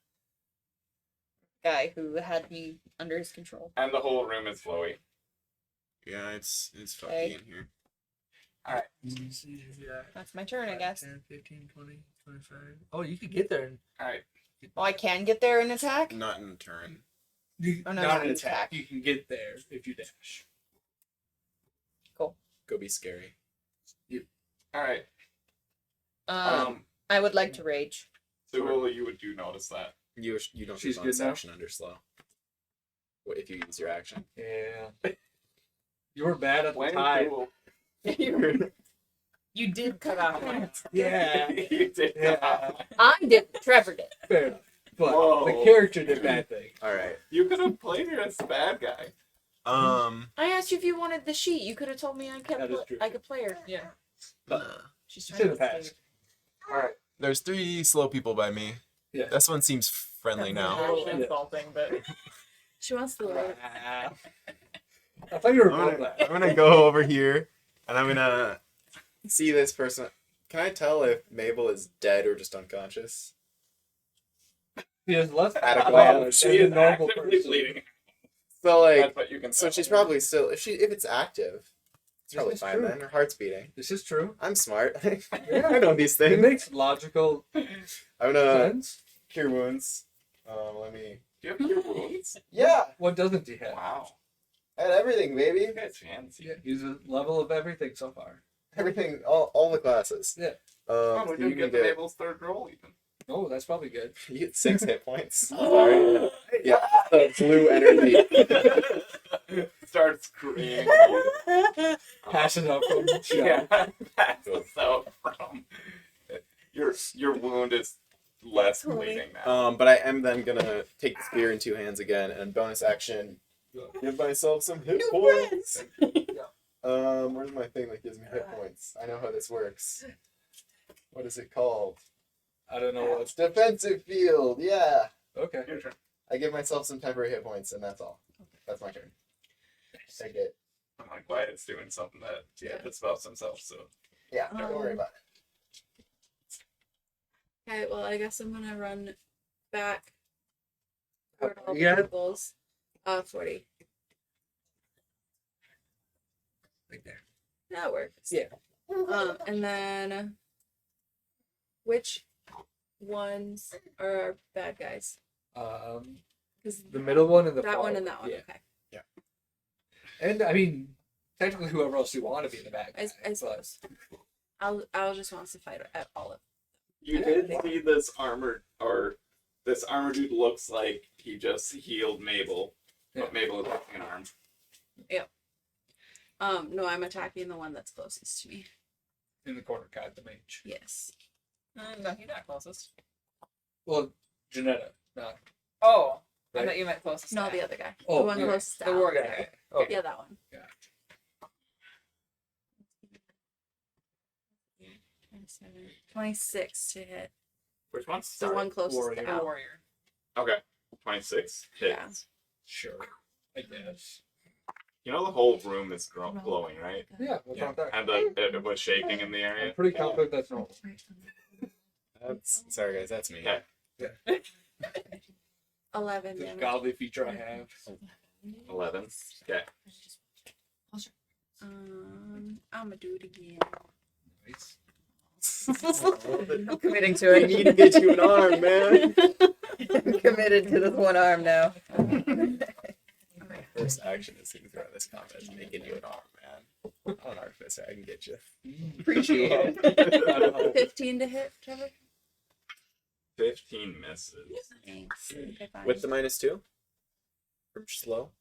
guy who had me under his control. And the whole room is flowy. Yeah, it's fucky Okay. in here. That's my turn, I guess. 10, 15, 20, 25. Oh, you could get there. And Alright. Oh, I can get there and attack. Not in a turn. you, Oh, no, not not an an attack. attack. You can get there if you dash. Go be scary. Alright. I would like to rage. Suhula, you do notice that. You don't She's use good now? action under slow. What if you use your action? Yeah. You were bad at the When time. cool. You did cut off my hand. Yeah. You did Yeah. not. I did. Trevor did. Fair enough. But Whoa. the character did bad things. Alright. You could have played her as the bad guy. I asked you if you wanted the sheet. You could have told me I could. That is true. I could play her. Yeah. She's Should trying have to passed. Alright. There's 3 slow people by me. Yeah. This one seems friendly A now. little insulting, but She wants to live. I thought you were I'm both gonna, that. I'm gonna go over here and I'm gonna see this person. Can I tell if Mabel is dead or just unconscious? He has less At a knowledge glance, than She a is normal actively person. bleeding. So like, That's what you can so tell. she's probably still if it's active, it's This probably is fine true. then. Her heart's beating. This is true. I'm smart. I know these It things. makes logical I'm gonna sense. cure wounds. Let me. Do you have cure wounds? Yeah, What doesn't he have? Wow. I had everything, baby. You guys fancy. Yeah, he's a level of everything so far. Everything, all the classes. Yeah. Oh, we You didn't can get the get Mabel's third roll even. Oh, that's probably good. you get 6 hit points. Sorry. Yeah, the blue energy. Starts screaming. Passes out from the shell. Yeah, that's what's out from. your wound is less Totally. bleeding now. But I am then gonna take the spear in 2 hands again, and bonus action, give myself some hit points. Where's my thing that gives me hit points? I know how this works. What is it called? I don't know It's defensive field. Yeah. Okay. Your turn. I give myself some temporary hit points, and that's all. That's my turn. Take it. I'm like, Wyatt's doing something that puts about himself, so. Yeah. Don't worry about it. Okay, well, I guess I'm gonna run back toward all the Yeah. peoples. 40. Right there. That works. Yeah. And then which ones are our bad guys? The middle one and the that far one and that one. Yeah. Okay. And I mean, technically, whoever else you want to be in the back. I suppose. I'll just want to fight at all of You did see this armored dude looks like he just healed Mabel, but Mabel is missing an arm. No, I'm attacking the one that's closest to me. In the corner, guy, the mage. Yes. No, you're not closest. Well, Janetta, not. Oh, I Right. thought you meant closest. No, to the Al. other guy. Oh, the one yeah. closest to The Al. war guy. Okay. Okay. Yeah, that one. Yeah. 26 to hit. Which one? The one closest warrior. to Al. Warrior. Okay. 26 hits. Yeah. Sure. I guess. You know the whole room is glowing, right? Yeah. What's wrong with that? And it was shaking in the I'm area. pretty confident that's normal. Sorry, guys. That's me. Okay. 11 This damage. godly feature I have. 11. Okay. I'm gonna do it again. Nice. I'm committing to I it. need to get you an arm, man. I'm committed to this one arm now. My first action is to throughout this combat is making you an arm, man. I'm an artificer. I can get you. Appreciate it. 15 to hit, Trevor. 15 misses. Thanks. Okay, fine. With the -2 from slow.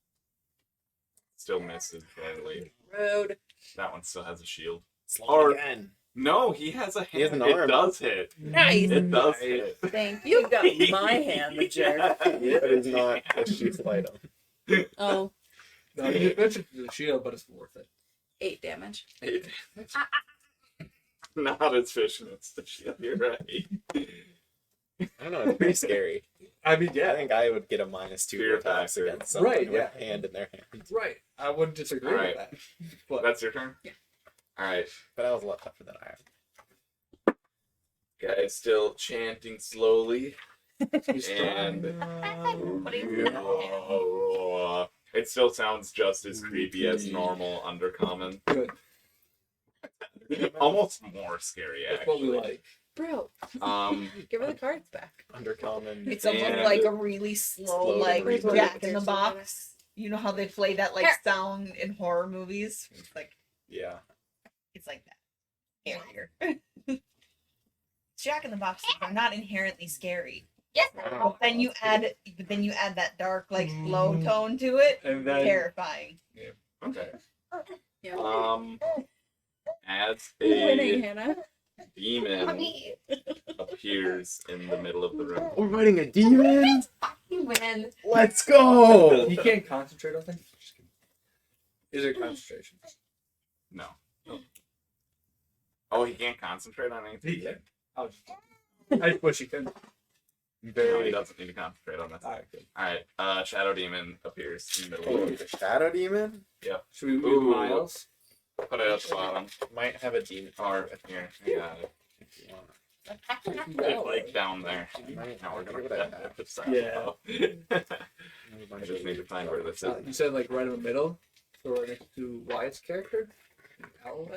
Still misses barely. Road. That one still has a shield. Slow Or- again. No, he has a hand. He has an It arm. does hit. Nice. It does hit. Thank You you. got my hand, the jerk. But it's not a shield item. Oh, No, you mentioned the shield, but it's worth it. 8 damage. Not as efficient as the shield. You're right. I don't know. It's pretty scary. I mean, I yeah. think I would get a -2 Spear attacks attacker. against someone Right, with yeah. a hand in their hand. Right. I wouldn't disagree Alright. with that. But That's your turn? Yeah. Alright. But that was a lot tougher than I have. Guys still chanting slowly. And it still sounds just as creepy as normal undercommon. good. Almost more scary, That's what we actually. like. Bro, Give her the cards back. Undercommon. It's almost And- like a really slow, Slow like delivery. Jack in the Box. You know how they play that like sound in horror movies? It's like Yeah. that. Here. Jack in the Box are not inherently scary. Yes. But then you add that dark, like slow tone to it. And then Terrifying. Okay. yeah. As You're winning, a Hannah. demon Mommy. appears in the middle of the room. We're fighting a demon. You win. Let's go. he can't concentrate on things. Is it concentration? No. Oh, he can't concentrate on anything? He can. I wish he could. No, he doesn't need to concentrate on that. Alright, good. Alright, Shadow Demon appears in the middle of Oh, the room. the shadow demon Should we Ooh. move Miles? Put it at the bottom. might have a demon. Or here. Yeah. If you want. It's like down there. Might- Now we're gonna what put I that have. at the side. Yeah. I just need to find where this is. You said like right in the middle, so we're next to Wyatt's character. Owl.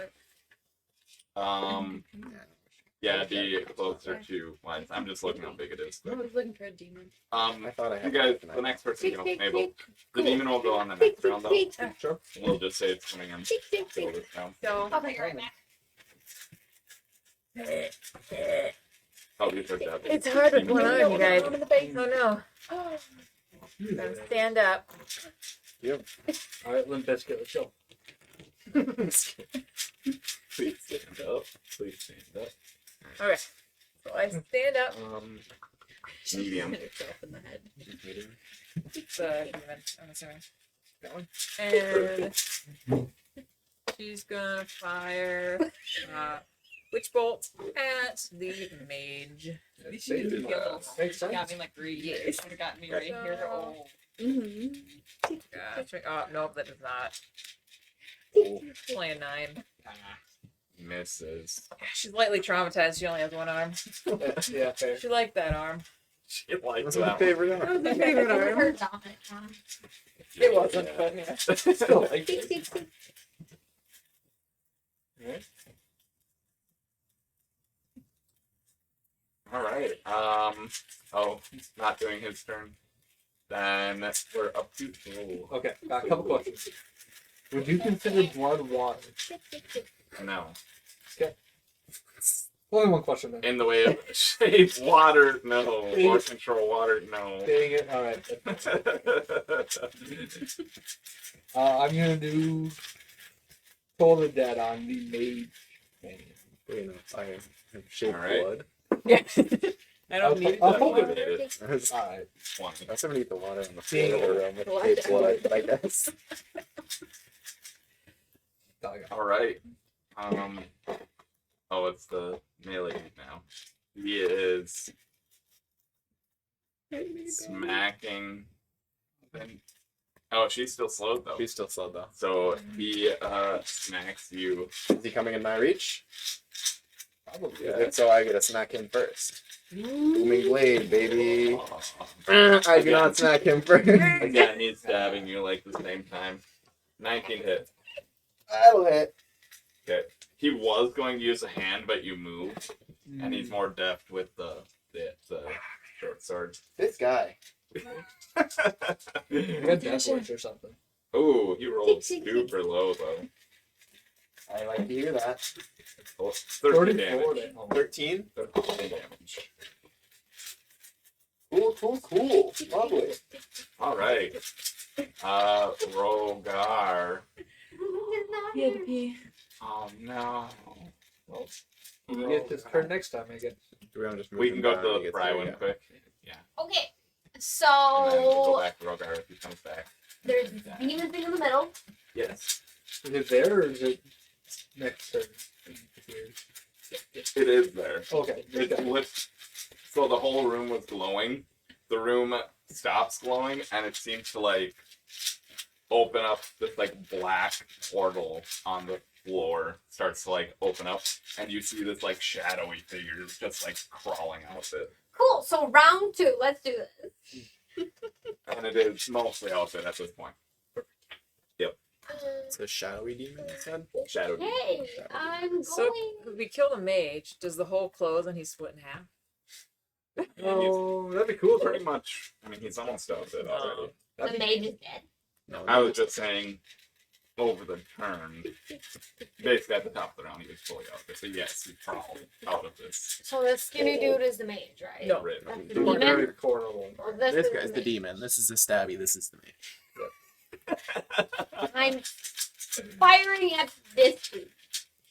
Yeah, be closer to mine. I'm just looking how big it is. I was looking for a demon. I thought I You had. guys, something the next person, Peek, you know, peek, Mabel. peek. The demon will go on the next round though. Sure. We'll just say it's coming in. Peek, peek, Fill peek. this down. So I'll be right back. Oh, you took that. it's hard with one arm, you guys. Go to the base. Oh no. Gotta stand up. Alright, Limp Bizkit, let's go. Please stand up. Please stand up. Okay. So I stand up. Medium. Hit herself in the head. It's a human, I'm assuming. That one. And she's gonna fire witch bolt at the mage. You should have Makes sense. got me like 3 years. Would have gotten me right here. Oh. Mm-hmm. Gotcha. Oh, nope, that does not. Only a 9. Misses. She's lightly traumatized. She only has one arm. Yeah, fair. She liked that arm. She likes That's my favorite That arm. was my favorite Her arm. dominant arm. It wasn't, but yeah. Still like Tick, it. tick, tick. All right. Oh, he's not doing his turn. Then we're up to. Oh, Okay, got a couple questions. Would you consider blood water? Tick, tick, tick. no. Only one question then. In the way of shaped water, no. Or control water, no. Dang it. Alright. I'm gonna do Toll the Dead on the mage thing. You know, I have shaped Alright. blood. Yeah. I don't need I'll that. hold Water. it. Alright. 20. I also need the water on the floor Dang. of the room with Blood. shaped blood, but I guess. All right. Oh, it's the melee now. He is smacking. Oh, she's still slowed though. She's still slowed though. So he smacks you. Is he coming in my reach? Probably. If so, I get to smack him first. Booming blade, baby. I do not smack him first. Again, he's stabbing you like the same time. 19 hit. That'll hit. Okay. He was going to use a hand, but you moved, and he's more deft with the short sword. This guy. Good death wish or something. Ooh, he rolled super low though. I like to hear that. Oh, 30 damage. 13. 13 damage. Cool. Lovely. All right. Rogar. He had to pee. Oh no. You get this turn next time, I guess. Do we want to just move We him can go down to when he the gets fry there? one Yeah. quick. Okay, And then we'll go so back to Rogar if he comes back. there's the demon thing in the middle. Yes. Is it there or is it next turn? It is there. Okay. It's lit. So the whole room was glowing. The room stops glowing, and it seems to like open up this like black portal on the floor. Starts to like open up, and you see this like shadowy figure just like crawling out of it. Cool. So round 2. Let's do this. And it is mostly outfit at this point. It's a shadowy demon, you said? Shadow. Hey, I'm going. So we killed a mage. Does the hole close and he's split in half? Oh, that'd be cool. Pretty much. I mean, he's almost out of it already. the mage is dead. No. I was just saying, over the turn, basically at the top of the round, he was fully out of it. So yes, he crawled out of this. So the skinny dude is the mage, right? No. Rid. That's the The one very demon. corner one. Or this This is guy's the mage. demon. This is the stabby. This is the mage. I'm firing at this dude.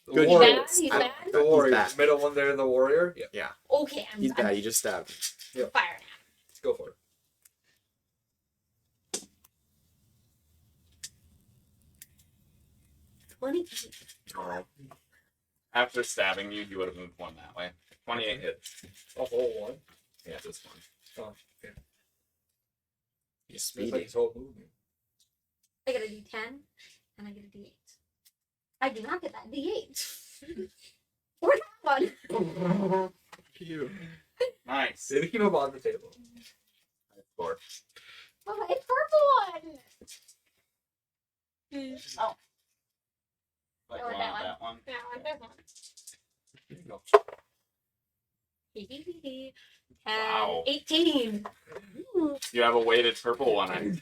The Good warrior. choice. He's bad? The warrior. He's back. Middle one there, the warrior. Yeah. Okay, He's I'm bad. You just stabbed him. firing at Let's go for it. him. 28. After stabbing you, you would have moved one that way. 28 hits. A whole one. Yeah, this one. Oh, okay. He's It's speedy. like his whole movement. I get a D10 and I get a D8. I do not get that D8. Or that one. Cute. Nice. Did he keep him on the table? Score. Oh, a purple one. Oh, Like Oh, one, that one. that one. yeah, I want that one. There you go. Wow. 18. Ooh. You have a weighted purple one.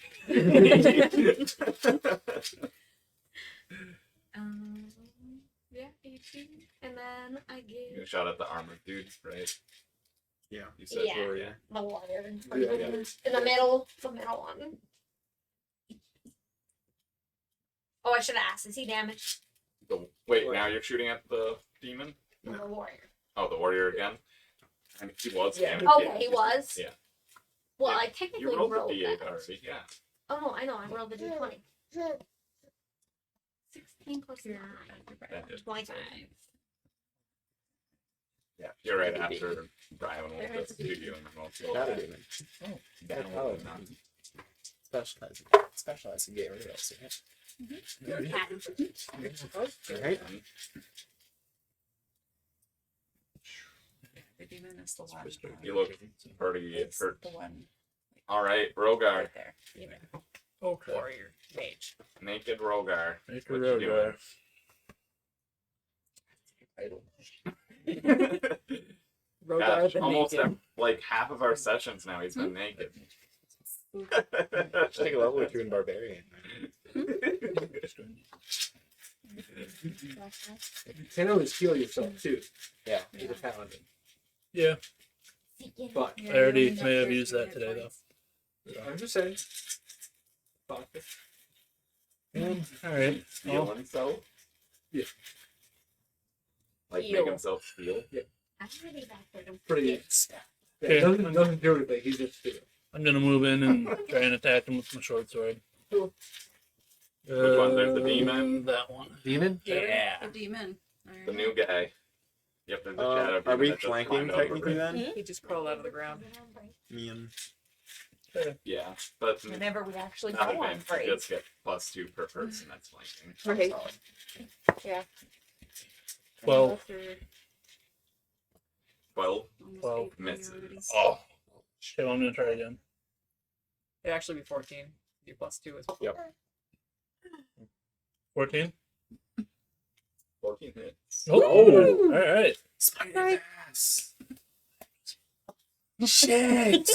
Yeah, 18. And then I You get shot at the armored dude, right? Yeah. You said Yeah. warrior. the warrior. Yeah. In the middle one. Oh, I should have asked. Is he damaged? Wait, now you're shooting at the demon? The warrior. Oh, the warrior again? I mean, he was. Yeah. damaged, Okay, he was. Yeah. Well, Yeah. I You technically rolled rolled the D8 that. already. Yeah. Oh no, I know. I rolled the d20. 16 plus 9. That is. 25. Yeah. You're right That'd be after Brian will There just do you and then we'll Got it, even. Oh, down Oh, with it. Specialized in gamer rails. You're a cat. Alright. The demon is the one. You look pretty It's hurt. the one All right, Rogar. right there. Demon. Okay. Warrior. Mage. Naked Rogar. Make What a you road doing? Rogar Gosh, the almost naked. like half of our sessions now he's been naked. Take a level or two in Barbarian. You can always heal yourself too. Yeah. With a paladin. Yeah, But Yeah, I already you only may have have used that 13 today hit though. points. I'm just saying. Fuck it. All right. Feel Well, himself? Yeah. Like Feel. make himself feel? I'm really backward. Pretty. Yeah, Okay. doesn't do anything. He's just feeling. I'm gonna move in and try and attack him with my short sword. Which one? There's the demon? That one. Demon? Yeah. The demon. The new guy. Yep, there's a shadow. Are demon we that just flanking climbed over. technically then? He just crawled out of the ground. Me and Yeah, but Whenever we actually go not on advanced. break. You just get +2 per person. That's flanking. Right. Solid. 12. 12. 12 misses. Oh. Okay, well, I'm gonna try again. It'd actually be 14. You +2 is 14. 14 hits. Oh. All right. Spider ass. Shit.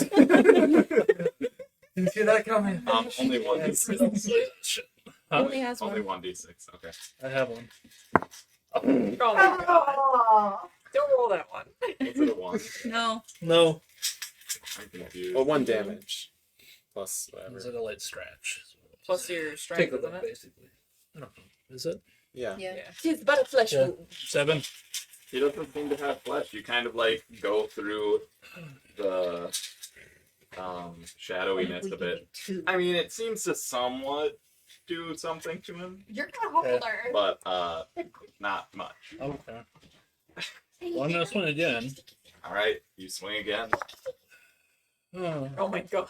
Didn't see that coming. Only 1d6. Huh? Only has Only one. 1d6. Okay. I have one. Oh my god. Don't roll that one. Is it a 1? No. No. I'm confused. Well, 1 damage. Plus Is whatever. it a light scratch? Plus your Take strength, a isn't look, it? basically. I don't know. Is it? Yeah. Yeah. Yeah. Tis but a flesh Yeah. wound. 7. He doesn't seem to have flesh. You kind of like go through the shadowiness of it. I mean, it seems to somewhat do something to him, You're gonna hold her. but not much. Okay. Well, I'm gonna swing again. All right, you swing again. Oh. Oh my god.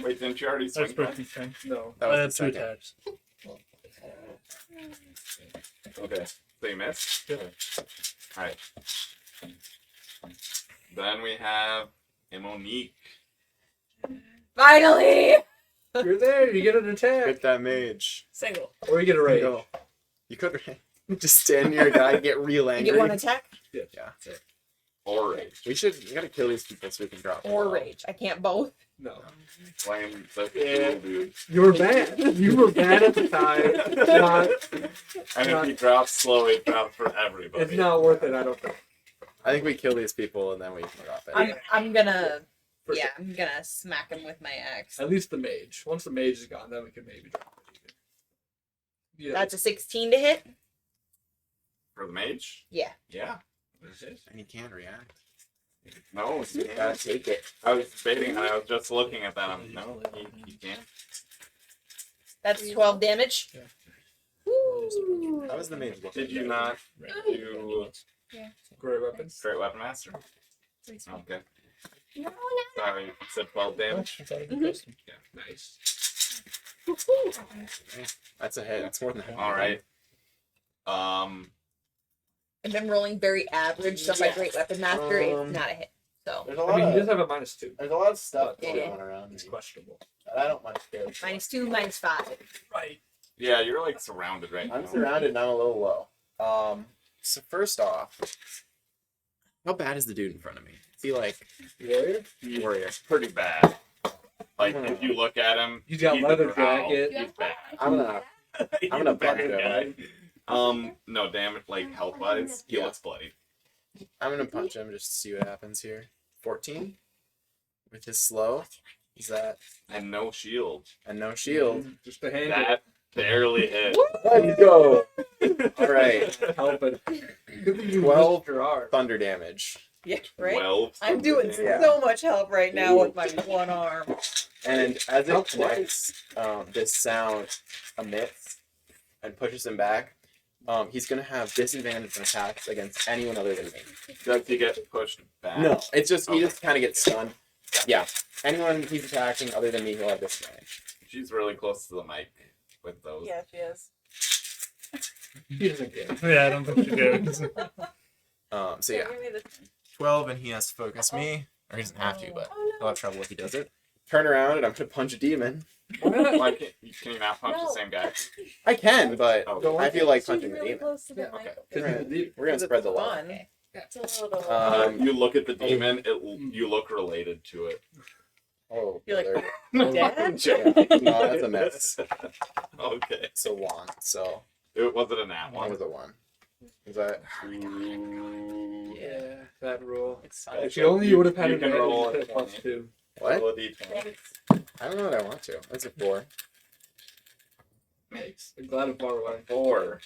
Wait, didn't you already That's swing? Back? pretty thing. No. That I was have the 2 second. attacks. Okay, so you missed. Yeah. All right. Then we have Monique. Finally! You're there. You get an attack. Hit that mage. Single. Or you get a rage. Go. You could just stand near a guy and get real You angry. get one attack Yeah. Or rage. We gotta kill these people so we can drop or them. rage. I can't both. No. Flame the Yeah. dude. You were bad. You were bad at the time. And if he drops slow, it drops for everybody. It's not worth it, I don't think. I think we kill these people and then we can drop it. I'm gonna For yeah, sure. I'm gonna smack him with my axe. At least the mage. Once the mage is gone, then we can maybe drop it. Yeah. That's a 16 to hit. For the mage? Yeah. Yeah. And he can't react. No, you Gotta can't. take it. I was debating, and I was just looking at that. No, he can't. That's 12 damage. How was the mage looking? Did you not do Great weapon. Great Weapon Master? Okay. No, Sorry, you said 12 damage? I thought it was custom. Yeah, Nice. That's a hit. That's more than a hit. Alright. I've been rolling very average, so my Great Weapon Master is Um, not a hit. So There's a I lot mean, he of does have a -2. there's a lot of stuff Yeah. going on around. It's me. questionable. I don't much care. -2, -5. Right. Yeah, you're like surrounded right I'm now. surrounded and I'm a little low. So first off, how bad is the dude in front of me? Is he like Warrior? warrior? Pretty bad. Like, if you look at him, He's got a leather growl. jacket. He's bad. I'm gonna He's punch a bad him. guy. No damage, like health-wise, he Yeah. looks bloody. I'm gonna punch him just to see what happens here. 14 with his slow. Is that And no shield. and no shield? Just a hand. That barely hit. Let's go. All right. Helping. 12 Mr. R. thunder damage. Yeah, right? 12. I'm doing Yeah. so much help right now with my one arm. And as it Help connects, this sound emits and pushes him back. He's gonna have disadvantage on attacks against anyone other than me. Does he get pushed back? No, it's just he Okay. just kind of gets stunned. Yeah, anyone he's attacking other than me, he'll have disadvantage. She's really close to the mic with those. Yeah, she is. He doesn't care. Yeah, I don't think she goes. So yeah, Give me the 12, and he has to focus me, or he doesn't have to, but Oh, he'll have trouble if he does it. Turn around, and I'm gonna punch a demon. Why can you not punch the No. same guy? I can, but Oh. I feel like She's punching a really demon. close to the Yeah, mic. okay. We're gonna, Deep. we're gonna spread the love. Fun. It's a little. You look at the demon. You look related to it. Oh, You're like, brother. Dad? Yeah, no, that's a miss. Okay. It's a 1, so Was it a nat one one? was a 1. Is that? Yeah, that roll. It's fun. If you only you would have had You an can roll advantage a at +2. +2. What? Roll a d20. I don't know what I want to. That's a 4. Makes I'm glad I'm far away. 4.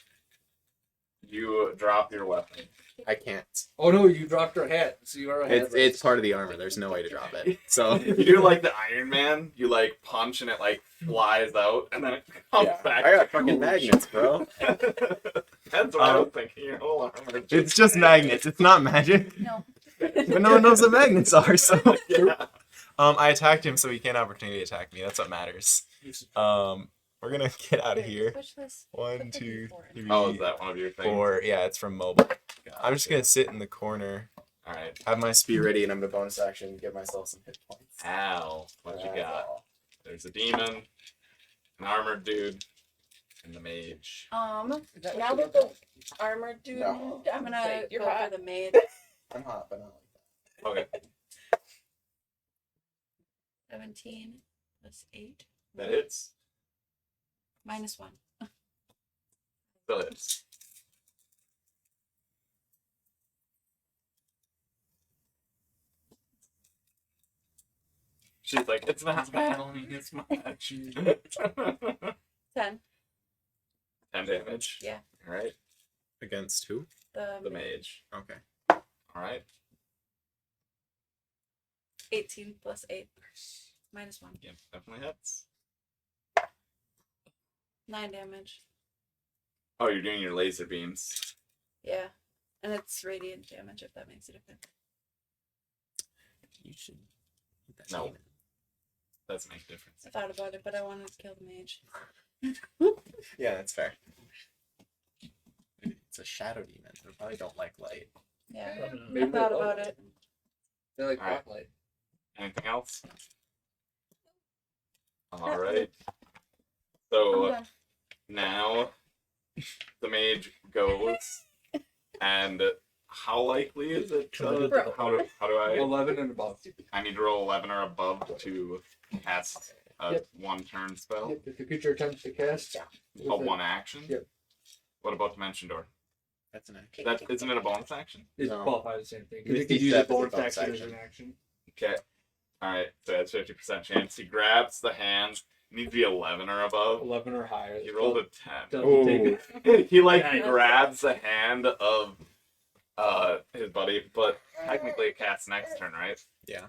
You drop your weapon. I can't. Oh no, you dropped your hat, so you are ahead. It's part of the armor. There's no way to drop it. So You do like the Iron Man. You like punch and it like flies out and then it comes yeah, back. I got to fucking Koosh. magnets, bro. That's what I was thinking. Your whole armor. It's just magnets. It's not magic. No. But no one knows what magnets are. So Yeah. I attacked him, so he can't opportunity attack me. That's what matters. We're gonna get out of here. Switch this. 1, 2, 3, Oh, is that one of your things? 4. Yeah, it's from mobile. I'm just gonna sit in the corner, All right. have my speed ready, and I'm gonna bonus action give myself some hit points. Al, what you got? There's a demon, an armored dude, and the mage. Now that the armored dude, No. I'm gonna Say, you're go hot. for the maid. I'm hot, but not like that. Okay, 17 plus 8 that hits. minus 1. Still hits. She's like, it's not battling, it's matching. 10. 10 damage. Yeah. All right. Against who? The mage. Okay. All right. 18 plus 8 minus 1. Yep, definitely hits. 9 damage. Oh, you're doing your laser beams. Yeah. And it's radiant damage if that makes a difference. You should. eat that No. demon. Doesn't make a difference. I thought about it, but I wanted to kill the mage. Yeah, that's fair. It's a shadow demon. They probably don't like light. Yeah. I Maybe thought they about love it. They like Alright. spotlight. Anything else? All right. I'm So done. now the mage goes, and how likely is it? How do I? 11 and above. I need to roll 11 or above to cast a Yep. one-turn spell. Yep, if the creature attempts to cast, A with it, one action. Yep. What about Dimension Door? That's an action. That isn't it a bonus action? it's No. qualified the same thing. Misty You could use a Step is a bonus bonus action as action. an action. Okay. All right. So that's 50% chance. He grabs the hand. Needs to be 11 or above. 11 or higher. He rolled a 10. Doesn't take it. He like Yeah. grabs the hand of his buddy, but technically it casts next turn, right? Yeah.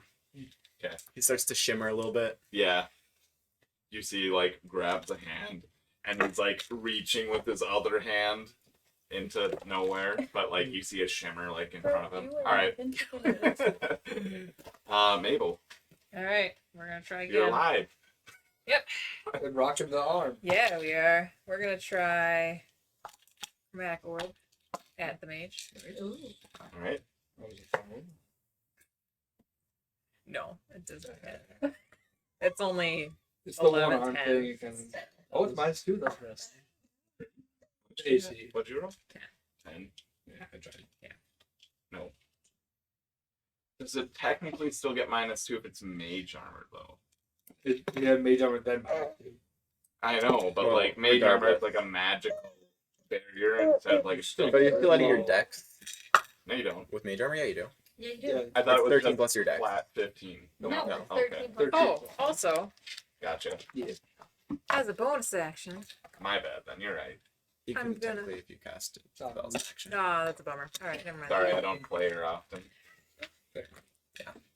Okay. He starts to shimmer a little bit. Yeah. You see, like, grabs a hand, and he's like reaching with his other hand into nowhere, but like you see a shimmer like in front of him. All right. Mabel, All right, we're gonna try you're again. alive. And rocking the arm. Yeah, we are. We're gonna try Chromatic Orb at the mage. All right. What was it called? No, it doesn't hit. It's only It's the one 11, arm 10. thing you can. Oh, it's minus 2 though. AC. What'd you roll? 10. 10. Yeah, I tried. Yeah. No. Does it technically still get -2 if it's mage armor though? You have mage armor then minus 2. I know, but Well, like mage armor regardless. is like a magical barrier instead of like a stone. But you still out of your dex No, you don't. with mage armor. Yeah, you do. Yeah, you do. Yeah. I thought It's it was 13 just plus your dex. flat 15. No, No, it's okay. 13 plus 13. Oh, also, Gotcha. as a bonus action, My bad then, you're right. He I'm couldn't gonna- technically if you cast it. Sorry. Spells action. Ah, that's a bummer. All right, never mind. Sorry, I don't play her often.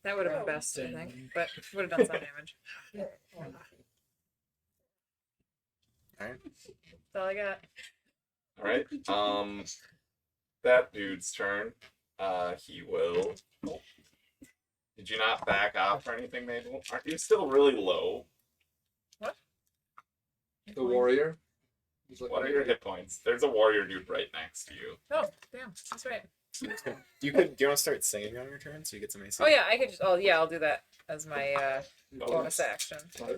That would have been best, I think, but would have done some damage. Alright. That's all I got. All right. That dude's turn. He will. Did you not back off or anything, Mabel? Aren't you still really low? The warrior. He's looking What are at your you. hit points? There's a warrior dude right next to you. Oh, damn, that's right. Do you want to start singing on your turn so you get some AC? Oh yeah, I could just. Oh yeah, I'll do that as my bonus action. So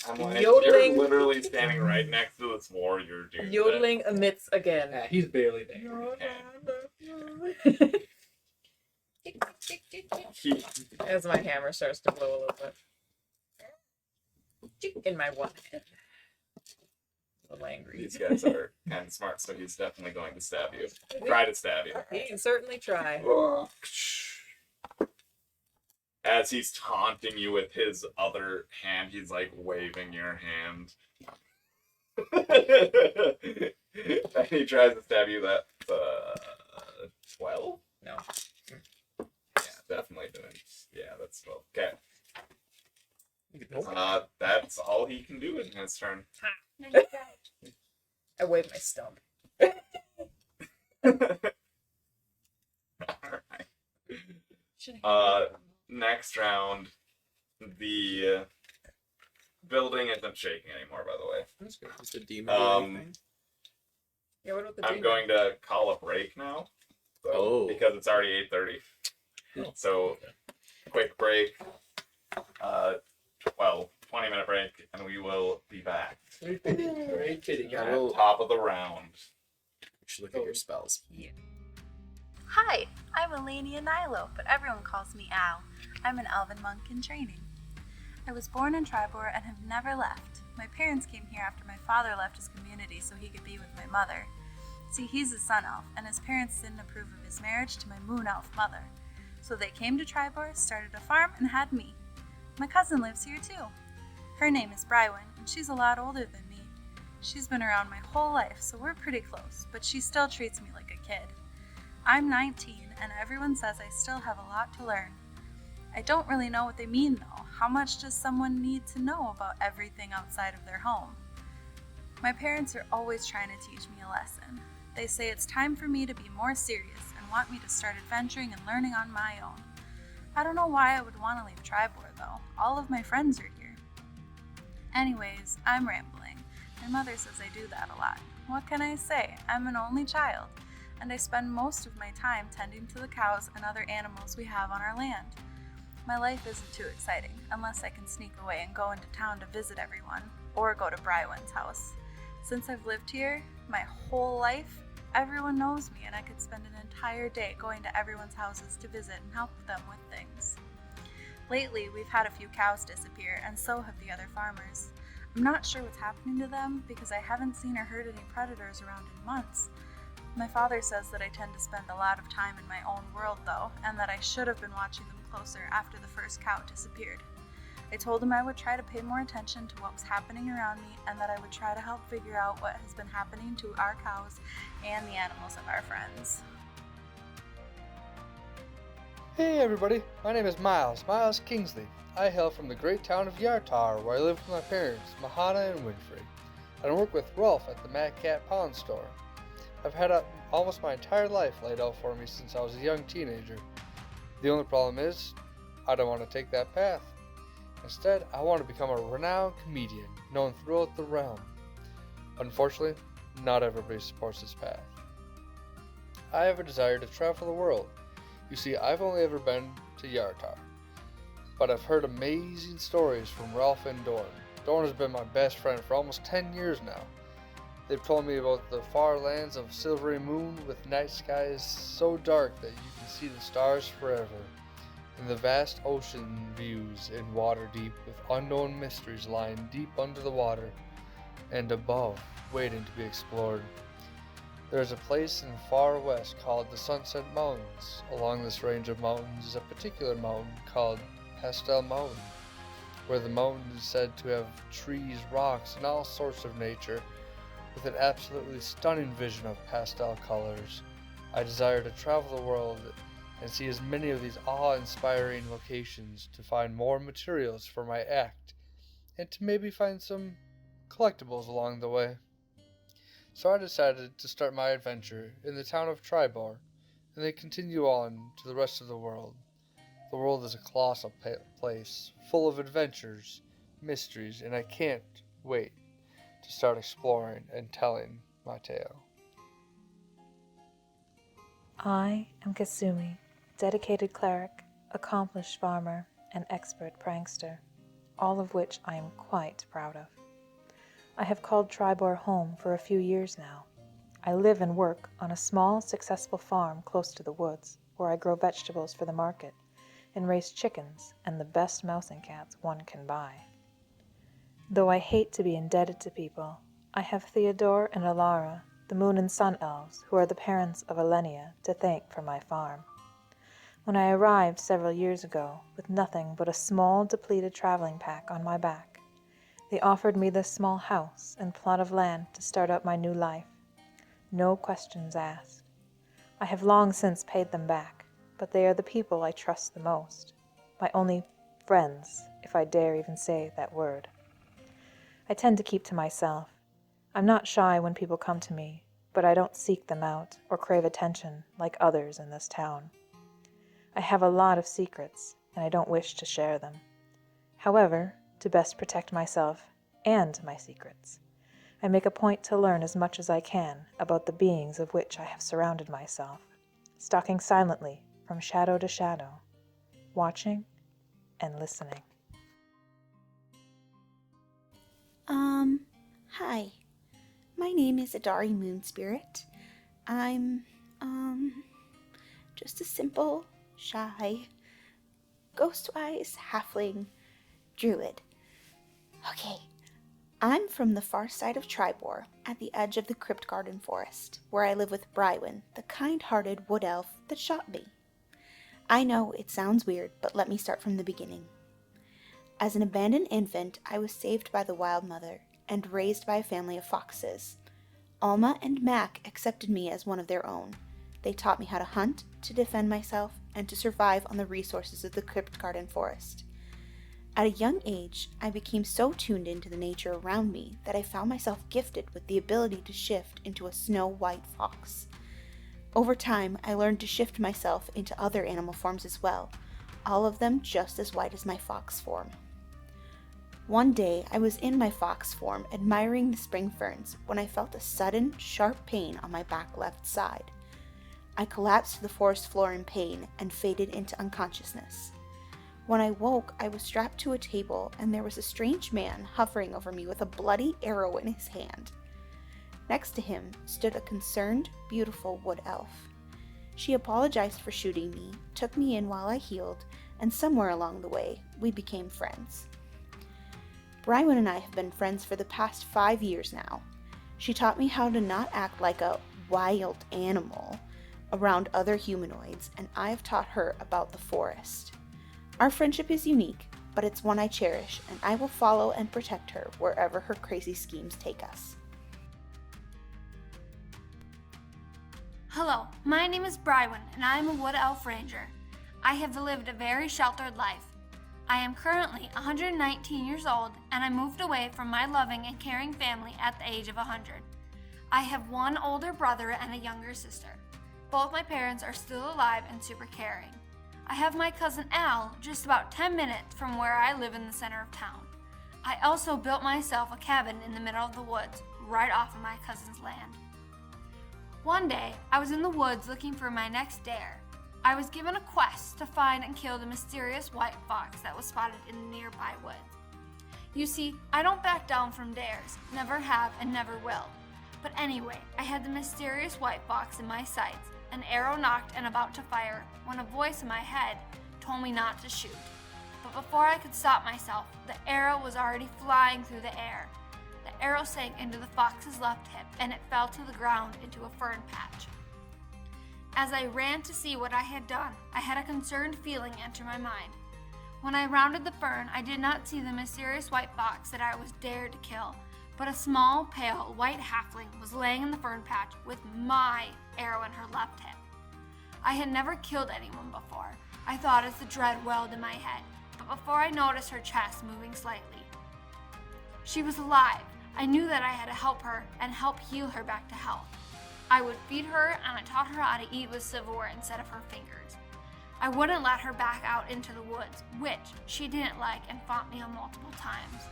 I'm like, yodeling. you're literally standing right next to this warrior dude. Yodeling amidst again. Yeah, he's barely there. He, As my hammer starts to blow a little bit. In my one hand. A little angry. these guys are kind of smart, so he's definitely going to stab you. Try to stab you. He can certainly try. As he's taunting you with his other hand, he's like waving your hand. And he tries to stab you. That 12? No. Yeah, definitely didn't. Yeah, that's 12. Okay. That's all he can do in his turn. I wave my stump. Alright. Next round, the building isn't shaking anymore, by the way. That's good. Is the demon anything? Yeah, what about the I'm demon? going to call a break now. So, Oh. Because it's already 8:30. So, quick break. 20-minute break, and we will be back. Great kitty I guy. will. Top of the round. You should look at your spells. Hi, I'm Elenia Nilo, but everyone calls me Al. I'm an elven monk in training. I was born in Tribor and have never left. My parents came here after my father left his community so he could be with my mother. See, he's a sun elf, and his parents didn't approve of his marriage to my moon elf mother. So they came to Tribor, started a farm, and had me. My cousin lives here too. Her name is Brywin, and she's a lot older than me. She's been around my whole life, so we're pretty close, but she still treats me like a kid. I'm 19, and everyone says I still have a lot to learn. I don't really know what they mean, though. How much does someone need to know about everything outside of their home? My parents are always trying to teach me a lesson. They say it's time for me to be more serious and want me to start adventuring and learning on my own. I don't know why I would want to leave Tribor, though. All of my friends are here. Anyways, I'm rambling. My mother says I do that a lot. What can I say? I'm an only child, and I spend most of my time tending to the cows and other animals we have on our land. My life isn't too exciting, unless I can sneak away and go into town to visit everyone, or go to Brywin's house. Since I've lived here my whole life, everyone knows me, and I could spend an entire day going to everyone's houses to visit and help them with things. Lately, we've had a few cows disappear, and so have the other farmers. I'm not sure what's happening to them because I haven't seen or heard any predators around in months. My father says that I tend to spend a lot of time in my own world, though, and that I should have been watching them closer after the first cow disappeared. I told him I would try to pay more attention to what was happening around me and that I would try to help figure out what has been happening to our cows and the animals of our friends. Hey everybody, my name is Miles Kingsley. I hail from the great town of Yartar, where I live with my parents, Mahana and Winfrey. I work with Rolf at the Mad Cat Pawn Store. I've had almost my entire life laid out for me since I was a young teenager. The only problem is, I don't want to take that path. Instead, I want to become a renowned comedian, known throughout the realm. Unfortunately, not everybody supports this path. I have a desire to travel the world. You see, I've only ever been to Yartar, but I've heard amazing stories from Ralph and Dorn. Dorn has been my best friend for almost 10 years now. They've told me about the far lands of Silvery Moon with night skies so dark that you can see the stars forever, and the vast ocean views in water deep with unknown mysteries lying deep under the water and above, waiting to be explored. There is a place in the far west called the Sunset Mountains. Along this range of mountains is a particular mountain called Pastel Mountain, where the mountain is said to have trees, rocks, and all sorts of nature, With an absolutely stunning vision of pastel colors, I desire to travel the world and see as many of these awe-inspiring locations to find more materials for my act, and to maybe find some collectibles along the way. So I decided to start my adventure in the town of Tribor, and then continue on to the rest of the world. The world is a colossal place, full of adventures, mysteries, and I can't wait to start exploring and telling my tale. I am Kasumi, dedicated cleric, accomplished farmer, and expert prankster, all of which I am quite proud of. I have called Tribor home for a few years now. I live and work on a small, successful farm close to the woods, where I grow vegetables for the market and raise chickens and the best mouse and cats one can buy. Though I hate to be indebted to people, I have Theodore and Alara, the moon and sun elves, who are the parents of Elenia, to thank for my farm. When I arrived several years ago, with nothing but a small, depleted traveling pack on my back, they offered me this small house and plot of land to start out my new life. No questions asked. I have long since paid them back, but they are the people I trust the most. My only friends, if I dare even say that word. I tend to keep to myself. I'm not shy when people come to me, but I don't seek them out or crave attention like others in this town. I have a lot of secrets, and I don't wish to share them. However, to best protect myself and my secrets, I make a point to learn as much as I can about the beings of which I have surrounded myself, stalking silently from shadow to shadow, watching and listening. Hi. My name is Idari Moonspirit. I'm, just a simple, shy, ghost-wise halfling druid. Okay, I'm from the far side of Tribor, at the edge of the Crypt Garden Forest, where I live with Brywin, the kind-hearted wood elf that shot me. I know it sounds weird, but let me start from the beginning. As an abandoned infant, I was saved by the Wild Mother and raised by a family of foxes. Alma and Mac accepted me as one of their own. They taught me how to hunt, to defend myself, and to survive on the resources of the Crypt Garden Forest. At a young age, I became so tuned into the nature around me that I found myself gifted with the ability to shift into a snow-white fox. Over time, I learned to shift myself into other animal forms as well, all of them just as white as my fox form. One day, I was in my fox form admiring the spring ferns when I felt a sudden, sharp pain on my back left side. I collapsed to the forest floor in pain and faded into unconsciousness. When I woke, I was strapped to a table and there was a strange man hovering over me with a bloody arrow in his hand. Next to him stood a concerned, beautiful wood elf. She apologized for shooting me, took me in while I healed, and somewhere along the way, we became friends. Brywin and I have been friends for the past 5 years now. She taught me how to not act like a wild animal around other humanoids, and I have taught her about the forest. Our friendship is unique, but it's one I cherish, and I will follow and protect her wherever her crazy schemes take us. Hello, my name is Brywin, and I am a Wood Elf Ranger. I have lived a very sheltered life. I am currently 119 years old, and I moved away from my loving and caring family at the age of 100. I have one older brother and a younger sister. Both my parents are still alive and super caring. I have my cousin Al just about 10 minutes from where I live in the center of town. I also built myself a cabin in the middle of the woods, right off of my cousin's land. One day, I was in the woods looking for my next dare. I was given a quest to find and kill the mysterious white fox that was spotted in the nearby woods. You see, I don't back down from dares, never have and never will. But anyway, I had the mysterious white fox in my sights, an arrow knocked and about to fire, when a voice in my head told me not to shoot. But before I could stop myself, the arrow was already flying through the air. The arrow sank into the fox's left hip, and it fell to the ground into a fern patch. As I ran to see what I had done, I had a concerned feeling enter my mind. When I rounded the fern, I did not see the mysterious white fox that I was dared to kill, but a small, pale, white halfling was laying in the fern patch with my arrow in her left hip. I had never killed anyone before. I thought as the dread welled in my head, but before I noticed her chest moving slightly. She was alive. I knew that I had to help her and help heal her back to health. I would feed her, and I taught her how to eat with silverware instead of her fingers. I wouldn't let her back out into the woods, which she didn't like and fought me on multiple times.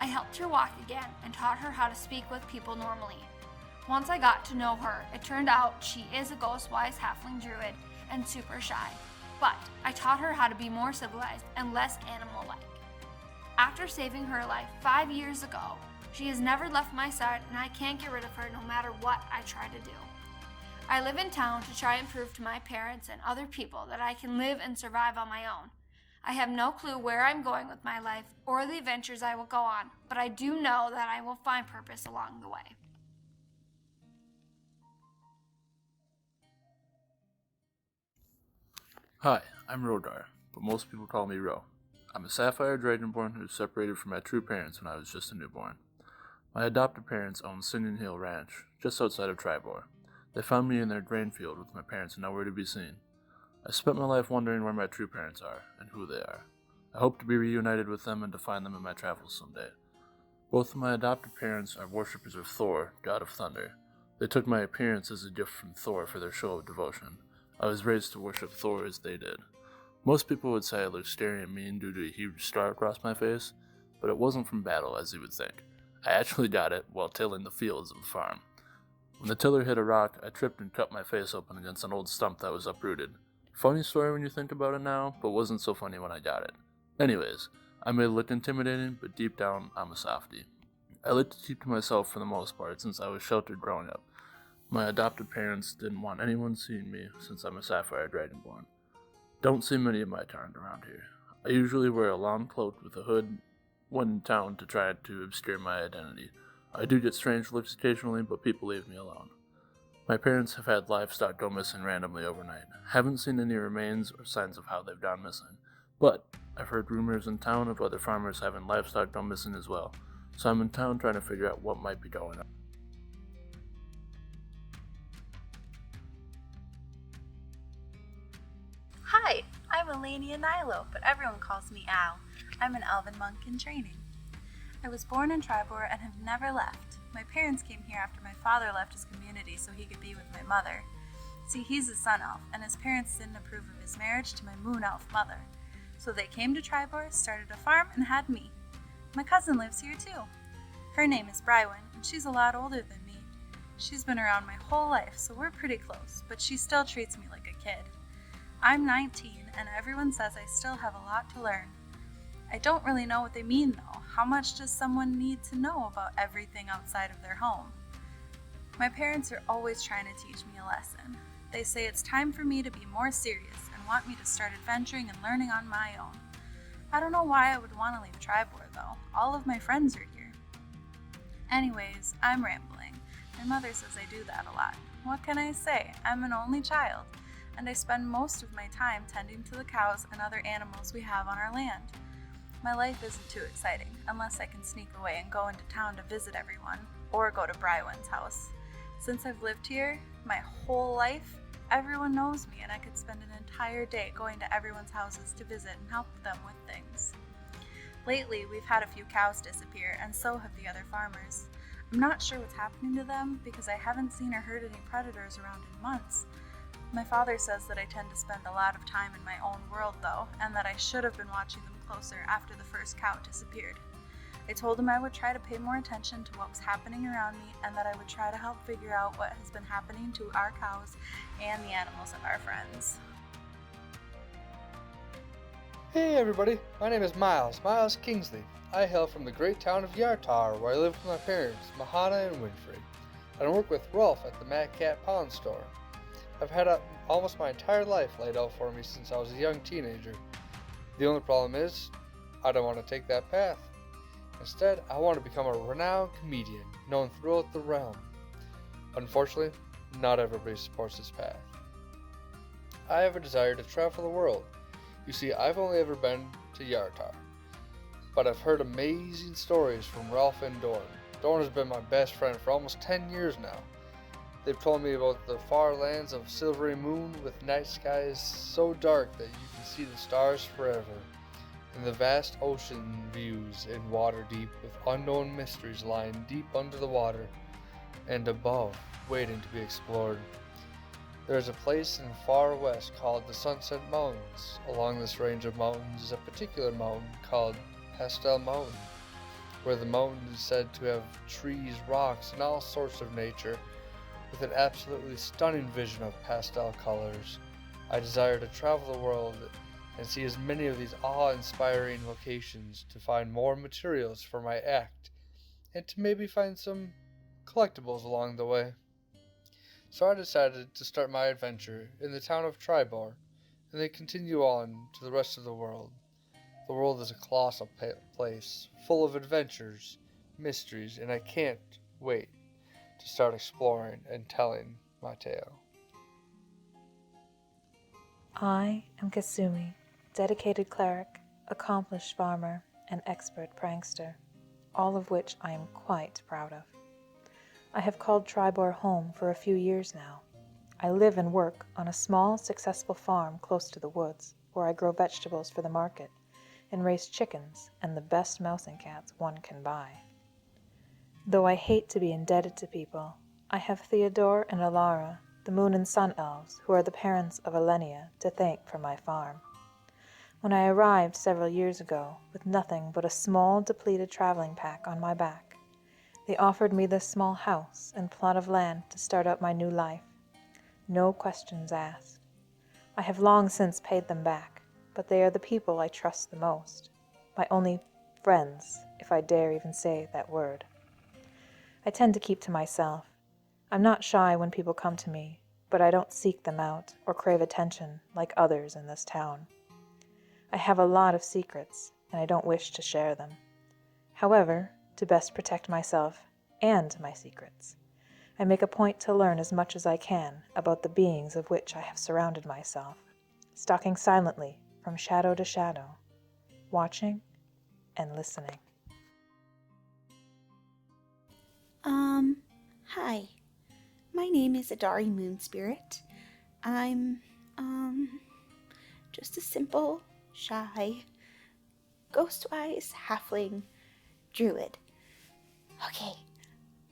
I helped her walk again and taught her how to speak with people normally. Once I got to know her, it turned out she is a ghost-wise halfling druid and super shy, but I taught her how to be more civilized and less animal-like. After saving her life 5 years ago, she has never left my side, and I can't get rid of her no matter what I try to do. I live in town to try and prove to my parents and other people that I can live and survive on my own. I have no clue where I'm going with my life or the adventures I will go on, but I do know that I will find purpose along the way. Hi, I'm Rodar, but most people call me Ro. I'm a sapphire dragonborn who was separated from my true parents when I was just a newborn. My adopted parents own Singing Hill Ranch, just outside of Tribor. They found me in their grain field with my parents nowhere to be seen. I spent my life wondering where my true parents are and who they are. I hope to be reunited with them and to find them in my travels someday. Both of my adopted parents are worshippers of Thor, god of thunder. They took my appearance as a gift from Thor for their show of devotion. I was raised to worship Thor as they did. Most people would say I look scary and mean due to a huge star across my face, but it wasn't from battle as you would think. I actually got it while tilling the fields of the farm. When the tiller hit a rock, I tripped and cut my face open against an old stump that was uprooted. Funny story when you think about it now, but wasn't so funny when I got it. Anyways, I may look intimidating, but deep down, I'm a softie. I like to keep to myself for the most part since I was sheltered growing up. My adopted parents didn't want anyone seeing me since I'm a sapphire dragonborn. Don't see many of my kind around here. I usually wear a long cloak with a hood when in town to try to obscure my identity. I do get strange looks occasionally, but people leave me alone. My parents have had livestock go missing randomly overnight. Haven't seen any remains or signs of how they've gone missing, but I've heard rumors in town of other farmers having livestock go missing as well, so I'm in town trying to figure out what might be going on. Hi, I'm Elenia Nilo, but everyone calls me Al. I'm an elven monk in training. I was born in Tribor and have never left. My parents came here after my father left his community so he could be with my mother. See, he's a sun elf, and his parents didn't approve of his marriage to my moon elf mother. So they came to Tribor, started a farm, and had me. My cousin lives here too. Her name is Brywin, and she's a lot older than me. She's been around my whole life, so we're pretty close, but she still treats me like a kid. I'm 19, and everyone says I still have a lot to learn. I don't really know what they mean though. How much does someone need to know about everything outside of their home? My parents are always trying to teach me a lesson. They say it's time for me to be more serious and want me to start adventuring and learning on my own. I don't know why I would want to leave Tribor though. All of my friends are here. Anyways, I'm rambling. My mother says I do that a lot. What can I say? I'm an only child, and I spend most of my time tending to the cows and other animals we have on our land. My life isn't too exciting, unless I can sneak away and go into town to visit everyone, or go to Brywin's house. Since I've lived here my whole life, everyone knows me, and I could spend an entire day going to everyone's houses to visit and help them with things. Lately, we've had a few cows disappear, and so have the other farmers. I'm not sure what's happening to them, because I haven't seen or heard any predators around in months. My father says that I tend to spend a lot of time in my own world though, and that I should have been watching them closer after the first cow disappeared. I told him I would try to pay more attention to what was happening around me, and that I would try to help figure out what has been happening to our cows and the animals of our friends. Hey everybody, my name is Miles Kingsley. I hail from the great town of Yartar, where I live with my parents, Mahana and Winfrey. I work with Rolf at the Mad Cat Pawn Store. I've had almost my entire life laid out for me since I was a young teenager. The only problem is, I don't want to take that path. Instead, I want to become a renowned comedian, known throughout the realm. Unfortunately, not everybody supports this path. I have a desire to travel the world. You see, I've only ever been to Yartar, but I've heard amazing stories from Ralph and Doran. Dawn has been my best friend for almost 10 years now. They've told me about the far lands of silvery moon with night skies so dark that you can see the stars forever, and the vast ocean views in water deep with unknown mysteries lying deep under the water and above, waiting to be explored. There is a place in far west called the Sunset Mountains. Along this range of mountains is a particular mountain called Pastel Mountain, where the mountain is said to have trees, rocks, and all sorts of nature, with an absolutely stunning vision of pastel colors. I desire to travel the world and see as many of these awe-inspiring locations to find more materials for my act, and to maybe find some collectibles along the way. So I decided to start my adventure in the town of Tribor, and then continue on to the rest of the world. The world is a colossal place, full of adventures, mysteries, and I can't wait to start exploring and telling my tale. I am Kasumi, dedicated cleric, accomplished farmer, and expert prankster, all of which I am quite proud of. I have called Tribor home for a few years now. I live and work on a small, successful farm close to the woods, where I grow vegetables for the market and raise chickens and the best mouse and cats one can buy. Though I hate to be indebted to people, I have Theodore and Alara, the moon and sun elves, who are the parents of Elenia, to thank for my farm. When I arrived several years ago, with nothing but a small, depleted traveling pack on my back, they offered me this small house and plot of land to start out my new life. No questions asked. I have long since paid them back, but they are the people I trust the most. My only friends, if I dare even say that word. I tend to keep to myself. I'm not shy when people come to me, but I don't seek them out or crave attention like others in this town. I have a lot of secrets, and I don't wish to share them. However, to best protect myself and my secrets, I make a point to learn as much as I can about the beings of which I have surrounded myself, stalking silently from shadow to shadow, watching and listening. Hi. My name is Idari Moon Spirit. I'm, just a simple, shy, ghost-wise halfling druid. Okay,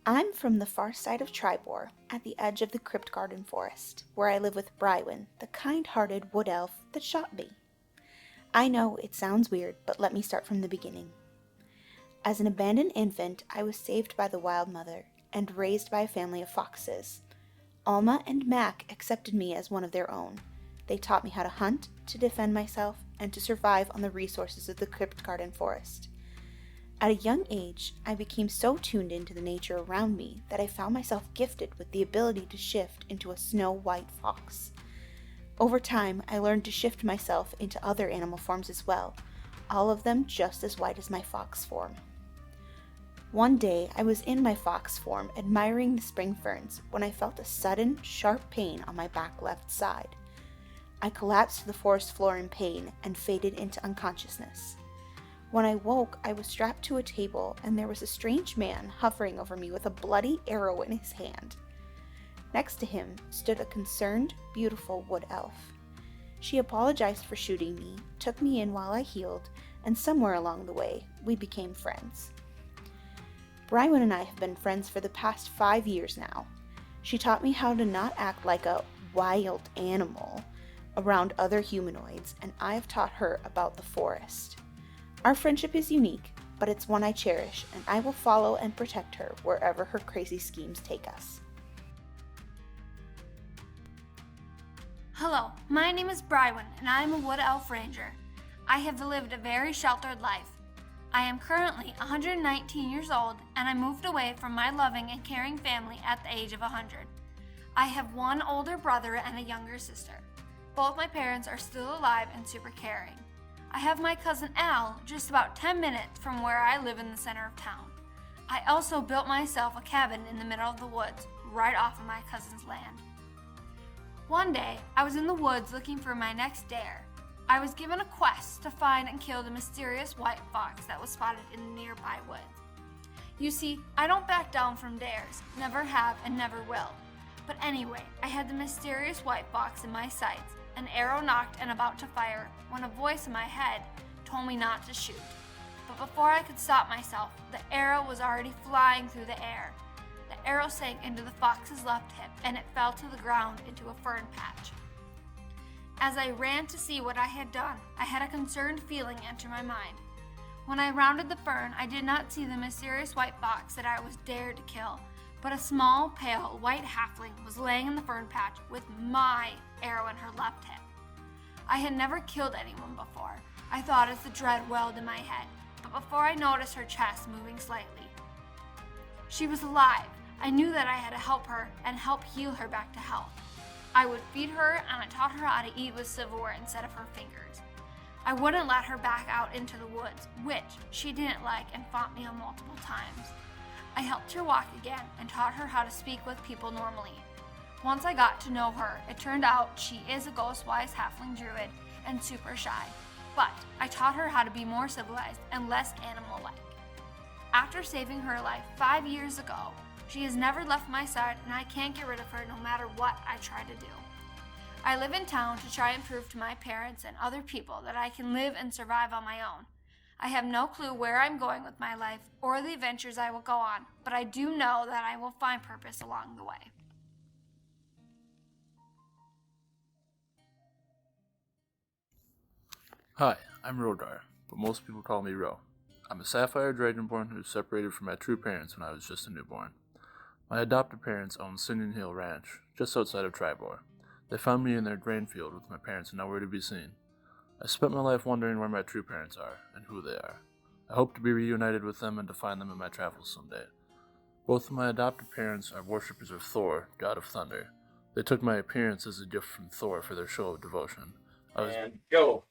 I'm from the far side of Tribor, at the edge of the Crypt Garden Forest, where I live with Brywin, the kind-hearted wood elf that shot me. I know it sounds weird, but let me start from the beginning. As an abandoned infant, I was saved by the Wild Mother and raised by a family of foxes. Alma and Mac accepted me as one of their own. They taught me how to hunt, to defend myself, and to survive on the resources of the Crypt Garden Forest. At a young age, I became so tuned into the nature around me that I found myself gifted with the ability to shift into a snow-white fox. Over time, I learned to shift myself into other animal forms as well, all of them just as white as my fox form. One day, I was in my fox form admiring the spring ferns when I felt a sudden, sharp pain on my back left side. I collapsed to the forest floor in pain and faded into unconsciousness. When I woke, I was strapped to a table and there was a strange man hovering over me with a bloody arrow in his hand. Next to him stood a concerned, beautiful wood elf. She apologized for shooting me, took me in while I healed, and somewhere along the way, we became friends. Brywin and I have been friends for the past 5 years now. She taught me how to not act like a wild animal around other humanoids, and I have taught her about the forest. Our friendship is unique, but it's one I cherish, and I will follow and protect her wherever her crazy schemes take us. Hello, my name is Brywin, and I am a Wood Elf Ranger. I have lived a very sheltered life. I am currently 119 years old, and I moved away from my loving and caring family at the age of 100. I have one older brother and a younger sister. Both my parents are still alive and super caring. I have my cousin Al just about 10 minutes from where I live in the center of town. I also built myself a cabin in the middle of the woods, right off of my cousin's land. One day, I was in the woods looking for my next dare. I was given a quest to find and kill the mysterious white fox that was spotted in the nearby woods. You see, I don't back down from dares, never have and never will. But anyway, I had the mysterious white box in my sights, an arrow knocked and about to fire, when a voice in my head told me not to shoot. But before I could stop myself, the arrow was already flying through the air. The arrow sank into the fox's left hip, and it fell to the ground into a fern patch. As I ran to see what I had done, I had a concerned feeling enter my mind. When I rounded the fern, I did not see the mysterious white fox that I was dared to kill, but a small, pale, white halfling was laying in the fern patch with my arrow in her left hip. I had never killed anyone before, I thought as the dread welled in my head, but before I noticed her chest moving slightly. She was alive. I knew that I had to help her and help heal her back to health. I would feed her, and I taught her how to eat with silverware instead of her fingers. I wouldn't let her back out into the woods, which she didn't like and fought me on multiple times. I helped her walk again and taught her how to speak with people normally. Once I got to know her, it turned out she is a ghost-wise halfling druid and super shy, but I taught her how to be more civilized and less animal-like. After saving her life 5 years ago, she has never left my side, and I can't get rid of her no matter what I try to do. I live in town to try and prove to my parents and other people that I can live and survive on my own. I have no clue where I'm going with my life or the adventures I will go on, but I do know that I will find purpose along the way. Hi, I'm Rodar, but most people call me Ro. I'm a sapphire dragonborn who was separated from my true parents when I was just a newborn. My adopted parents own Singing Hill Ranch, just outside of Tribor. They found me in their grain field with my parents nowhere to be seen. I spent my life wondering where my true parents are and who they are. I hope to be reunited with them and to find them in my travels someday. Both of my adopted parents are worshippers of Thor, god of thunder. They took my appearance as a gift from Thor for their show of devotion. And go.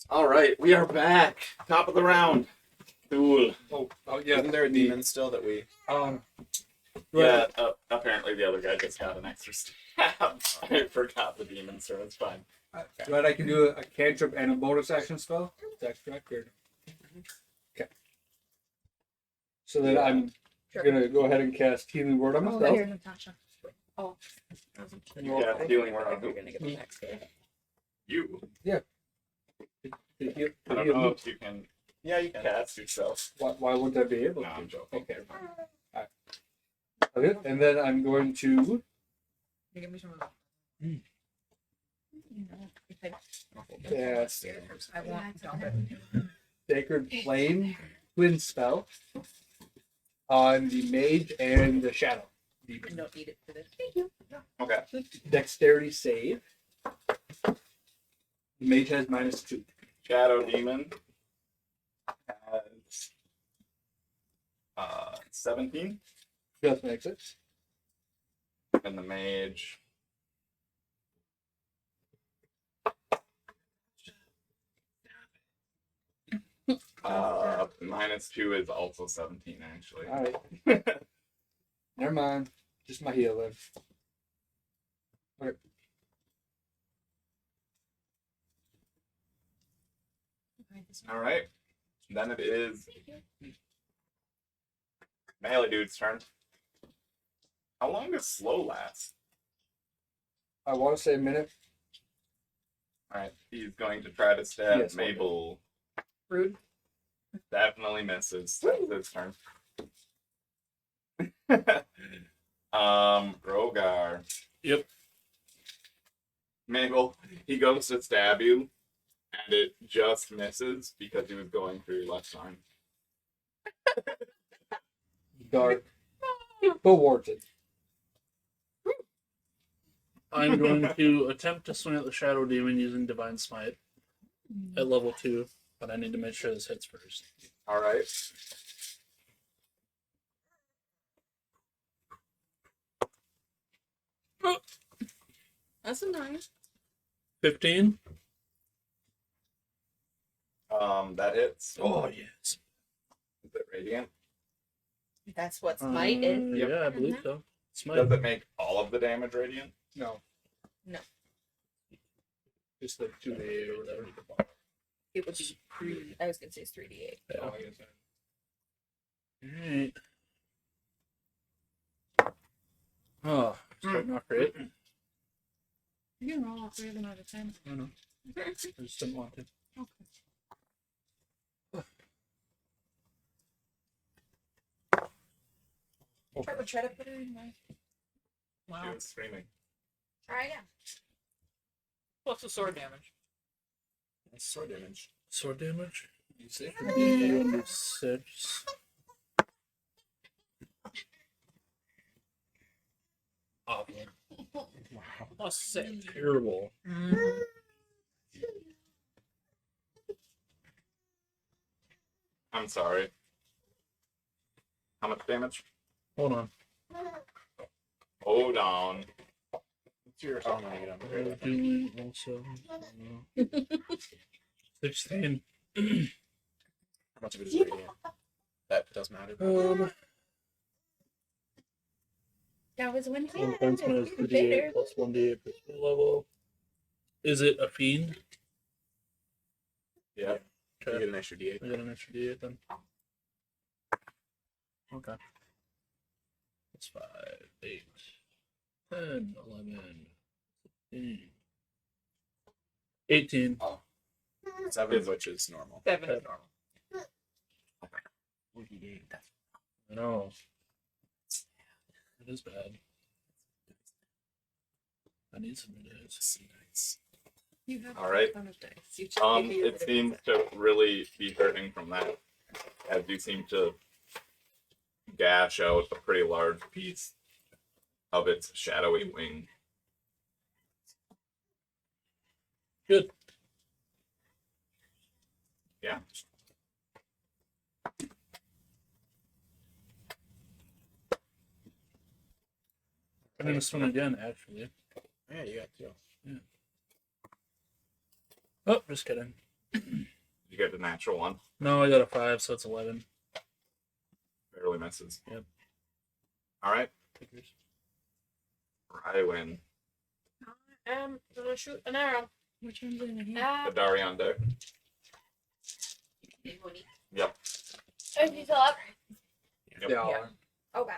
All right, we are back. Top of the round. Cool. Oh yeah. Isn't there a demon still that we? Yeah, apparently the other guy just got an extra stab. I forgot the demon, so it's fine. Right, I can do a cantrip and a bonus action spell. Is that correct? Or... Okay. So then I'm gonna go ahead and cast Healing Word on myself. Here, Natasha. Oh. You got healing word on You're who? gonna get the next guy. You. Yeah. I don't know if you can. Yeah, you can cast yourself. Why wouldn't I be able No, to? I'm joking. Okay. Alright. Okay, and then I'm going to. Give me some of Yes. I want dump it. Sacred Flame Twin Spell on the Mage and the Shadow. I don't need it for this. Thank you. Okay. Dexterity save. The Mage has -2. Shadow demon has 17, Just makes it. and the mage -2 is also 17 actually. Alright. Never mind. Just my healing. Okay. All right, then it is melee dude's turn. How long does slow last? I want to say a minute. All right, he's going to try to stab Yes, Mabel. Rude. Definitely misses. That's his turn. Rogar. Yep. Mabel, he goes to stab you, and it just misses because he was going through your left arm. Dark. But warranted. I'm going to attempt to swing at the Shadow Demon using Divine Smite at level 2, but I need to make sure this hits first. All right. That's a 9. 15? That hits. Oh, yes. Is it radiant? That's what smite is. Yep. Yeah, I believe so. Smite. Does it make all of the damage radiant? No. No. Just like 2d8 or whatever. It would be 3. I was gonna say it's 3d8. Yeah. Alright. Oh, starting off great. You can roll all three of them at a time. I know. I just didn't want to. I would try to put her in my. She was screaming. Try again. What's the sword damage? That's sword damage. Sword damage? You see? 6. Awful. Plus 6. Terrible. I'm sorry. How much damage? Hold on. Hold on. What's your... Oh, no, you don't. We're doing also 16. How much of it is radiant? That does matter. That was one One defense minus 3d8 plus 1d8 per skill level. Is it a fiend? Yeah. You get an extra d8. I get an extra d8 then. Okay. That's 5, 8, 10, 11, 15, 18. 7, which is normal. 7 is normal. I know. It is bad. I need some new dice. Nice. You have All right. a ton of dice. You just give me your It seems to really be hurting from that, as you seem to gash out a pretty large piece of its shadowy wing. Good. Yeah. I'm gonna swing again, actually. Yeah, you got 2. Yeah. Oh, just kidding. You get the natural one. No, I got a 5, so it's 11. Barely misses. Yep. All right. I win. I'm gonna shoot an arrow. Which one's in here? Idari on deck. Yep. Is he still up? Yep. Yeah. Okay.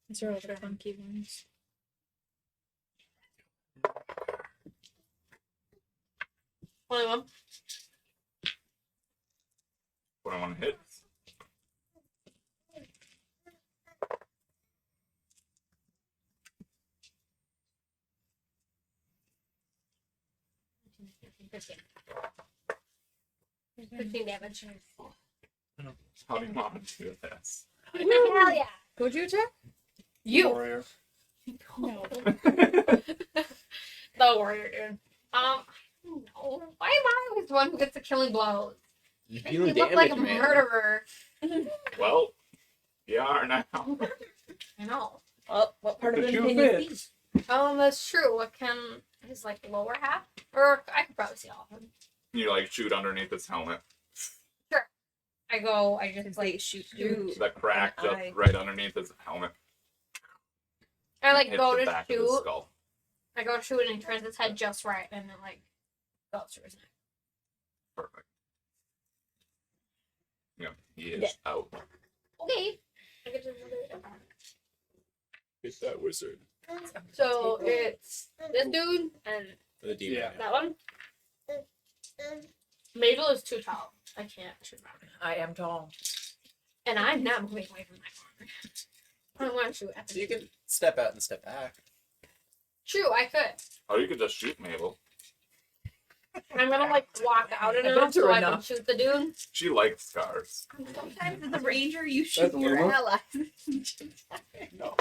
These are all the funky ones. Only one. 21 hits. Fifteen damage. How do you want to do this? Hell yeah. Who'd you attack? You. Warrior. No. The warrior, dude. No. Why am I always the one who gets the killing blows? You Makes feeling me look like a damaged, man. murderer. Well, you are now. I know. Well, what part of The it shoe can you see? fits. That's true. What can his like lower half? Or I could probably see all of him. You like shoot underneath his helmet. I just Like like shoot through. The crack An just eye. right underneath his helmet. I like Hits go the to back of his shoot. skull. I go to shoot and it turns his head just right and then like goes through his neck. Perfect. Yeah, he is out. Okay. I get to another. It's that wizard. So it's this dude and The demon. Yeah. that one. Mabel is too tall. I can't shoot around. I am tall. And I'm not moving away from my corner. I don't want to shoot at So the you can step out and step back. True, I could. Oh, you could just shoot Mabel. I'm gonna like walk out I enough bet so you're I can enough. shoot the dude. She likes scars. Sometimes as a ranger, you That's shoot your Luma. allies. No.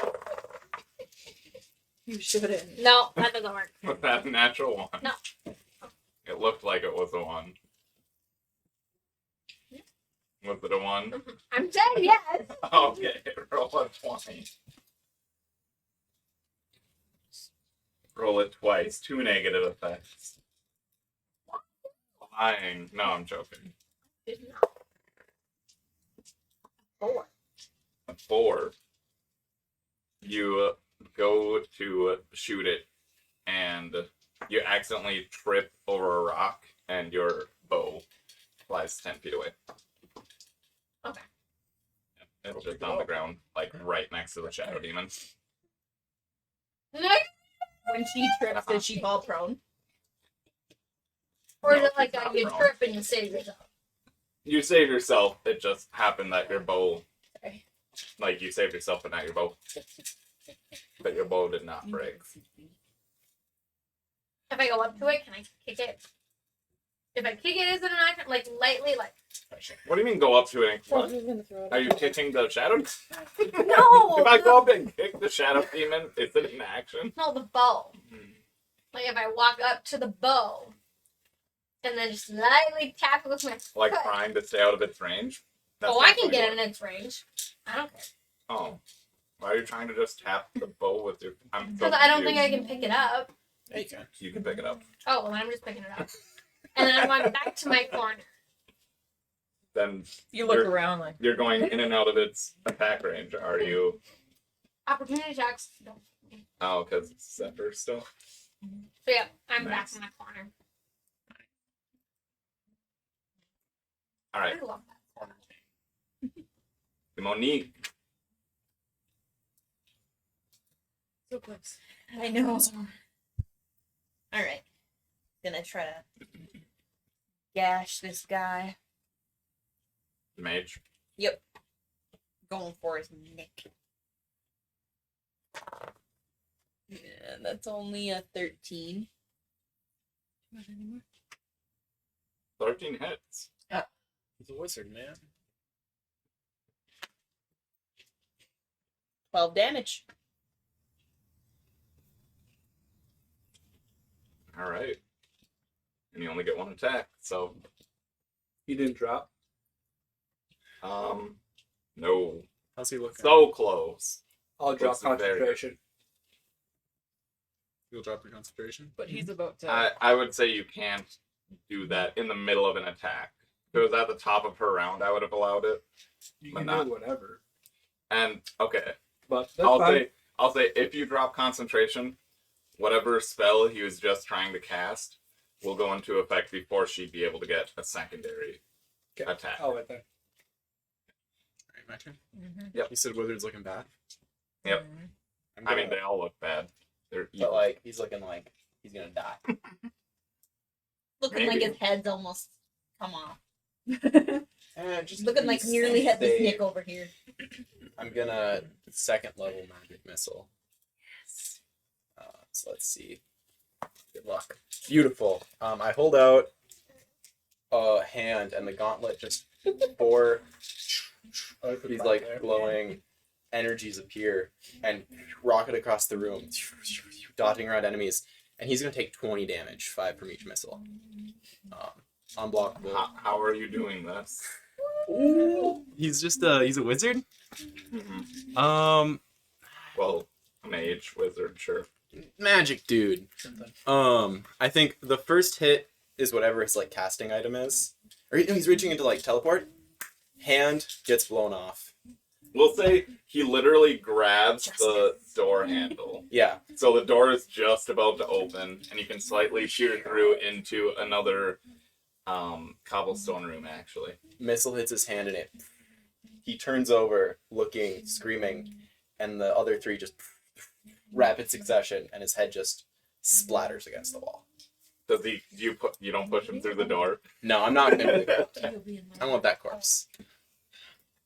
You shouldn't. No, that doesn't work. With that natural one. No. It looked like it was a 1. Was it a 1? I'm saying yes. Okay, roll a 20. Roll it twice. 2 negative effects. Lying. No, I'm joking. Four. A 4. You go to shoot it, and you accidentally trip over a rock, and your bow flies 10 feet away. Okay. It's just on the ground, like right next to the shadow demon. When she trips, does she fall prone? Or is No, it like she's not you prone. trip and you save yourself? You saved yourself. It just happened that your bow, Sorry. like you saved yourself, but not your bow. But your bow did not break. If I go up to it, can I kick it? If I kick it, is it an action? Like lightly, like. What do you mean go up to it? Well, What? he's gonna throw it Are you kicking the shadow? No. If I go up and kick the shadow demon, is it an action? No, the bow. Like if I walk up to the bow, and then just lightly tap it with my Like foot. trying to stay out of its range? That's Oh, I not can going get to in its range. I don't care. Oh. Why are you trying to just tap the bow with your... I'm so Because I don't think I confused. can pick it up. Yeah, you can. You can pick it up. Oh, well, I'm just picking it up. And then I'm going back to my corner. Then You look You're- around like. you're going in and out of its attack range. Are you... Opportunity attacks. Don't. Oh, because it's Zephyr still? So yeah, I'm Nice. back in my corner. Alright. I love that. Monique. So close. I know. All right. Gonna try to gash this guy. Mage. Yep. Going for his neck. Yeah, that's only a 13. Not anymore. 13 hits. He's a wizard, man. 12 damage. Alright. And you only get one attack, so... He didn't drop. No. How's he looking? So close. I'll drop Looks very good. concentration. You'll drop your concentration? But he's about to. I would say you can't do that in the middle of an attack. If it was at the top of her round, I would have allowed it. You But can not. do whatever. And, okay. But that's fine. I'll say if you drop concentration, whatever spell he was just trying to cast will go into effect before she'd be able to get a secondary attack. I'll let that. Alright, my turn. Yep. You said wizard's looking bad? Yep. I'm I mean, gonna- they all look bad. They're But evil. like he's looking like he's gonna die. Looking like Maybe. his head's almost come off. Just Looking like nearly had this nick over here. I'm gonna second level magic missile. So let's see. Good luck. Beautiful. I hold out a hand and the gauntlet just four these like glowing energies appear and rocket across the room, dotting around enemies, and he's gonna take 20 damage, 5 from each missile. Unblockable. How are you doing this? He's just he's a wizard. Well, mage, wizard, sure. Magic dude. I think the first hit is whatever his like casting item is. Or he's reaching into like teleport. Hand gets blown off. We'll say he literally grabs the door handle. Yeah. So the door is just about to open, and you can slightly peer through into another cobblestone room, actually. Missile hits his hand in it. He turns over, looking, screaming, and the other three just rapid succession, and his head just splatters against the wall. Does he? You don't push him through the door? No, I'm not gonna do that. I don't want that corpse.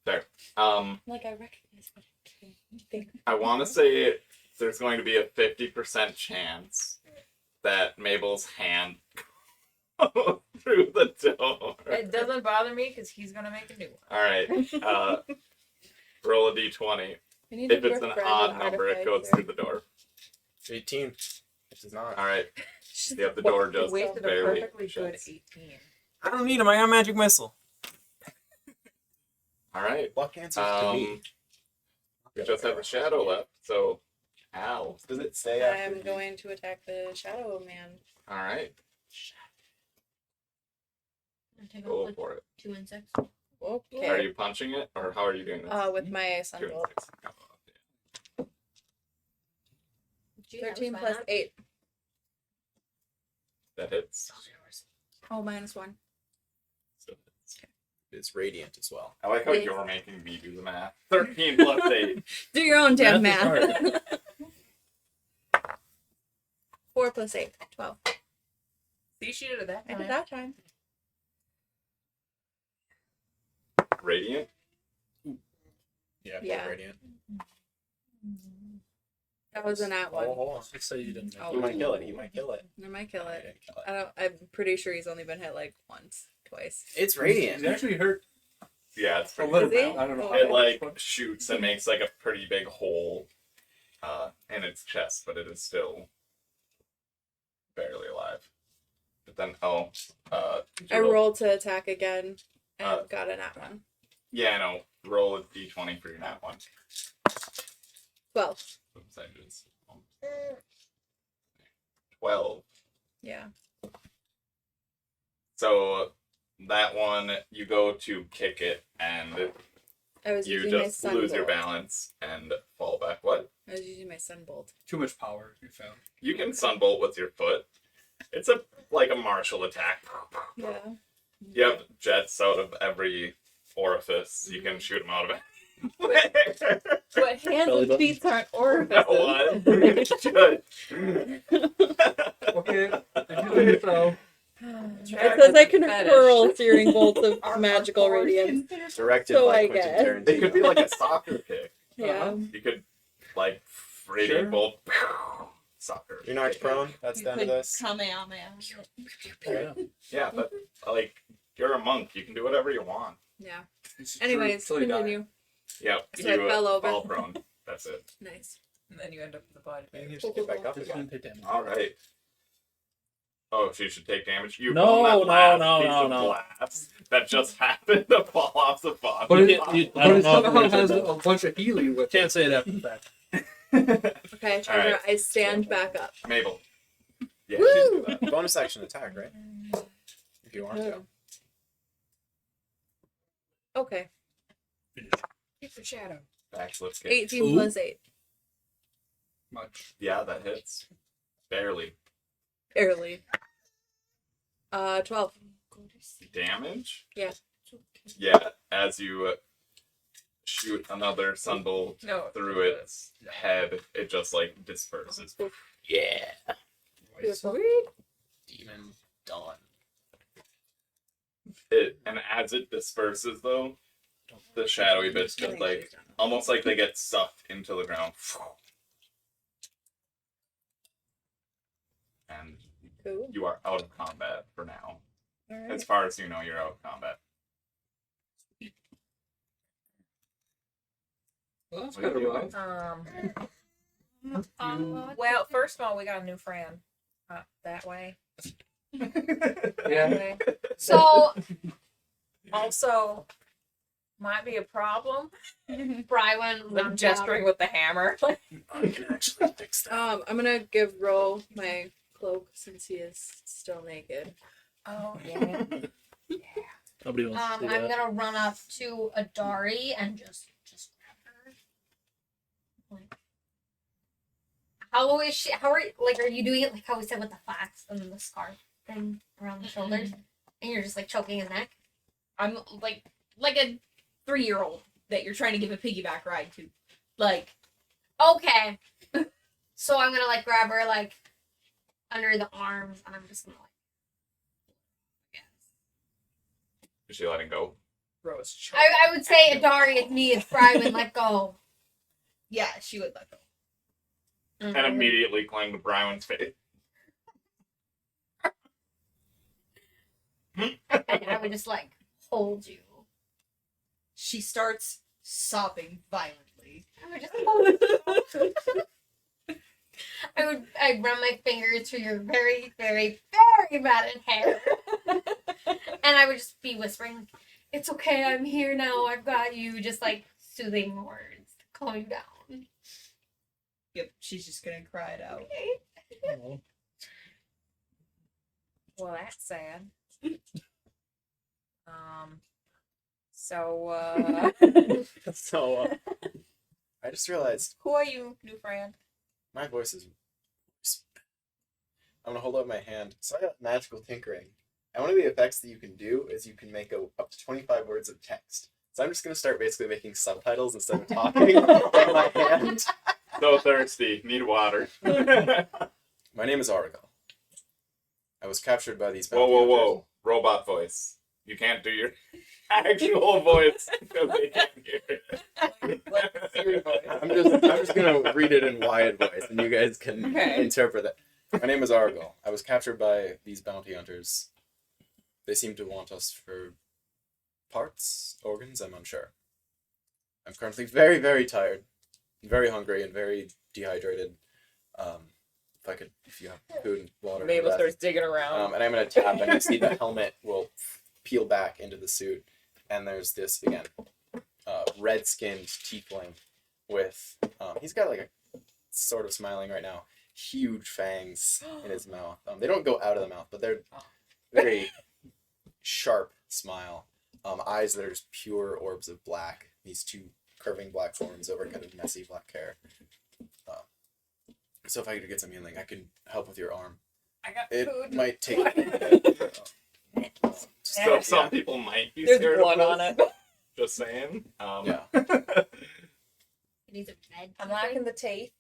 There. Like I recognize what I think. I want to say there's going to be a 50% chance that Mabel's hand goes through the door. It doesn't bother me because he's gonna make a new one. All right. Roll a d20. We need If to it's an befriend odd an number, it artifact goes there. through the door. 18. It does not. All right. Yep, the door just Wasted a barely perfectly good shuts. 18. I don't need him. I got magic missile. All right. Luck answers to me. We just have a shadow left, so ow. Does it say after? I'm going to attack the shadow man. All right. Take Go off for it. 2 and 6. Okay. Are you punching it, or how are you doing this? With my 2 and sunbolt. 6. Oh, 13 plus 8. that hits. Oh, -1. So it's is radiant as well. I like how Yeah. you're making me do the math. 13 plus 8. Do your own damn Math is math. 4 plus 8, 12. See, she did it that I time. did that time. Radiant? Yeah, Yeah. radiant. That was a nat one. Hold on. Just say you didn't. Oh. You might kill it. You might kill it. I might kill No, you it. didn't kill it. I don't. I'm pretty sure he's only been hit like once, twice. It's radiant. It actually hurt Yeah, it's a pretty little good bit. now. I don't know. It how like much. shoots and makes like a pretty big hole in its chest, but it is still barely alive. But then did you I rolled to attack again and got a nat one. Yeah, no. Roll a d20 for your nat one. 12. Percentages. 12. Yeah. So that one, you go to kick it, and I was you using my just sun lose your bolt. balance and fall back. What? I was using my sun bolt. Too much power, you found. You can sunbolt with your foot. It's like a martial attack. Yeah. You have jets out of every orifice. You can shoot them out of it. But hands Belly and button. feet aren't orifices. What? Should. Okay, if you so. It says I can Fetish. hurl searing bolts of magical radiance. Directed So by I Quentin guess. Tarantino. It could be like a soccer kick. Yeah. You could like radiant Sure. bolt. Soccer. You're knocked kick. prone. That's down to this. Kamehameha. Yeah. Yeah, but like you're a monk. You can do whatever you want. Yeah. It's Anyways, true, till you die. continue. Yep. So I fell over. fall prone. That's it. Nice. And then you end up in the body. You can just get back up Just again. gonna take damage. All right. Oh, she should take damage. You No, own that no, last no, piece no, of no. glass that just happened to fall off the box. But You it, can't- you- I but don't it know if somehow we're gonna has say a bunch of healing with it. Can't say it after the fact. Okay, Chandra, I stand back up. Mabel. Yeah, Woo! she's do that. Bonus action attack, right? If you want to. Oh. Okay. Keep your shadow. Backflip kick. 18 Ooh. plus 8. Much. Yeah, that hits. Barely. Barely. 12. Damage? Yeah. Yeah, as you shoot another sunbolt No. through its head, it just like disperses. Yeah. Sweet. Demon done. And as it disperses though, the shadowy bits just like almost like they get sucked into the ground. And Cool. you are out of combat for now. Alright. As far as you know, you're out of combat. Well, that's What are kind you of doing? rough. Well, first of all, we got a new friend. That way. Yeah. Okay. So Also, might be a problem. Brywin Like gesturing with the hammer. I can actually fix that. I'm gonna give Ro my cloak since he is still naked. Oh yeah. Nobody wants to I'm see that. gonna run up to Idari and just grab her. Like, how is she? How are like? Are you doing it like how we said with the fox and the scarf thing around the shoulders, and you're just like choking his neck? I'm like a 3-year-old that you're trying to give a piggyback ride to. Like, Okay. So I'm gonna like grab her like under the arms, and I'm just gonna like. Is she letting go? Rose. I would say Idari is me. It's Brywin. Let go. yeah, she would let go. Mm-hmm. And immediately climb to Brywin's face. And I would just like hold you. She starts sobbing violently. I would just hold you. I'd run my fingers through your very, very, very matted hair. And I would just be whispering, "It's okay, I'm here now, I've got you," just like soothing words to calm you down. Yep, she's just gonna cry it out. Oh. Well, that's sad. So, So, I just realized who are you, new friend? my voice is. I'm gonna hold out my hand. So I got magical tinkering, And one of the effects that you can do is you can make up to 25 words of text. So I'm just going to start basically making subtitles instead of talking in my hand. So thirsty. Need water. My name is Argo. I was captured by these Whoa, bounty whoa, hunters. whoa. Robot voice. You can't do your actual voice because they can't hear it. Like Siri voice. I'm just gonna read it in Wyatt voice, and you guys can Okay. interpret it. My name is Argo. I was captured by these bounty hunters. They seem to want us for parts, organs. I'm unsure. I'm currently very, very tired, very hungry, and very dehydrated. If you have food and water. Mabel and starts digging around. and I'm gonna tap, and you see the helmet will peel back into the suit, and there's this again, red-skinned tiefling with he's got like a sort of smiling right now, huge fangs in his mouth. They don't go out of the mouth, but they're very sharp smile. Eyes that are just pure orbs of black. These two curving black horns over kind of messy black hair. So if I could get some healing, I can help with your arm. I got It food. might take. So some people might be There's scared blood of on this. it. Just saying. Yeah. These are red. I'm liking the teeth.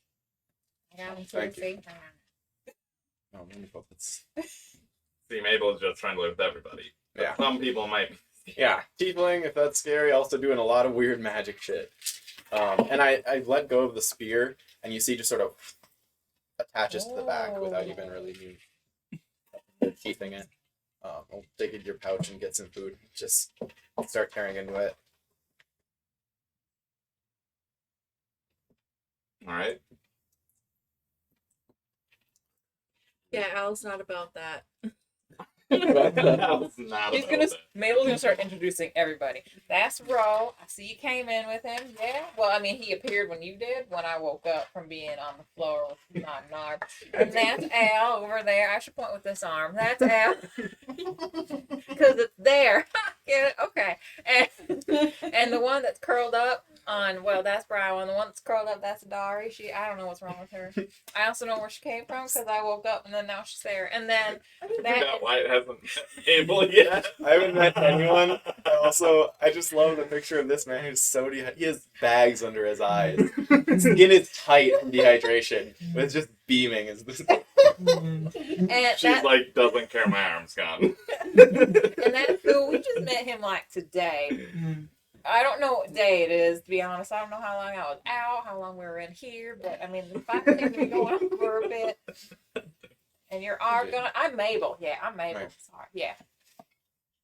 I got them Thank you. too. Oh, wonderful. That's See, Mabel is just trying to live with everybody. But Yeah. some people might be. yeah. Tiefling, if that's scary, also doing a lot of weird magic shit. And I let go of the spear, and you see just sort of attaches to the back without even really keeping it. I'll dig into your pouch and get some food. Just start tearing into it. All right. Yeah, Al's not about that. That was not She's about gonna. that. Mabel's gonna start introducing everybody. That's Ro. I see you came in with him. Yeah. Well, I mean, he appeared when you did. When I woke up from being on the floor with Nod. And that's Al over there. I should point with this arm. That's Al. Because it's there. Get it? Okay. And the one that's curled up on, well, that's Brian. And the one that's curled up, that's Idari. I don't know what's wrong with her. I also know where she came from because I woke up and then now she's there. And then That White hasn't met Mabel yet. I haven't met anyone. I just love the picture of this man who's so dehydrated. He has bags under his eyes. His skin is tight from dehydration, but it's just beaming. and She's like, doesn't care, my arm's gone. And that's cool. We just met him like today. I don't know what day it is, to be honest. I don't know how long I was out, how long we were in here, but I mean, the fight seems to be going on for a bit. And you're Argon. I'm Mabel. Yeah, I'm Mabel. Right. Sorry. Yeah.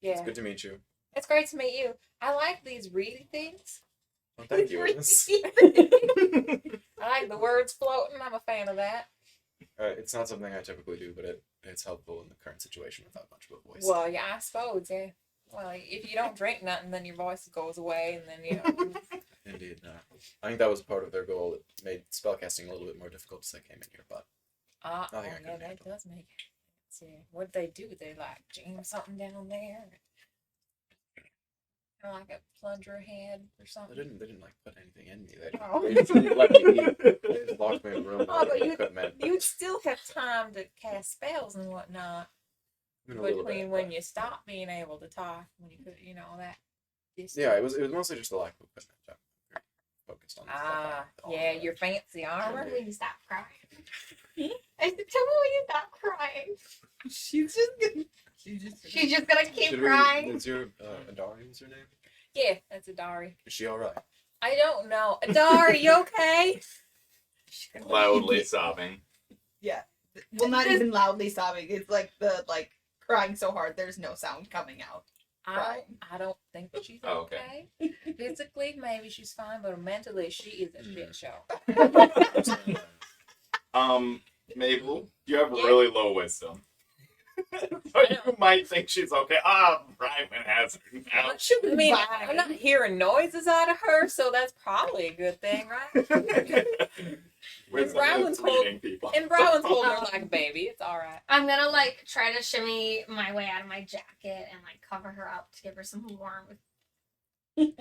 It's Yeah. good to meet you. It's great to meet you. I like these reedy things. Well, thank you. I like the words floating. I'm a fan of that. It's not something I typically do, but it's helpful in the current situation without much of a voice. Well, yeah, I suppose, yeah. Well, if you don't drink nothing, then your voice goes away, and then, you know. Indeed. I think that was part of their goal. It made spellcasting a little bit more difficult as I came in here, but nothing I yeah, couldn't that handle. does make it. See, what'd they do? They, like, jam something down there? Kind of like a plunger head or something? They didn't like put anything in me. Oh. They just let me eat. They just locked me in a room. Oh, but equipment. you'd still have time to cast spells and whatnot I mean, a little between bit, when but- you stop being able to talk, when you could, you know, that. Yeah, it was mostly just the lack of equipment. I'm very focused on the stuff Ah, I- yeah, your fancy armor. When you stop crying. I said, tell me when you stop crying. She's just gonna. She's just gonna keep Should crying. Is your Idari? What's her name? Yeah, that's Idari. Is she all right? I don't know. Idari, you okay? Loudly sobbing. Yeah. Well, not even loudly sobbing. It's like crying so hard there's no sound coming out. I don't think that she's Oh, okay. okay. Physically, maybe she's fine, but mentally, she is a shit show. Mabel, you have Yeah. really low wisdom. So you might think she's okay. Brian has her now. I mean, I'm not hearing noises out of her, so that's probably a good thing, right? Wisdom Brown's is reading hold- people. And Brown's holding her like a baby. It's all right. I'm gonna like try to shimmy my way out of my jacket and like cover her up to give her some warmth.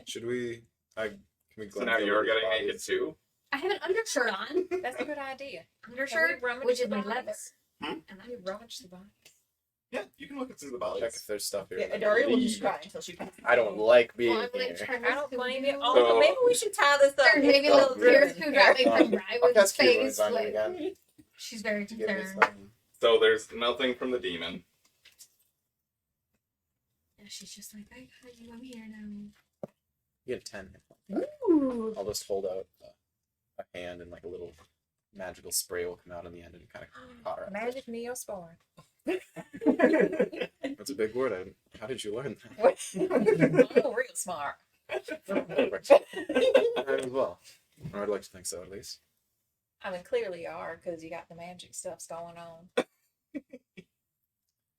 Should we? Can we? So now you're getting naked too? I have an undershirt on. That's a good idea. Undershirt, Can we rummage which the is my bodies? leather. And then we rummage the bodies. Yeah, you can look through the bodies. Check if there's stuff here. Yeah, that Idari will lead. just cry until she can. I don't like being Well, I'm here. like trying I don't to blame you. do- Oh, So- maybe we should tie this up. There's maybe a Oh, little really? tears who dropping from I'll Rywood's cast Cure face. Wounds on you Like, again. she's very To give me concerned. some. So there's nothing from the demon. Yeah, she's just like, I got you. I'm here now. You get 10 hit points. Ooh. I'll just hold out a hand and like a little magical spray will come out on the end and kind of cauterize. Magic Neosporin. That's a big word. How did you learn that? What? Oh, real smart. I as well. Or I'd like to think so, at least. I mean, clearly you are, because you got the magic stuffs going on.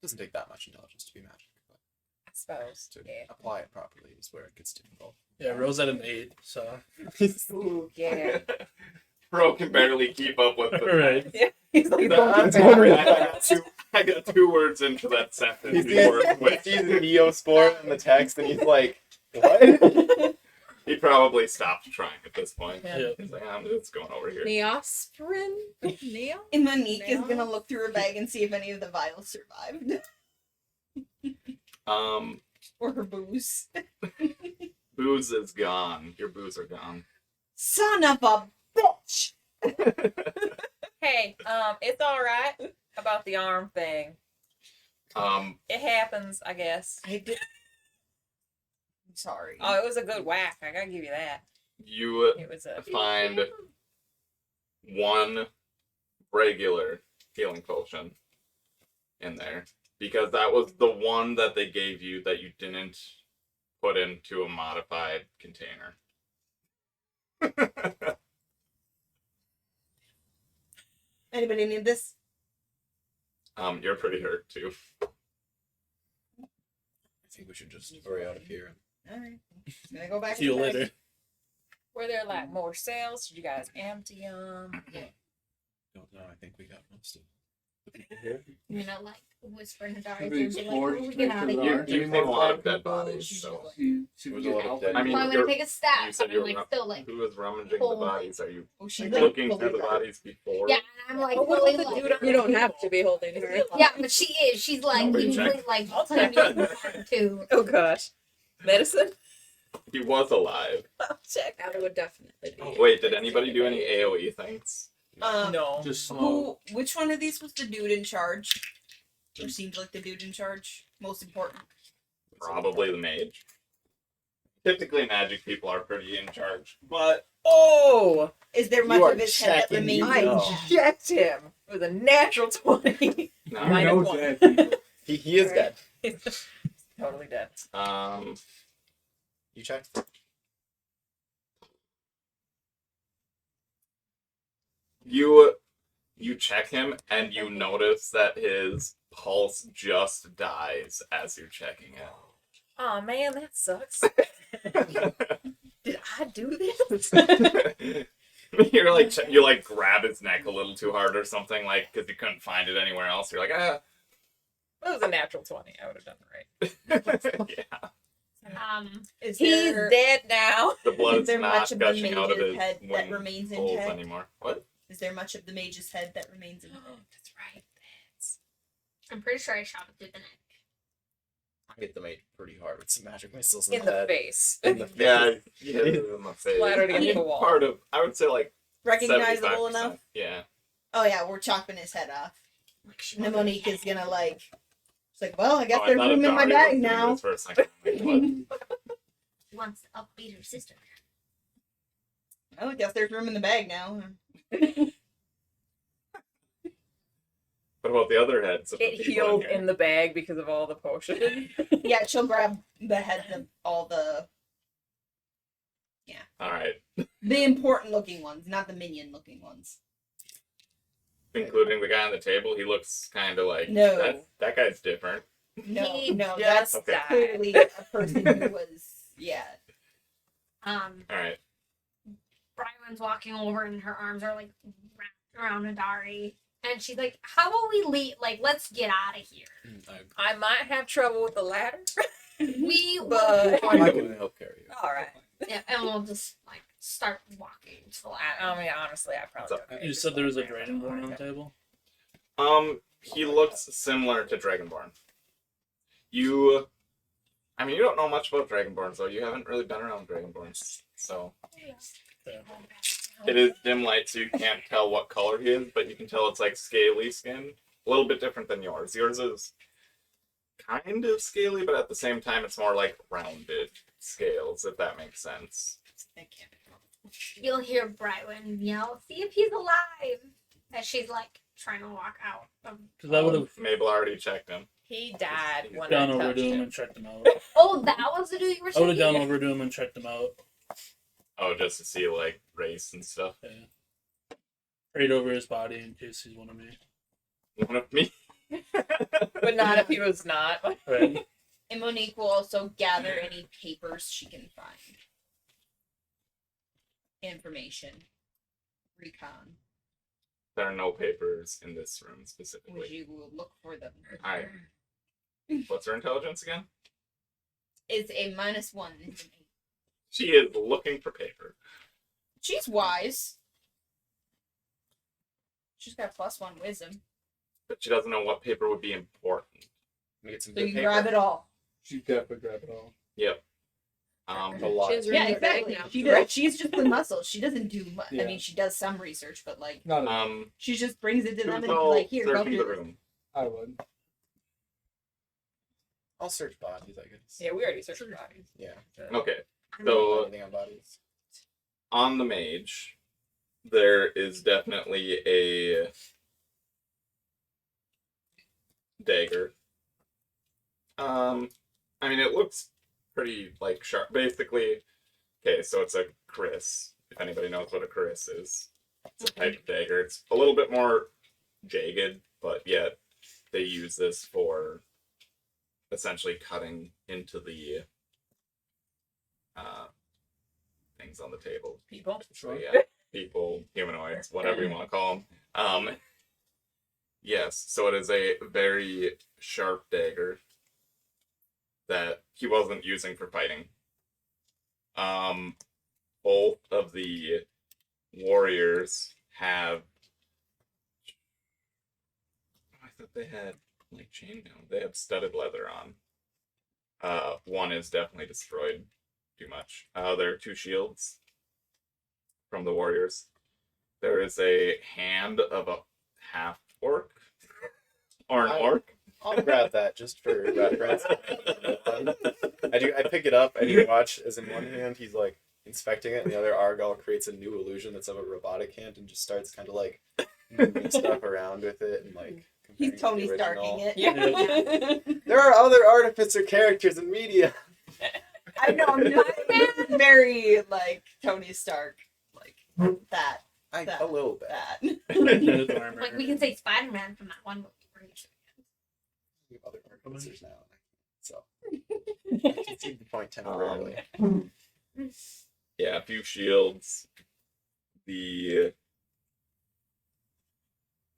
Doesn't take that much intelligence to be magic, but I suppose. to Yeah. apply it properly is where it gets difficult. Yeah, Rose at an 8, so. Ooh, yeah. Bro can barely keep up with the Right. Yeah. He's like, I got 2 words into that sentence He before sees Neospore in the text and he's like, what? he probably stopped trying at this point. Yeah. He's like, I'm just going over here. Neosporin? Neo? And Monique is Now? gonna look through her bag and see if any of the vials survived. Or her booze. Booze is gone. Your booze are gone. Son of a bitch! hey, it's all right about the arm thing. It happens, I guess. I did. I'm sorry. Oh, it was a good whack. I gotta give you that. You It was a. find 1 regular healing potion in there because that was the one that they gave you that you didn't put into a modified container. Anybody need this? You're pretty hurt too. I think we should just hurry out of here. Alright. Gonna go back. See you in the bag. later. Were there like more sales? Did you guys empty them? Don't know. I think we got most of the people here. You know, like whispering to Have Dari, you and be like, explored "Oh, we get out of Trenton here." Arch? You've seen a lot of dead bodies, so. See if There's we a can lot of help dead- them. I mean, So I'm gonna you're- take a stab. You said and you're I'm like still like, who was rummaging the pull bodies? Are you Oh, she's looking like, through the bodies before? yeah, and I'm like, Oh, what really was the like, dude on You don't have to be holding her. yeah, but she is. She's like, Nobody usually checked. like I'll playing check. me too. Oh gosh. Medicine? He was alive. I'll check. That would definitely be. Wait, did anybody do any AoE things? No. Just slow. Which one of these was the dude in charge? Or seemed like the dude in charge? Most important. Probably the mage. Typically, magic people are pretty in charge, but Oh! Is there much You are of his head that checking, remains you I know. intact? checked him with a natural 20. no. You Minus know 1. dead people. He is dead. Totally dead. You checked? You check him and you notice that his pulse just dies as you're checking Oh man, that sucks. Did I do this? it. You're like you like grab his neck a little too hard or something, like because you couldn't find it anywhere else. You're like, ah. It was a natural 20. I would have done right. Yeah. Is He's there, dead now. The is blood's there not much of the gushing out of mage's his head that wound remains holes intact? anymore. What? Is there much of the mage's head that remains intact? That's right. I'm pretty sure I shot it through the neck. I hit the mate pretty hard with some magic missiles In the head. face. In the face. Yeah, you hit it in the face. Splattered I against mean, the wall. part of, I would say like Recognizable 75%. enough? Yeah. Oh yeah, we're chopping his head off. And then Monique is gonna like, it's like, well, I guess Oh, I there's thought room in my Idari was bag doing now. this for a second. Like, what? She wants to upbeat her sister. Well, I guess there's room in the bag now. What about the other heads? Of the It people healed here? in the bag because of all the potion. Yeah, she'll grab the heads of all the All right, important looking ones, not the minion looking ones. including the guy on the table. He looks kind of like No. That guy's different. No, He no, just that's Okay. died. clearly a person who was, yeah. All right. Brywen's walking over and her arms are like wrapped around Idari. And she's like, how about we leave? Like, let's get out of here. I might have trouble with the ladder. We But- will. I can help carry you. All right. Yeah, and we'll just, like, start walking to the ladder. I mean, honestly, I probably don't know. You said there was a Dragonborn on the table? he looks similar to Dragonborn. You don't know much about Dragonborns, though. You haven't really been around Dragonborns, so it is dim light, so you can't tell what color he is, but you can tell it's like scaly skin, a little bit different than yours. Yours is kind of scaly, but at the same time, it's more like rounded scales, if that makes sense. You'll hear Brywin yell, "See if he's alive!" as she's like trying to walk out. Because I would have Mabel already checked him. He died when gone I over touched to him him. and checked him out. Oh, that was the dude you were I would have saying? gone over to him and checked him out. Oh, just to see like race and stuff. Yeah. Prayed over his body in case he's one of me. One of me. But not if he was not. Right. And Monique will also gather any papers she can find. Information. Recon. There are no papers in this room specifically. Would you look for them? Alright. What's her intelligence again? It's a -1, isn't it? She is looking for paper. She's wise. She's got +1 wisdom. But she doesn't know what paper would be important. Get some So good you paper. grab it all. She definitely grab it all. Yep. A lot. She has Yeah, really exactly. big now. She does. She's just the muscle. She doesn't do much. Yeah. I mean, she does some research, but like, Not enough. she just brings it to them and be Who's all like, "Here, go searching do the this." room. I would. I'll search bodies, I guess. Yeah, we already searched bodies. Yeah. Okay. I don't know So anything on bodies. on the mage, there is definitely a dagger. I mean, it looks pretty like sharp. Basically, okay, so it's a Chris. If anybody knows what a Chris is, it's a type of dagger. It's a little bit more jagged, but yet they use this for essentially cutting into the things on the table. People. So yeah, people, humanoids, whatever you want to call them. Yes, so it is a very sharp dagger that he wasn't using for fighting. Both of the warriors have. I thought they had like chainmail. They have studded leather on. One is definitely destroyed too much. There are 2 shields from the warriors. There is a hand of a half orc or an orc. I'll grab that just for reference. I pick it up and you watch as in one hand he's like inspecting it and the other Argal creates a new illusion that's of a robotic hand and just starts kind of like moving stuff around with it and like He's Tony Starking it. Yeah. There are other artificer characters in media. I know. I'm not very like Tony Stark, like that. A little bit. That. Like we can say Spider-Man from that one movie. Where he We have other artificers now. So I can see the point temporarily. Yeah, a few shields. The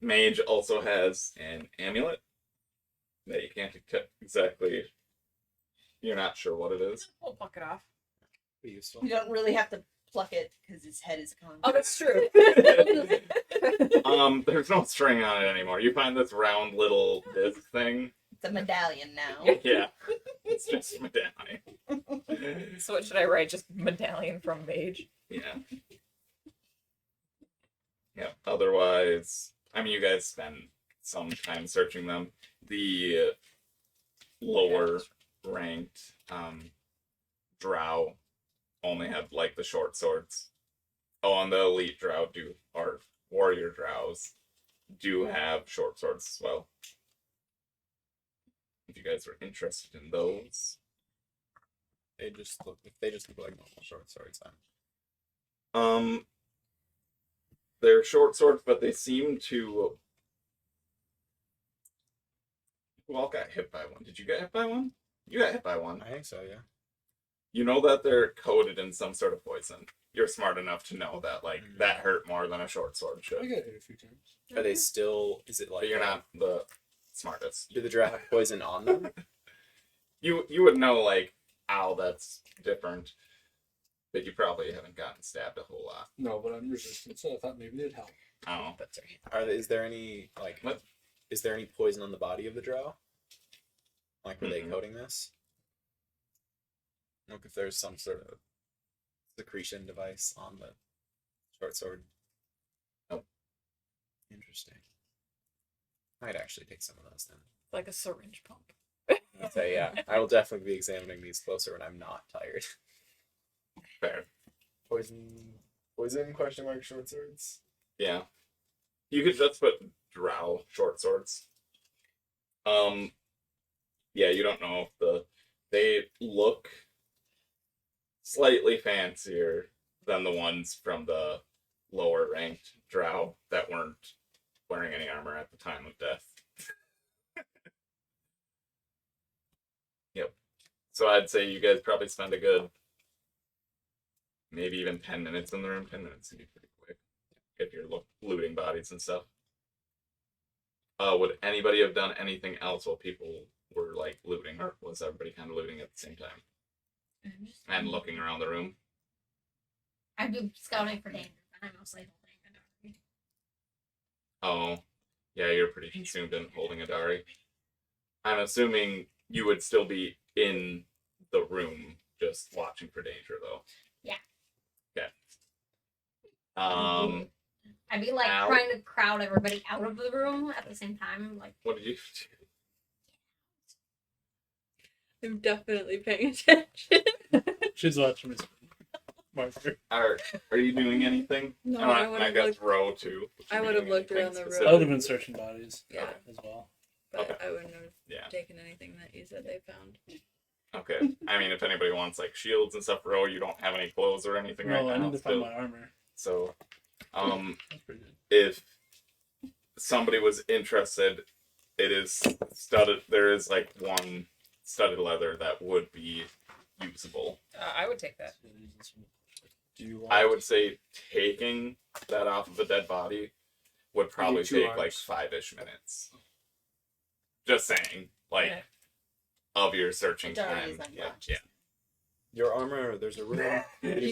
mage also has an amulet that you can't exactly. You're not sure what it is. We'll pluck it off. Pretty useful. You don't really have to pluck it because his head is gone. Oh, that's true. There's no string on it anymore. You find this round little disc thing. It's a medallion now. Yeah, it's just a medallion. So what should I write? Just medallion from mage. Yeah. Yeah. Otherwise, I mean, you guys spend some time searching them. The lower ranked drow only have like the short swords. Oh, and the elite drow or warrior drows do have short swords as well. If you guys are interested in those. They just look like normal short swords. They're short swords, but they seem to. Who all got hit by one? Did you get hit by one? You got hit by one. I think so, yeah. You know that they're coated in some sort of poison. You're smart enough to know that, like, that hurt more than a short sword I should. got hit a few times. Are they still? Is it like? But you're not the smartest. Do the drow have poison on them? You would know, like, ow, that's different. But you probably haven't gotten stabbed a whole lot. No, but I'm resistant, so I thought maybe they'd help. Oh. That's right. Is there any like? What? is there any poison on the body of the drow? Like, were they Mhm. coating this? Look if there's some sort of secretion device on the short sword. Oh, interesting. Might actually take some of those then. Like a syringe pump. So yeah, I will definitely be examining these closer when I'm not tired. Fair. Poison? Question mark short swords. Yeah. You could just put drow short swords. Yeah, you don't know if they look slightly fancier than the ones from the lower ranked drow that weren't wearing any armor at the time of death. Yep. So I'd say you guys probably spend a good maybe even 10 minutes in the room. 10 minutes would be pretty quick if you're looting bodies and stuff. Would anybody have done anything else while people were like looting, or was everybody kind of looting at the same time and looking around the room? I'd be scouting for danger, but I'm mostly holding a dog. Oh, yeah, you're pretty consumed in holding Idari. I'm assuming you would still be in the room just watching for danger, though. Yeah. Okay. I'd be like Al? trying to crowd everybody out of the room at the same time. Like, What did you do? I'm definitely paying attention. She's watching me. Marker. Are you doing anything? No, And I I would've guess looked- row too. I would have looked around the room. I would have been searching bodies. Yeah. As well. But Okay. I wouldn't have Yeah. taken anything that you said they found. Okay. I mean, if anybody wants like shields and stuff, row, you don't have any clothes or anything right No, I now. need to find still. my armor. So, That's pretty good. if somebody was interested, it is studded. There is like one studded leather that would be usable. I would take that. Do you want I would say taking that off of a dead body would probably two take like arms. 5-ish minutes. Just saying, like, Yeah. of your searching Idari time. is Yeah, unconscious. yeah. Your armor, there's a room.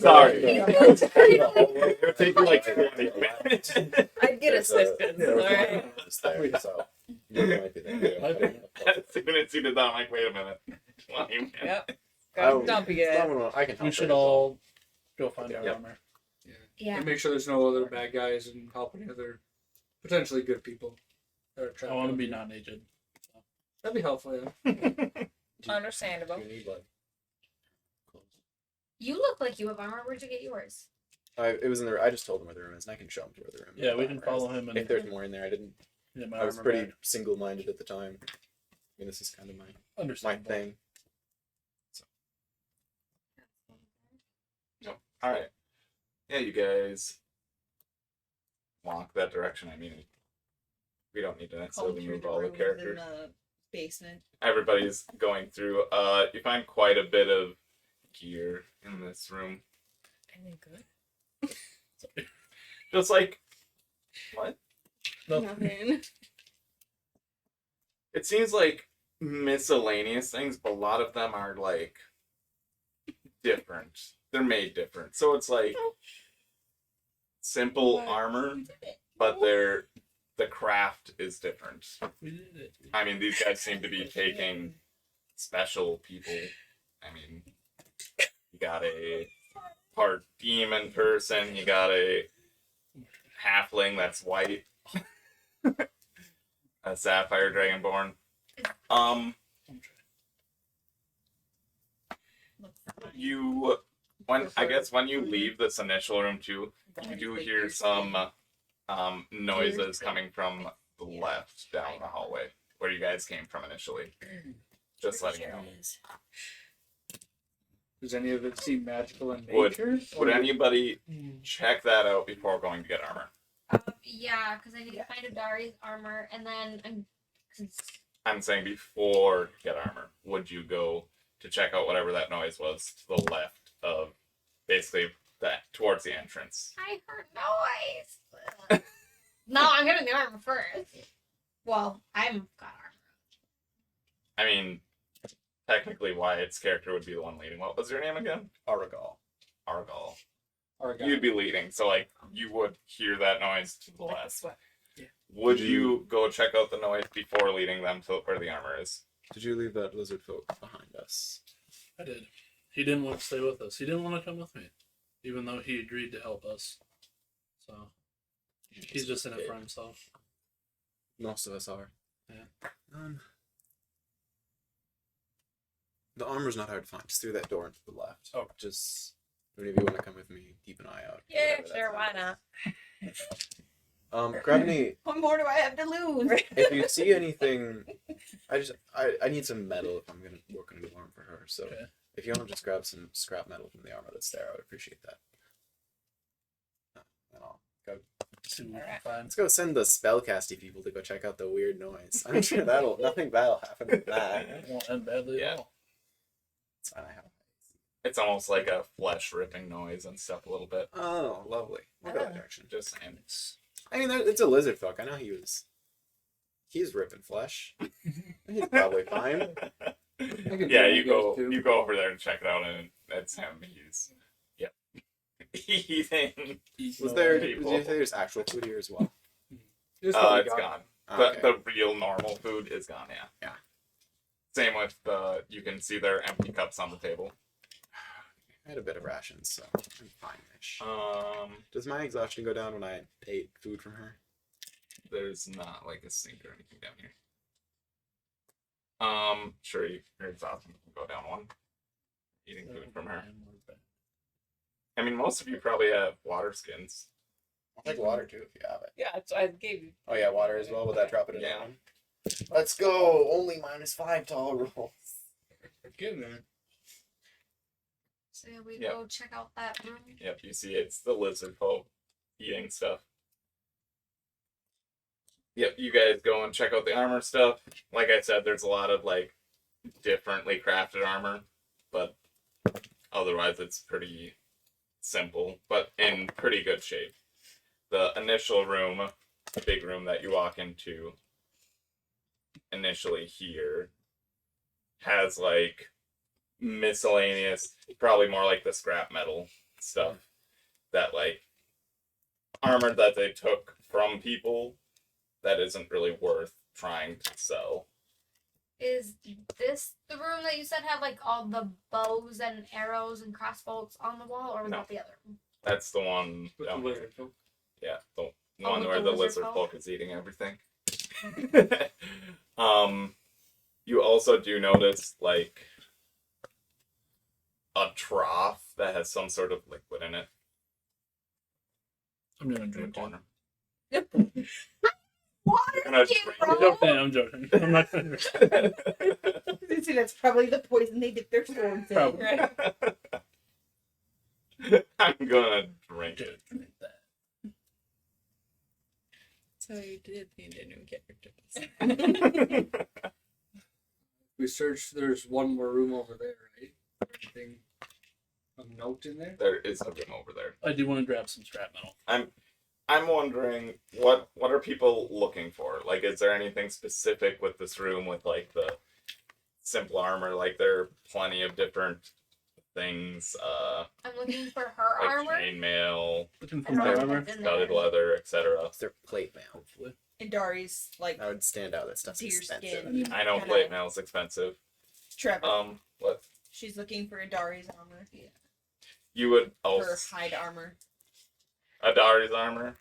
Sorry. It'll take you like 20 minutes. I'd get There's assistance. there was Alright. one just there, so you might be there. As soon as you did that, I'm like, wait a minute. 20 minutes. Yep. I Got would- dumpy it. I can help. We should her as well. all go find our Yep. armor. yeah. And make sure there's no other bad guys and help any other potentially good people that are trapped. I want to out be here. non-aged. That'd be helpful, yeah. Understandable. You need like You look like you have armor. Where'd you get yours? it was in the. I just told him where the room is, and I can show him to where the room is. Yeah, we can follow him and If there's more in there, I didn't. get my I was armor pretty back. single-minded at the time. I mean, this is kind of my Understandable. thing. All right. Yeah, you guys walk that direction. I mean, we don't need to Comb necessarily through move the all the rooms in characters. the basement. Everybody's going through. You find quite a bit of gear in this room. Any good? Just like what? Nothing. It seems like miscellaneous things, but a lot of them are like different. They're made different. So it's like simple What? armor, but the craft is different. We did it. I mean, these guys seem to be taking special people. I mean, you got a part demon person, you got a halfling that's white, a sapphire dragonborn. You when you leave this initial room too, you do hear some noises coming from the left down the hallway where you guys came from initially. Just letting you know. Does any of it seem magical in Would nature? would anybody check that out before going to get armor? Yeah, because I need to find Idari's armor, and then I'm saying before get armor. Would you go to check out whatever that noise was to the left of basically that towards the entrance? I heard noise. No, I'm getting the armor first. Well, I'm got armor. I mean, technically Wyatt's character would be the one leading. What was your name again? Aragal. Argal. Or a guy? You'd be leading, so like you would hear that noise to the left. Would you go check out the noise before leading them to where the armor is? Did you leave that lizard folk behind us? I did. He didn't want to stay with us. He didn't want to come with me, even though he agreed to help us. So he's just in it for himself. Most of us are. Yeah. The armor's not hard to find. Just through that door and to the left. Oh. Just, if you want to come with me, keep an eye out. Yeah, Whatever sure, that's why not? Grab any. What more do I have to lose? If you see anything, I need some metal if I'm gonna work on a new arm for her. So Okay. if you want to just grab some scrap metal from the armor that's there, I would appreciate that. And I'll go. See what we can find. Let's go send the spellcasty people to go check out the weird noise. I'm sure nothing bad will happen with that. It won't end badly at all. It's fine. I have. It's almost like a flesh ripping noise and stuff a little bit. Oh, lovely. We'll go that direction. Just saying. I mean, it's a lizard folk. I know he's ripping flesh. He's probably fine. Yeah, you go over there and check it out, and it's him. He's eating. Was there? people. Did you say there's actual food here as well? It's gone. Okay. The real normal food is gone. Yeah. Yeah. Same with the. You can see their empty cups on the table. I had a bit of rations, so I'm fine-ish. Does my exhaustion go down when I ate food from her? There's not like a sink or anything down here. Sure, your exhaustion can go down one. Eating food from her. I mean, most of you probably have water skins. I'll take water too if you have it. Yeah, that's what I gave you. Oh yeah, water as well. Would that drop it Yeah. down? Let's go. Only -5 to all rolls. Get there. So yeah, we Yep. go check out that room. Yep, you see it's the lizard folk eating stuff. Yep, you guys go and check out the armor stuff. Like I said, there's a lot of like differently crafted armor, but otherwise it's pretty simple, but in pretty good shape. The initial room, the big room that you walk into initially here, has like miscellaneous, probably more like the scrap metal stuff that like armor that they took from people that isn't really worth trying to sell. Is this the room that you said had like all the bows and arrows and crossbows on the wall, or was No. that the other room? That's the one With down the here. lizard folk. Yeah, the Oh, one with where the the lizard lizard folk? folk is eating everything. You also do notice like a trough that has some sort of liquid in it I'm gonna in the drink it. corner. Water Gonna skin, drink bro. I'm joking. I'm joking. I'm not gonna drink it. See, that's probably the poison they dip their swords in. Probably. Right? I'm gonna drink it. Drink that. So you did need a new character. We searched. There's one more room over there, right? Anything of note in there? There is a room over there. I do want to grab some scrap metal. I'm wondering what are people looking for? Like, is there anything specific with this room with like the simple armor? Like, there are plenty of different things, I'm looking for her like armor. chainmail, Looking for I don't my know armor. what's in studded there. leather, etc. It's their plate mail. Hopefully. And Dari's like That would stand out. That stuff's deer expensive. skin. I know kinda- plate mail is expensive. Trevor. What She's looking for Idari's armor. you would Her also hide armor. Idari's armor.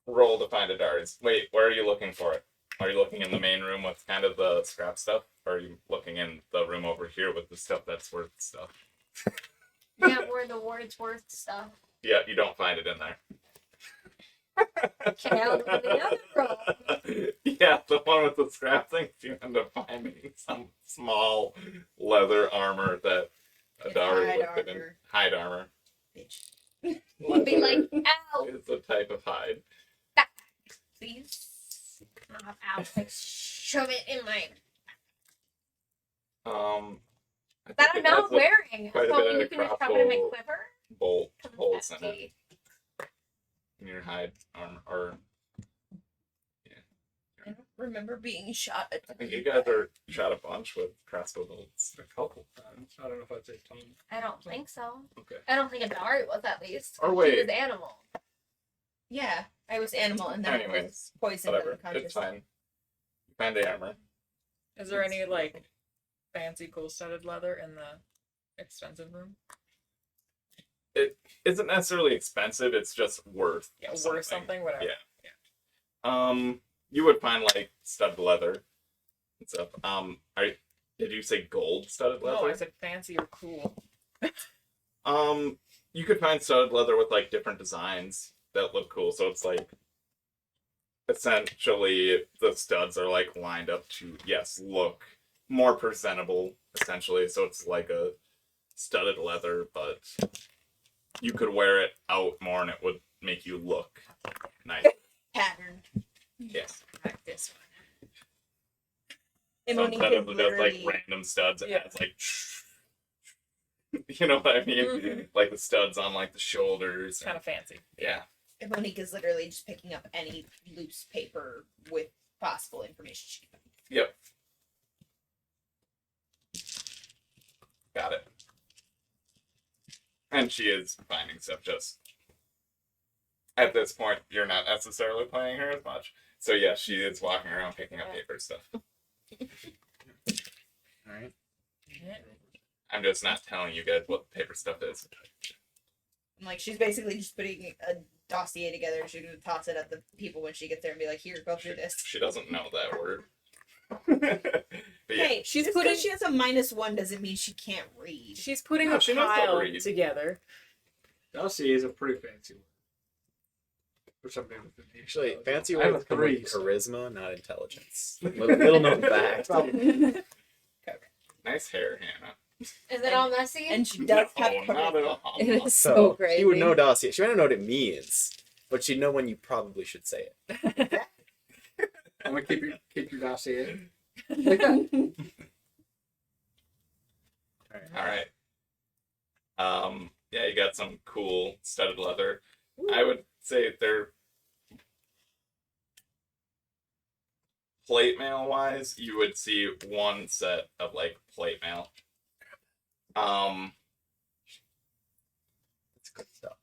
Roll to find Idari's. Wait, where are you looking for it? Are you looking in the main room with kind of the scrap stuff? Or are you looking in the room over here with the stuff that's worth stuff? Yeah, where the word's worth stuff. Yeah, you don't find it in there. Okay, I'll look in the other room. Yeah, the one with the scrap things, you end up finding some small leather armor that It's Idari hide would fit in. armor. Hide armor. Bitch. I'll be like, ow, It's a type of hide. please. Not ow, like shove it in my I that think I'm it not has a wearing. quite a So bit you of can just shove it in my crossbow quiver. bolt holes in it Nasty. in your hide armor. Or I don't remember being shot at. I think you guys are shot a bunch with crossbow bolts. A couple times. I don't know if I'd say ton. I don't think so. Okay. I don't think Idari was at least. Or She wait. was animal. Yeah, I was animal, and that Anyways, was poison. whatever. Unconscious. It's fine. You find the armor. Is there any like fancy cool studded leather in the expensive room? It isn't necessarily expensive. It's just worth. Yeah, worth something, whatever. Yeah. You would find like studded leather and stuff. Did you say gold studded leather? No, I said fancy or cool. You could find studded leather with like different designs that look cool. So it's like essentially the studs are like lined up to look more presentable essentially. So it's like a studded leather, but you could wear it out more and it would make you look nice. Pattern. Yes. Like this one. And So when he instead of could just like literally- random studs, it Yeah. has like, you know what I mean? Mhm. Like the studs on like the shoulders. It's kind of fancy. Yeah. And Monique is literally just picking up any loose paper with possible information she can. Yep. Got it. And she is finding stuff just. At this point, you're not necessarily playing her as much. So yeah, she is walking around picking up paper stuff. Alright. I'm just not telling you guys what the paper stuff is. And like she's basically just putting a dossier together. She's gonna toss it at the people when she gets there and be like, "Here, go through this." She doesn't know that word. But yeah. Hey, She's just putting- because she has a -1 doesn't mean she can't read. She's putting No, a she knows how to pile read. together. Dossier is a pretty fancy one. For something with an H. Actually, fancy I have words a come 3. with charisma, not intelligence. Little known fact. Nice hair, Hannah. Is it all messy? And she does have No, not at all. It is so So great. she would know dossier. She might not know what it means, but she'd know when you probably should say it. I'm gonna keep your dossier. All right. Yeah, you got some cool studded leather. I would say they're plate mail wise. You would see one set of like plate mail. It's good stuff.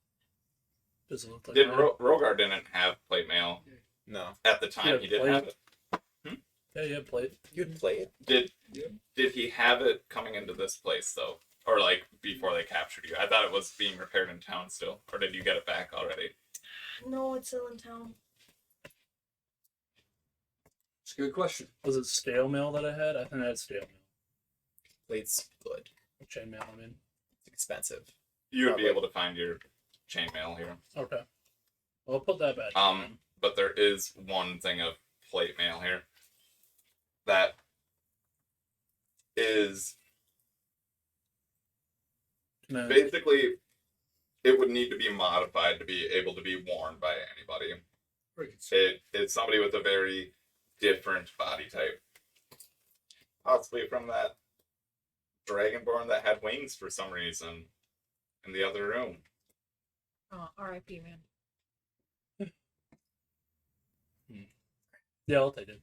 Does it look like Did mine? Rogar didn't have plate mail No. at the time? Yeah, He did plate. have it. Yeah, yeah, plate. You'd play it. Did he have it coming into this place though, or like before they captured you? I thought it was being repaired in town still, or did you get it back already? No, it's still in town. It's a good question. Was it stale mail that I had? I think I had stale mail. Plate's good. Chain mail, I mean. It's expensive. You would be Probably. able to find your chain mail here. Okay. Well, I'll put that back. But there is one thing of plate mail here that is No. basically it would need to be modified to be able to be worn by anybody. It is somebody with a very different body type, possibly from that dragonborn that had wings for some reason in the other room. Oh, R.I.P. man. Yeah, I'll take it.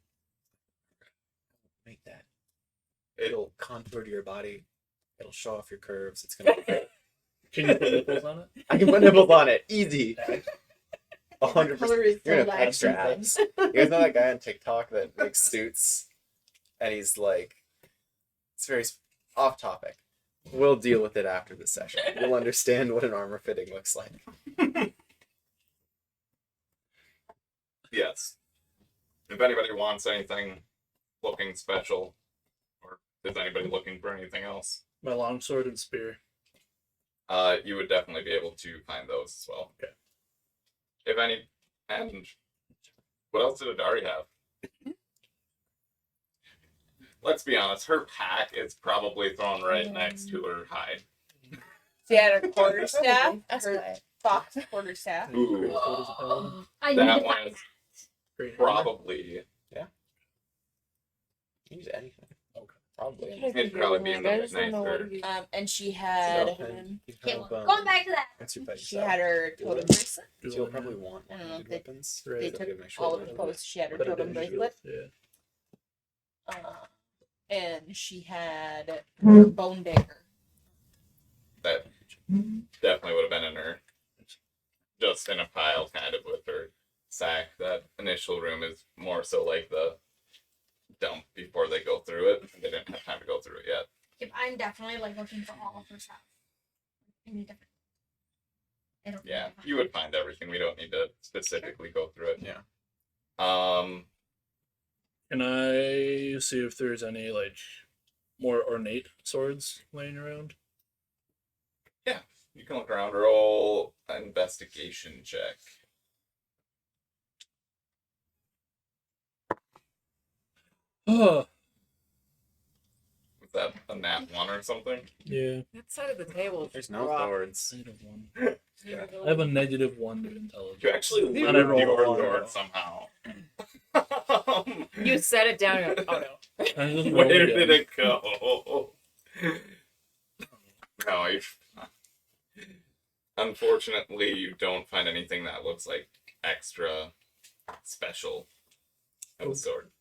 Make that. It'll contour to your body. It'll show off your curves. It's gonna be great. Can you put nipples on it? I can put nipples on it. Easy. The color 100%. is You're so gonna have extra light. abs. You guys know that guy on TikTok that makes suits? And he's like, it's very off topic. We'll deal with it after the session. You'll understand what an armor fitting looks like. Yes. If anybody wants anything looking special, or is anybody looking for anything else, My longsword and spear. you would definitely be able to find those as well. Okay. If any, and what else did Idari have? Let's be honest, her pack is probably thrown right next to her hide. She had a quarterstaff. That's Her why. fox quarterstaff. Ooh, I need that to one find is Great. probably, Use anything. Okay. Probably. it'd probably be in the I just don't know what nicer. it is. And she had Weapon, you Okay, have, well, going back to that. That's your fighting she style. had her totem bracelet. So you'll probably want I don't know, one-handed they- weapons. Right. They So took you make sure all of that- the poses. She had her But I totem didn't bracelet. Yeah. And she had her bone dagger. That definitely would have been in her, just in a pile kind of with her sack. That initial room is more so like the dump before they go through it. They didn't have time to go through it yet. If I'm definitely like looking for all of her stuff. Any different. Yeah, you would find everything. We don't need to specifically go through it. Yeah. Can I see if there's any like more ornate swords laying around? Yeah, you can look around. Roll an investigation check. Oh, Was that a nat 1 or something? yeah. That side of the table. There's no rock. swords. -1. I have a -1 to intelligence. You actually And lose I rolled your a one. sword somehow. You set it down. And oh no. I just rolled Where again. did it go? No, unfortunately, you don't find anything that looks like extra special of the sword.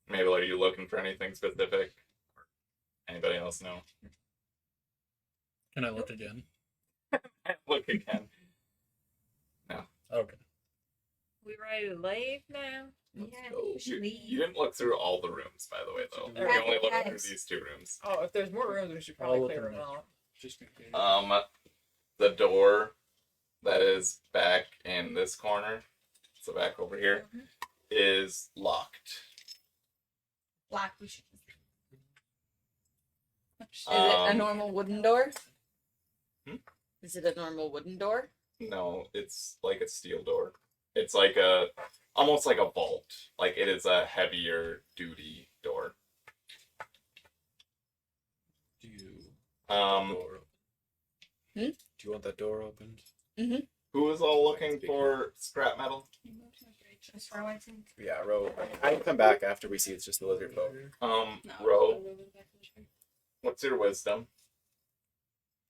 Mabel, are you looking for anything specific? Anybody else know? Can I look again? Look again. Okay. We ready to leave now? Yeah, Oh, we should you leave. didn't look through all the rooms, by the way, though. You Right, only looked guys. through these 2 rooms. Oh, if there's more rooms, we should I'll probably look clear in them the out. Just in case. The door that is back in this corner, so back over here, is locked. Black, we should. Is it a normal wooden door? Hmm? Is it a normal wooden door? No, it's like a steel door. It's like almost like a vault. Like it is a heavier duty door. Do you Um, do you want that door opened? who is all looking for scrap metal? Just for one thing. Yeah, Ro. I can come back after we see it's just the lizard folk. Ro, what's your wisdom?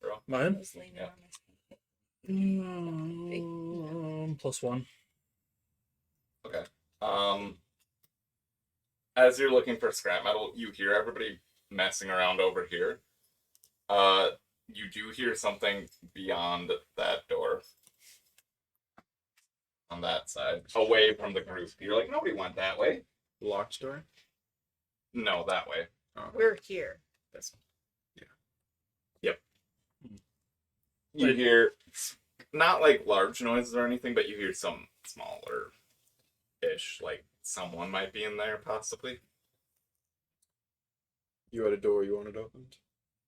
Ro, Mine? yeah. +1. Okay. As you're looking for scrap metal, you hear everybody messing around over here. You do hear something beyond that door. On that side, away from the group. You're like, nobody went that way. Locked door? No, that way. Oh, We're here. this one. You hear not like large noises or anything, but you hear some smaller ish, like someone might be in there possibly. You had a door you wanted opened?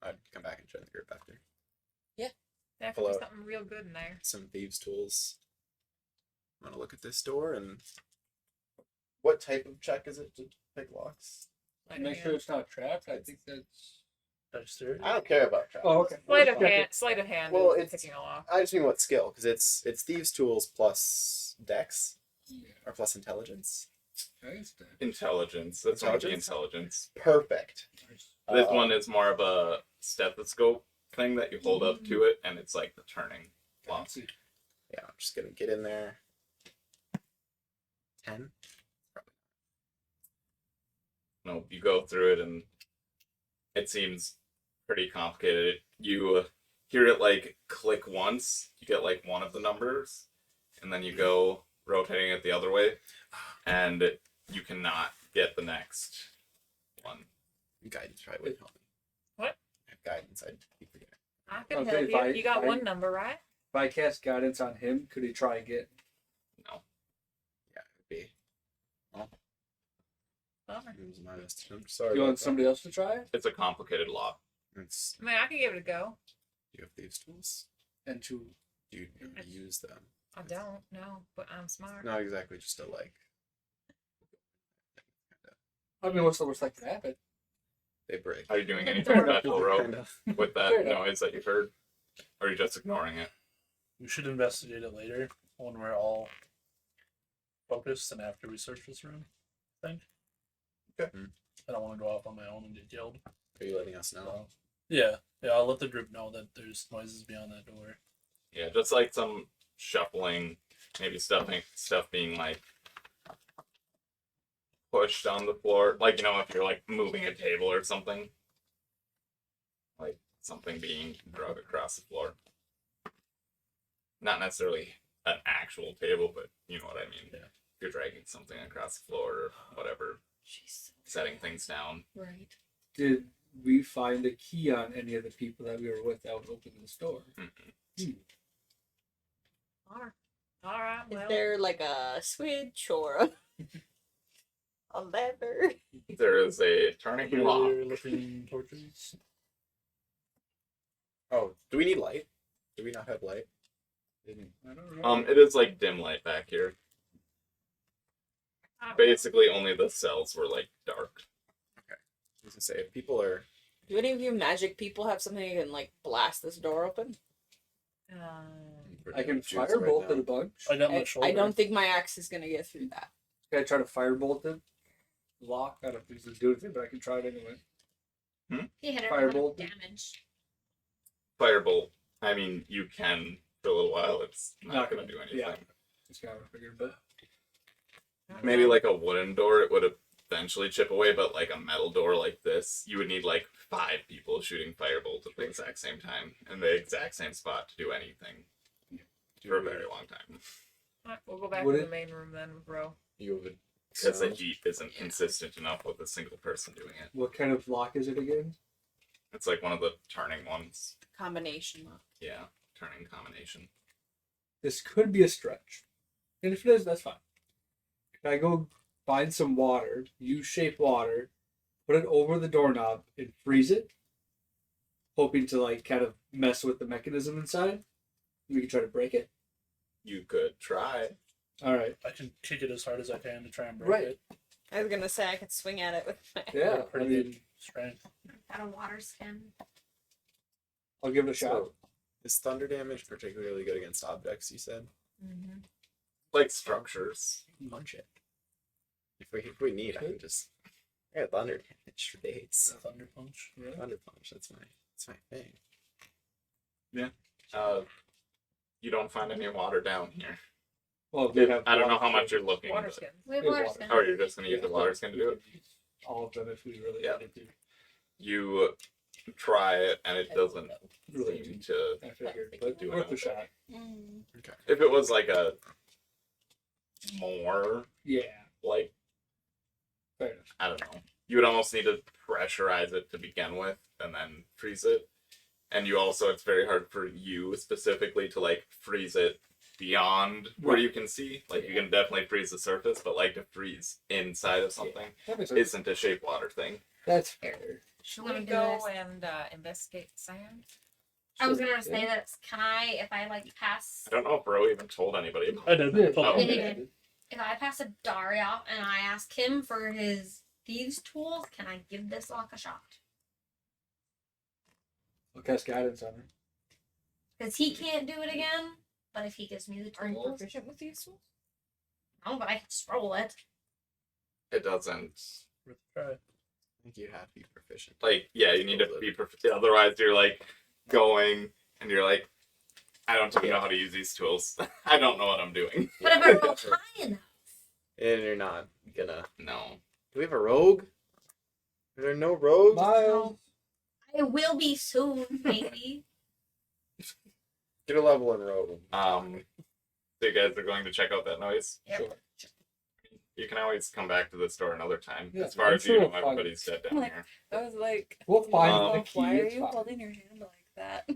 I'd come back and join the group after. There could be Hello. something real good in there. Some thieves' tools. Want to look at this door and what type of check is it to pick locks? Like, Make sure it's not trapped. I think that's. Registered. I don't care about traps. Oh, okay. Sleight of hand. Sleight of hand. Well, is it's- picking a lock. I just mean what skill, because it's thieves' tools plus dex or plus intelligence. Intelligence. That's going to be Intelligence? intelligence. Perfect. This one is more of a stethoscope thing that you hold up to it, and it's like the turning lock. Yeah, I'm just gonna get in there. 10. No, you go through it, and it seems pretty complicated. You hear it like click once, you get like one of the numbers, and then you go rotating it the other way, and you cannot get the next one. Guidance probably wouldn't help me. What? I have guidance. I'd keep forgetting. I can Okay, help you. if You got I- one number, right? If I cast guidance on him, could he try again? No. Yeah, it would be. Bummer. It was my best attempt. Sorry. You about want somebody else to try it? It's a complicated lock. that. It's, I mean, I can give it a go. do you have thieves' tools? And to Do you know how to use them? I don't know, but I'm smart. Not exactly just a like. I mean, what's the worst that could happen? They break. Are you doing anything Fair enough. special, Ro, Kind of. with Fair that enough. noise that you've heard? Or are you just ignoring it? We should investigate it later when we're all focused and after we search this room. I think. Okay. I don't want to go off on my own and get killed. Are you letting us know? So, yeah, I'll let the group know that there's noises beyond that door. Yeah, just like some shuffling, maybe stuff being like pushed on the floor. Like, you know, if you're like moving a table or something. Like something being dragged across the floor. Not necessarily an actual table, but you know what I mean. Yeah. If you're dragging something across the floor or whatever, setting things down. Right. Did we find a key on any of the people that we were with that would open the store? All right. Is Well, there like a switch or a lever? There is a turning lock. looking torches. Oh, do we need light? Do we not have light? I don't know. It is like dim light back here. Basically, only the cells were like dark. I was gonna say, if people are... Do any of you magic people have something that can like blast this door open? I can Shoots firebolt right it now. a bunch. I got my I shoulder. don't think my axe is gonna get through that. Can I try to firebolt it? Lock? I don't think it's gonna do anything, but I can try it anyway. He hit it Firebolt. with damage. Firebolt. I mean, you can for a little while. It's not Not going gonna- to do anything. yeah. Just kind of figured, but Maybe like a wooden door, it would eventually chip away, but like a metal door like this, you would need like 5 people shooting firebolt at the exact same time in the exact same spot to do anything for a very long time. Alright, we'll go back Would to it- the main room then, bro. You would... Because the heat isn't consistent enough with a single person doing it. what kind of lock is it again? It's like one of the turning ones. Combination lock. Yeah, turning combination. This could be a stretch. And if it is, that's fine. Can I go find some water, U-shaped water, put it over the doorknob, and freeze it? Hoping to like kind of mess with the mechanism inside? We can try to break it. You could try. Alright. I can kick it as hard as I can to try and break Right. it. I was gonna say I could swing at it with my Yeah, I Pretty mean, good strength. Got a water skin. I'll give it a shot. So, is thunder damage particularly good against objects, you said? Like structures. Punch it. If we need, I can just... I got thunder damage for days. Thunder punch. Yeah. Thunder punch, that's my thing. You don't find any water down here. Well, they have I don't know water how much skin. you're looking. Water but- skin. We have Yeah, water water. skin. Oh, you're just going to use the water skin to do it? All of them if we really Yeah. wanted to. You try it, and it doesn't Really, seem to... I figured, but Do worth it. a shot. Okay. If it was like a more, Yeah, like, fair enough. I don't know. You would almost need to pressurize it to begin with and then freeze it. And you also, it's very hard for you specifically to like freeze it beyond where Right. you can see. Like you can definitely freeze the surface, but like to freeze inside of something That makes sense. isn't a shape water thing. That's fair. Should Should we we go do this? and investigate sand? I was Sure, gonna say yeah. that. Can I, if I like pass, I don't know if Bro even told anybody about I did. Yeah. Pull Oh. it. Yeah. if I pass a Dari off and I ask him for his thieves' tools, can I give this lock a shot? I'll cast guidance on her. Because he can't do it again. But if he gives me the Are you tools, proficient with these tools? no, but I can just roll it. it. Doesn't. Worth a try. I think you have to be proficient. Like, yeah, you need to be proficient. Otherwise, you're like going and you're like, I don't even know how to use these tools. I don't know what I'm doing. But if I roll high enough, And you're not gonna... No. Do we have a rogue? Are there no rogues? Miles. I will be soon, maybe. Get a level in rogue. So you guys are going to check out that noise? Yep. Sure. You can always come back to this store another time. Yeah, as far I'm as sure you know, we'll find everybody's dead down Like- here. I was like, We'll find Um, the key. why are it's you fine. holding your hand like that?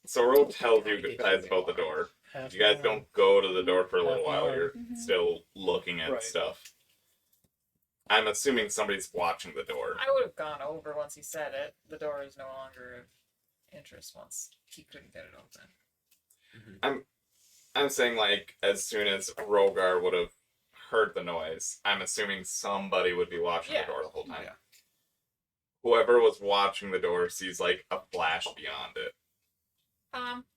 So Ro tells you guys about the door. Half You guys an hour. don't go to the door for a little Half an while. hour. You're Mhm. still looking at Right. stuff. I'm assuming somebody's watching the door. I would have gone over once he said it. The door is no longer of interest once he couldn't get it open. I'm saying, like, as soon as Rogar would have heard the noise, I'm assuming somebody would be watching Yeah. the door the whole time. Yeah. Whoever was watching the door sees, like, a flash beyond it.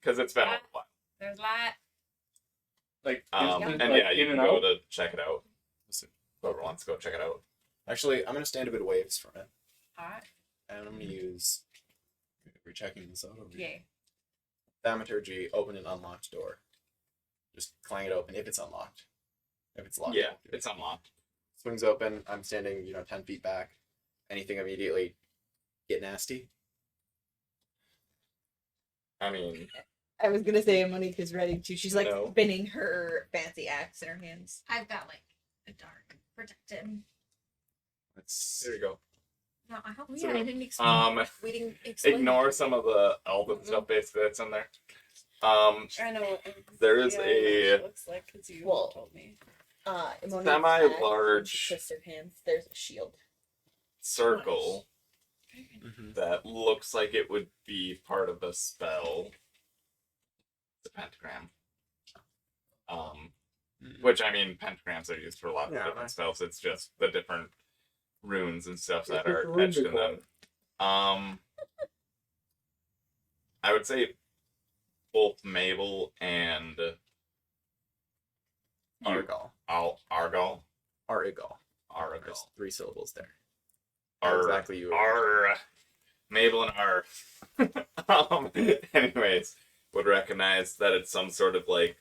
Because it's been a while. There's light. Like, And like yeah, in you and can go out. to check it out. Whoever wants to go check it out. Actually, I'm gonna stand a bit away from it. Alright. And I'm gonna use... We're checking this out over here. Yay. Thaumaturgy, open an unlocked door. Just clang it open if it's unlocked. If it's locked. Yeah, it's unlocked. Swings open. I'm standing, 10 feet back. Anything immediately get nasty? I mean, I was gonna say Monica's ready too. She's like No. spinning her fancy axe in her hands. I've got like a dark protected. There you go. No, I hope Yeah, I didn't explain. We didn't explain. Ignore some of the elven stuff basically that's in there. I know. What, there is yeah, I know what a she looks like because you Well, told me. Monica's Semi-large- axe, when she twists her hands. There's a shield. circle Mm-hmm. that looks like it would be part of a spell. The pentagram. Which I mean, pentagrams are used for a lot of different spells. It's just the different runes and stuff that are etched in them. I would say both Mabel and Argal. Argal. Arigal. Argal. There's 3 syllables there. Exactly you. Mabel and R. Anyways, would recognize that it's some sort of like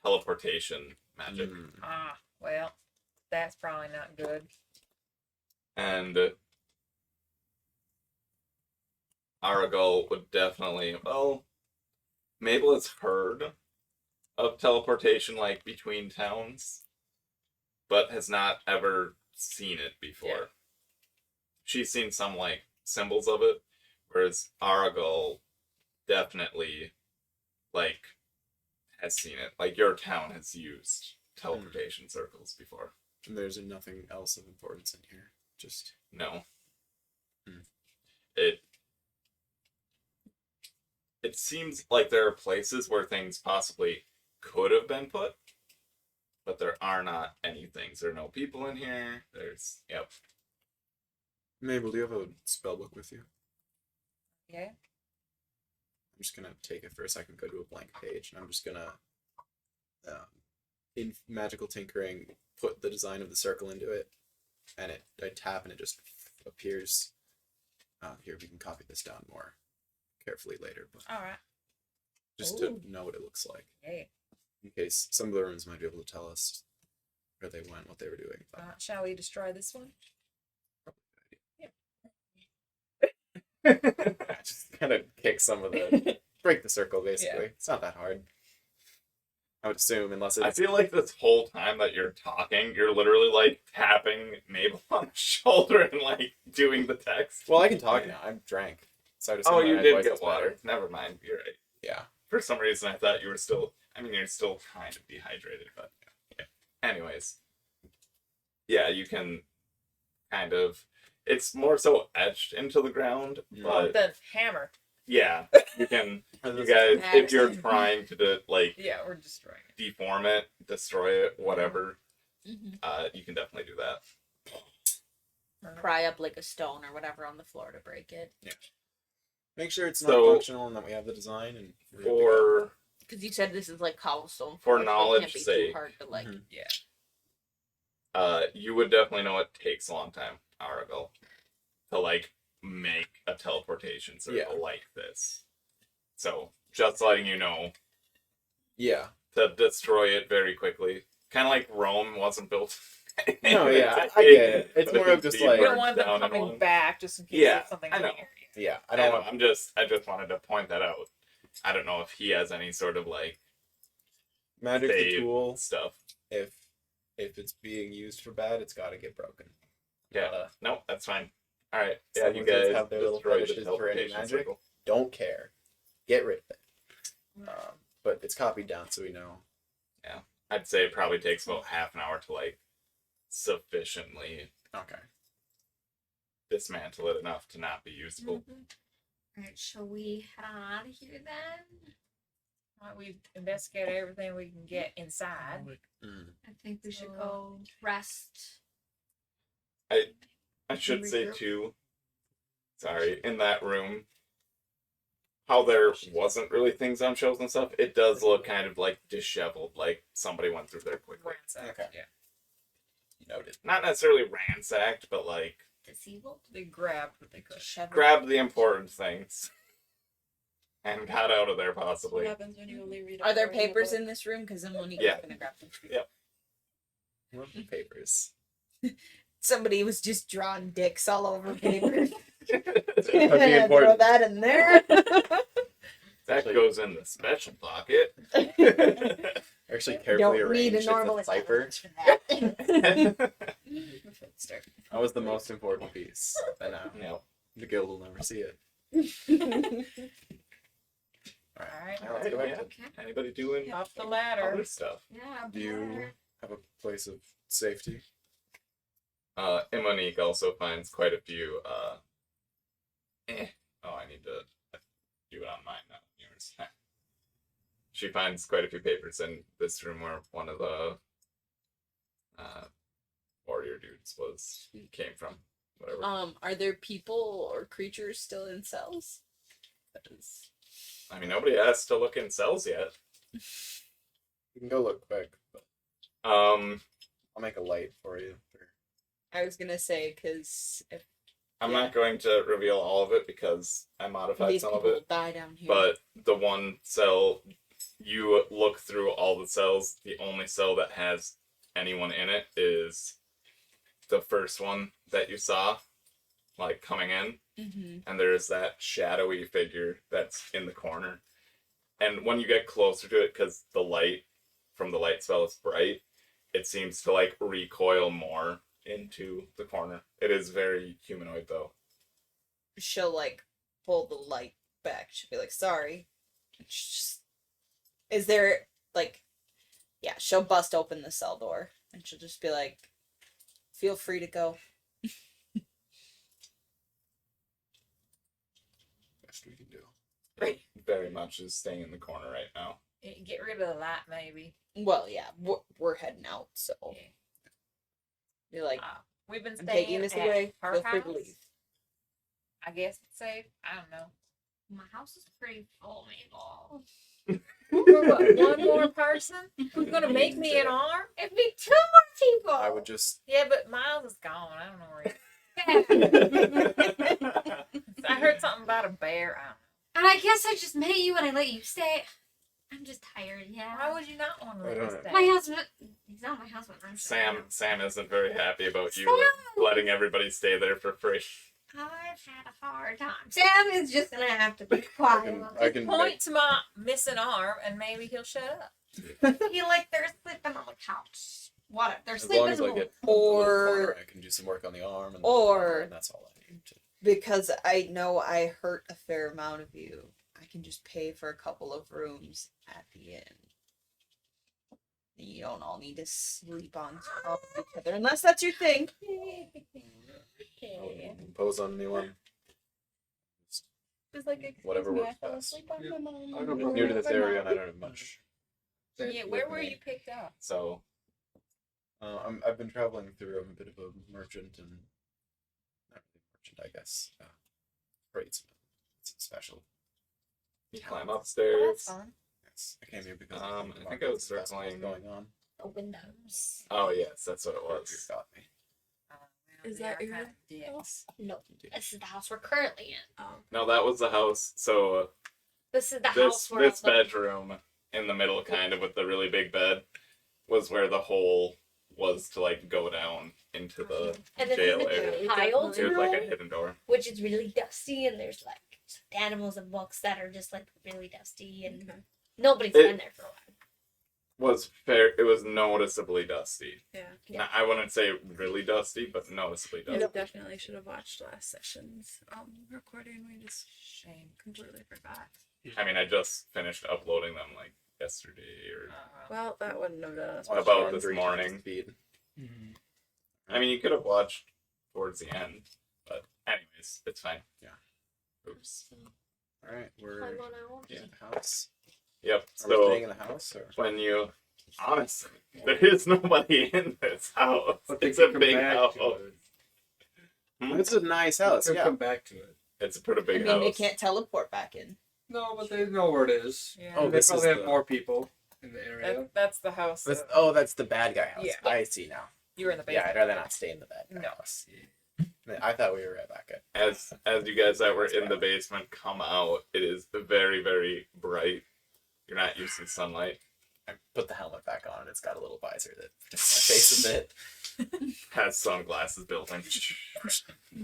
teleportation magic. Well, that's probably not good. And Aragal would definitely, well, Mabel has heard of teleportation like between towns, but has not ever seen it before. Yeah. She's seen some like symbols of it, whereas Aragal definitely like has seen it. Like your town has used teleportation circles before. And there's nothing else of importance in here. Just No. Hmm. It seems like there are places where things possibly could have been put, but there are not any things. There are no people in here. Yep. Mabel, do you have a spell book with you? Yeah. I'm just gonna take it for a second, go to a blank page, and I'm just gonna, in magical tinkering, put the design of the circle into it, and I tap and it just appears. Here, we can copy this down more carefully later, but All right. just to know what it looks like, Hey. in case some of the rooms might be able to tell us where they went, what they were doing. But Shall we destroy this one? just kind of kick some of the break the circle basically. Yeah. It's not that hard. I would assume, unless I it's feel like this whole time that you're talking, you're literally like tapping Mabel on the shoulder and like doing the text. well, I can talk now. I'm drank, so I just Oh, assume you my did voice get is water. better. Never mind. You're right. Yeah. For some reason, I thought you were still. I mean, you're still kind of dehydrated, but yeah. Anyways, yeah, you can kind of. It's more so etched into the ground, but The hammer. yeah, you can. You guys, if you're trying to like Yeah, we're destroying it. deform it, destroy it, whatever, you can definitely do that. Pry up like a stone or whatever on the floor to break it. Yeah. Make sure it's So- not functional and that we have the design and we're good to go. For Because you said this is like cobblestone. For floor, so it knowledge can't be sake. too hard to like. Mhm. you would definitely know it takes a long time, Aragal, to like make a teleportation circle like this. So just letting you know Yeah. to destroy it very quickly. Kind of like Rome wasn't built. No, yeah, I get it. It's more of just like We don't want them down in coming one. back just in case Yeah, there's something I know. here. yeah. I I don't know. want I just wanted to point that out. I don't know if he has any sort of like magic the save tool. stuff. If it's being used for bad, it's got to get broken. Yeah. No, that's fine. All right. Yeah, Some you wizards guys have their little destroyed the fetishes for any teleportation magic. circle. Don't care. Get rid of it. But it's copied down so we know. I'd say it probably takes about half an hour to like sufficiently Okay. dismantle it enough to not be usable. Alright, shall we head on out of here then? Well, we've investigated everything we can get inside. I think we should go rest. I should say too, sorry, in that room, how there wasn't really things on shelves and stuff, it does look kind of like disheveled, like somebody went through there quickly. Ransacked. Okay. Yeah. Noted. Not necessarily ransacked, but like Disabled? They grabbed what they could. grabbed the important things and got out of there What possibly. happens when you only read? Are there papers in this room? Because then Monique's Yeah. gonna grab them. Yep. What are the papers? Somebody was just drawing dicks all over papers. That'd be Throw important. that in there. That Actually- goes in the special pocket. Actually, carefully Don't need arranged. a normal It's a cipher. for that. That was the most important piece. And now, Yep. the guild will never see it. Alright. Now let's go back Yeah. to. Anybody doing Up the ladder. other stuff? Yeah. Do you have a place of safety? Monique also finds quite a few. Oh, I need to do it on mine, not yours. She finds quite a few papers in this room where one of the warrior dudes came from. Whatever. Are there people or creatures still in cells? That is... I mean, nobody asked to look in cells yet. You can go look quick, but Um, I'll make a light for you. I was gonna say, because if I'm Yeah. not going to reveal all of it because I modified these some of people it. die down here. But the one cell, you look through all the cells, the only cell that has anyone in it is the first one that you saw, like, coming in. Mm-hmm. And there's that shadowy figure that's in the corner. And when you get closer to it, because the light from the light spell is bright, it seems to, like, recoil more into the corner. It is very humanoid, though. She'll like pull the light back. She'll be like, "Sorry." Is there like, yeah? She'll bust open the cell door and she'll just be like, "Feel free to go." Best we can do. It very much is staying in the corner right now. Get rid of the light, maybe. Well, yeah, we're heading out, so be like, We've been "I'm staying taking this at away. her Feel free house. to leave." I guess it's safe. I don't know. My house is pretty full, Mabel. What, one more person? Who's gonna make me an arm? It'd be 2 more people. I would just. Yeah, but Miles is gone. I don't know where he is. I heard something about a bear. I don't know. And I guess I just met you and I let you stay. I'm just tired, yeah. Why would you not want to I let don't us know. stay? My husband, he's not my husband. I'm sorry. Sam isn't very happy about you Sam! letting everybody stay there for free. I've had a hard time. Sam is just gonna have to be quiet. I can Point to my missing arm and maybe he'll shut up. Feel like they're sleeping on the couch. What? They're as sleeping long as I in the get Or- I can do some work on the arm and Or- and that's all I need to. Because I know I hurt a fair amount of you, I can just pay for a couple of rooms at the inn. You don't all need to sleep on top of each other unless that's your thing. I wouldn't impose on anyone. Just like, Whatever "Excuse me, works I fell best. asleep on my mom." I don't I'm new to this area and I don't have much. Yeah, where were you picked up? So, I've been traveling through. I'm a bit of a merchant and not really merchant, I guess. Tradesman. It's special. you climb Oh, upstairs. that's fun. Yes, I came here because I the think market I was is circling- going on. The windows. Oh, yes, that's what it Here was. got me. Is They that are your kinda dicks. No, this is the house we're currently in. Oh. No, that was the house. So, This is the this house where this bedroom in the middle, kind of with the really big bed, was where the hole was to, like, go down into the And then jail there's area. the tiled It was like a room, hidden door. which is really dusty, and there's like animals and books that are just like really dusty, and Okay. nobody's It- been there for a while. Was fair. It was noticeably dusty. Yeah. I wouldn't say really dusty, but noticeably We dusty. definitely should have watched last session's recording. We just completely forgot. I mean, I just finished uploading them like yesterday or Well, that wouldn't have done us What much about good. this 3 times morning? the speed. I mean, you could have watched towards the end, but anyways, it's fine. Yeah. Oops. All right, we're Climb on out. in the house. Yep. Are we So staying in the house or? when you, honestly, there is nobody in this house. But they It's can a come big back house. to it. It's a nice house. They'll Yeah. come back to it. It's a pretty I big mean, they house. can't teleport back in. No, but they know where it is. Yeah. Oh, They this is probably have the- more people in the area. That's the house. That's, that that's the bad guy house. Yeah. I see now. you were in the Yeah, basement. I'd rather not stay in the bad guy No. house. I thought we were right back at. As you guys that were in the basement come out, it is very, very bright. You're not used to sunlight. I put the helmet back on and it's got a little visor that protects my face a bit. Has sunglasses built in.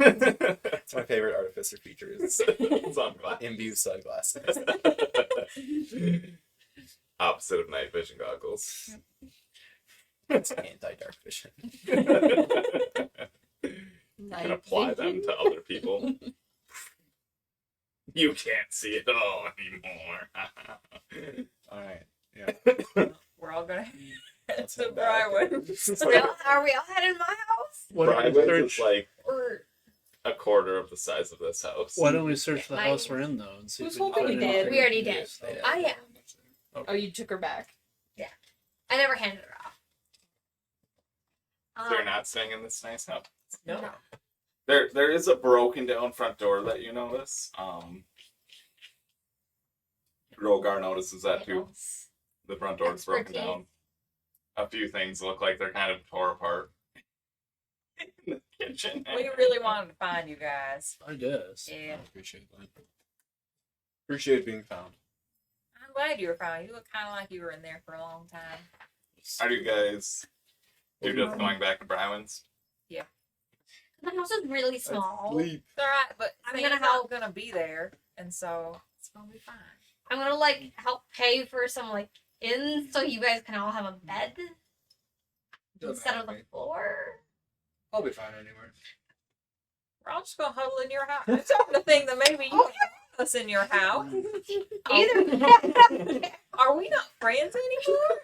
It's my favorite artificer feature is Sunglasses. imbue sunglasses. Opposite of night vision goggles. It's anti-dark vision. You can apply them to other people. You can't see it all anymore. Alright, yeah. We're all gonna Let's to head back. Briarwood. Are we all headed to my house? Why don't we Briarwood is search? like Or a quarter of the size of this house. Why don't we search the Mine- house we're in though and see Whose if we whole can thing find we did? anything? we already did. Yeah. Oh yeah. Oh, you took her back. I never handed her off. They're not staying in this nice house. No. There is a broken down front door that you notice. Rogar notices that too. The front door is broken down. A few things look like they're kind of tore apart. In the kitchen. We really wanted to find you guys. I guess. Yeah. I appreciate that. Appreciate being found. I'm glad you were found. You look kind of like you were in there for a long time. Are you guys? You're just going back to Brywans? The house is really small. Sleep. It's all right, but I'm I'm gonna gonna help- gonna be there, and so it's gonna be fine. I'm gonna like help pay for some like inns so you guys can all have a bed instead of the floor. I'll be fine anywhere. We're all just gonna huddle in your house. I'm starting to think that maybe you want us in your house. Either Are we not friends anymore?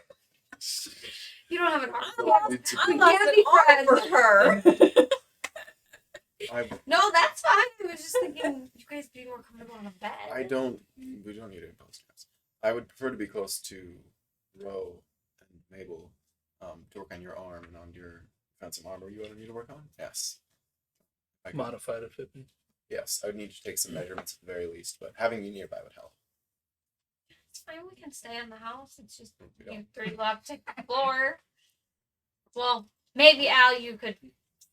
you don't have an I arm. lost, I We lost can't an be arm friends. for her. No, that's fine. I was just thinking you guys be more comfortable on a bed. We don't need to impose terms. I would prefer to be close to Ro and Mabel, to work on your arm and on your defensive armor you wanted me to work on. Yes. I could- Modified if it be. Yes, I would need to take some measurements at the very least, but having you nearby would help. It's fine. We can stay in the house. It's just We don't. you three will have to take the floor. Well, maybe Al, you could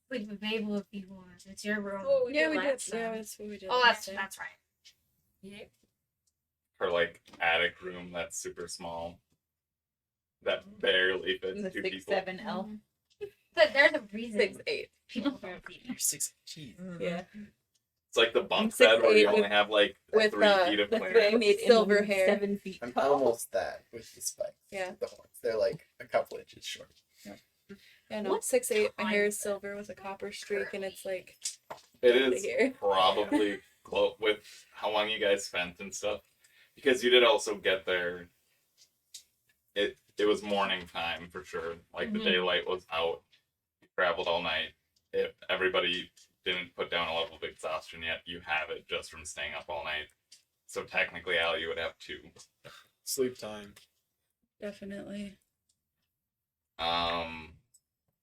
sleep with Mabel if you want. It's your room. Oh, we Yeah, did we did. last Yeah, time. that's what we did. Oh, last that's time. right. Yeah. Her like attic room that's super small. That barely fits The two 6'7" people. elf. There's a reason 6'8". people don't see You're 6. Jeez. Yeah. It's like the bunk I'm bed where you 6'8" only have like with, 3 feet of the clearance. I made Silver Emily hair. 7 feet I'm tall. almost that with the spikes. Yeah. The horns. They're like a couple inches short. Yeah, no, 6'8". My hair is silver with a copper streak, and it's like It outta is here. probably close with how long you guys spent and stuff. Because you did also get there. It was morning time for sure. Like the Mhm. daylight was out. You traveled all night. If everybody didn't put down a level of exhaustion yet, you have it just from staying up all night. So technically, Al, you would have 2. Sleep time. definitely.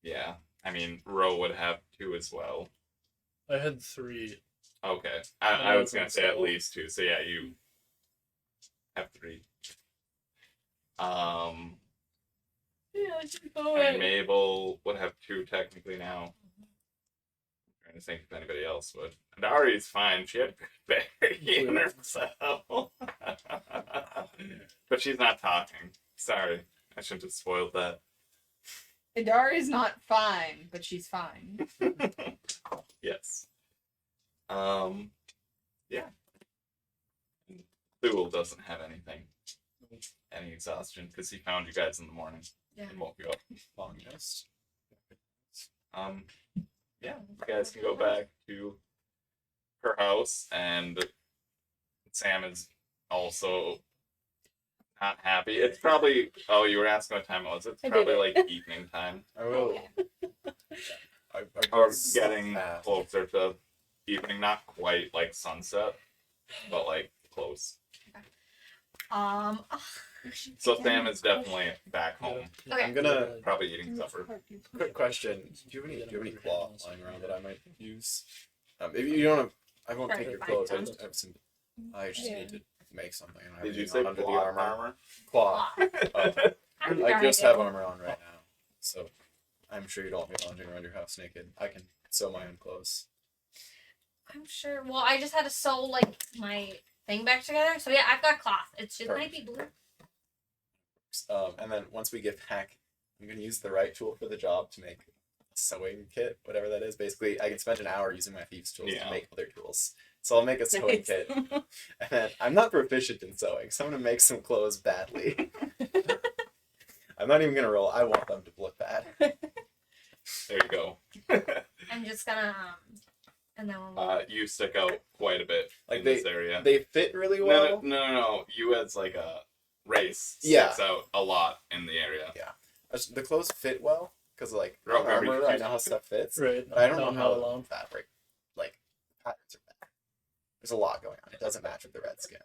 Yeah. I mean, Ro would have 2 as well. I had 3. Okay. I was gonna say at least 2. So yeah, you have 3. Yeah, just I mean, Mabel would have 2 technically now. I'm trying to think if anybody else would. Idari's fine. She had a baby in herself. But she's not talking. Sorry. I shouldn't have spoiled that. Idari is not fine, but she's fine. Yes. Yeah. Thule doesn't have anything. Any exhaustion, because he found you guys in the morning Yeah. and woke you up. Long rest. Yeah, you guys can go back to her house, and Sam is also not happy. It's probably, oh, you were asking what time it was. It's I did probably it. like evening time. I will. Or getting closer to evening, not quite like sunset, but like close. So Sam is definitely back home. Okay. I'm gonna Probably eating supper. quick question. Do you have any cloth lying around that I might use? If you don't have, I won't take your clothes. I just have some. I just need to make something. I don't have Did you anything say under the plot armor? armor? Cloth. I'm I trying just to- have armor on right now, so I'm sure you don't want me lounging around your house naked. I can sew my own clothes. I'm sure. Well, I just had to sew like my thing back together. So yeah, I've got cloth. It just might be blue. And then once we get back, I'm gonna use the right tool for the job to make a sewing kit, whatever that is. Basically, I can spend an hour using my thieves' tools Yeah. to make other tools. So I'll make a sewing Nice. kit, and then I'm not proficient in sewing, so I'm gonna make some clothes badly. I'm not even gonna roll. I want them to look bad. There you go. I'm just gonna and then we'll You stick out quite a bit Like in this area. They fit really No, well. no. You as like a race Yeah. sticks out a lot in the area. Yeah. The clothes fit well because like Oh, armor, I know how stuff fits. Right. But I don't know Not how alone. fabric, like patterns are bad. There's a lot going on. It doesn't match with the red skin.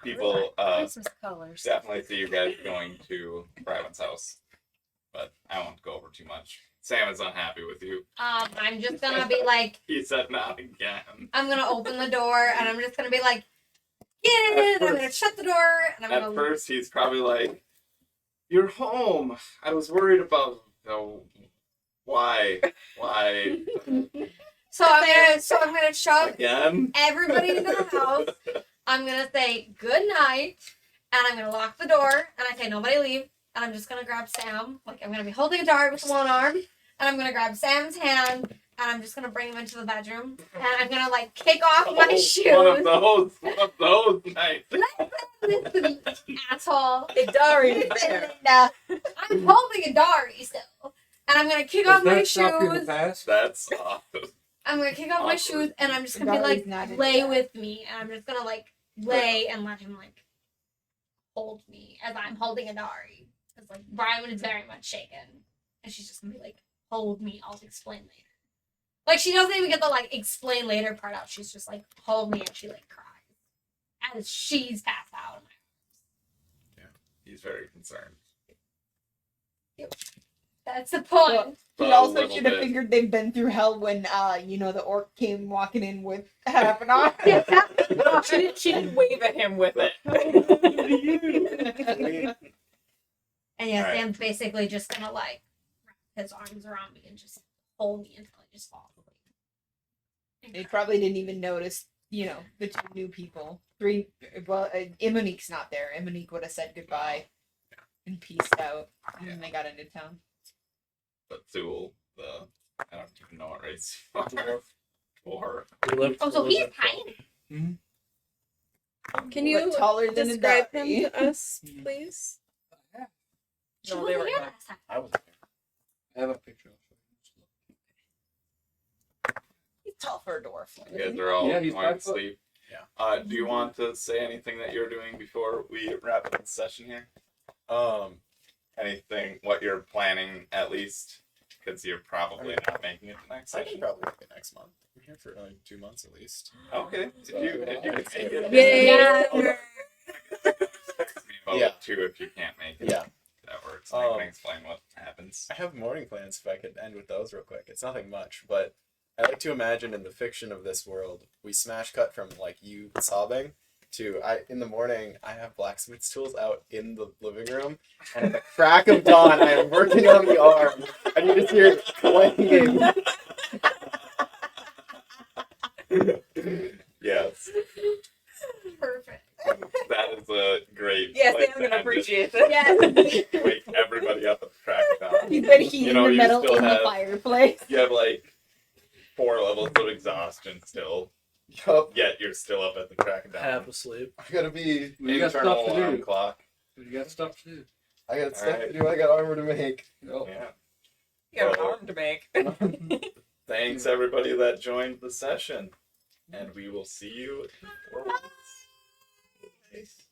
People Christmas colors. definitely see you guys going to Ryland's house, but I won't go over too much. Sam is unhappy with you. I'm just gonna be like, He said not again. I'm gonna open the door and I'm just gonna be like, get in. I'm gonna shut the door and I'm At gonna. first, he's probably like, "You're home. I was worried about why. So I'm gonna shove Again? everybody into the house. I'm gonna say good night, and I'm gonna lock the door, and I say nobody leave, and I'm just gonna grab Sam. Like I'm gonna be holding a dart with one arm, and I'm gonna grab Sam's hand, and I'm just gonna bring him into the bedroom, and I'm gonna like kick off my shoes. One of those nights. Listen, asshole. Idari. Linda. I'm holding a Idari still, and I'm gonna kick off my shoes. That's awesome. I'm gonna kick off my shoes and I'm just gonna be Idari's like, not into lay that. with me, and I'm just gonna like lay and let him like hold me as I'm holding Idari. Because like Brian is very much shaken, and she's just gonna be like, hold me, I'll explain later. Like she doesn't even get the like explain later part out. She's just like, hold me, and she like cries as she's passed out. He's very concerned. That's the point. He But a also little should have bit. figured they've been through hell when the orc came walking in with half an arm. She didn't wave at him with it. And yeah, All right. Sam's basically just gonna like wrap his arms around me and just hold me until I just fall asleep. They probably didn't even notice, the two new people. Imonique's not there. Imonique would have said goodbye and peaced out, and then they got into town. But Thule, I don't even know what race you are. Or Oh, so he's tiny. Can you What, taller than describe him Idari? to us, please? She No, wasn't they were here not. last time. I was I have a picture. He's tall for a dwarf. you guys are all Yeah, he's going to 5 foot. sleep. Yeah. Do you want to say anything that you're doing before we wrap up the session here? Anything, what you're planning at least? Because you're probably not making it the next I can session. probably make it next month. I'm here for 2 months at least. Okay. If you can make it. Yay! Text me about Yeah. it too if you can't make it. Yeah. That works. I can explain what happens. I have morning plans if I could end with those real quick. It's nothing much, but I like to imagine in the fiction of this world, we smash cut from like you sobbing to in the morning I have blacksmith's tools out in the living room, and at the crack of dawn I am working on the arm, and you just hear it clanging. Yes. Perfect. That is a great. Yes, place I'm to gonna end it. appreciate it. Yes. Wake everybody up at the crack of dawn. He's been heating know, the you metal still in have- the fireplace. You have like 4 levels of exhaustion still, Yup. yet you're still up at the crack of dawn. Half asleep. I gotta be. We got Internal stuff to alarm do. clock. We got stuff to do. I got stuff Alright. to do. I got armor to make. Oh. Yeah. You got an Well, arm to make. Thanks everybody that joined the session, and we will see you in 4 weeks.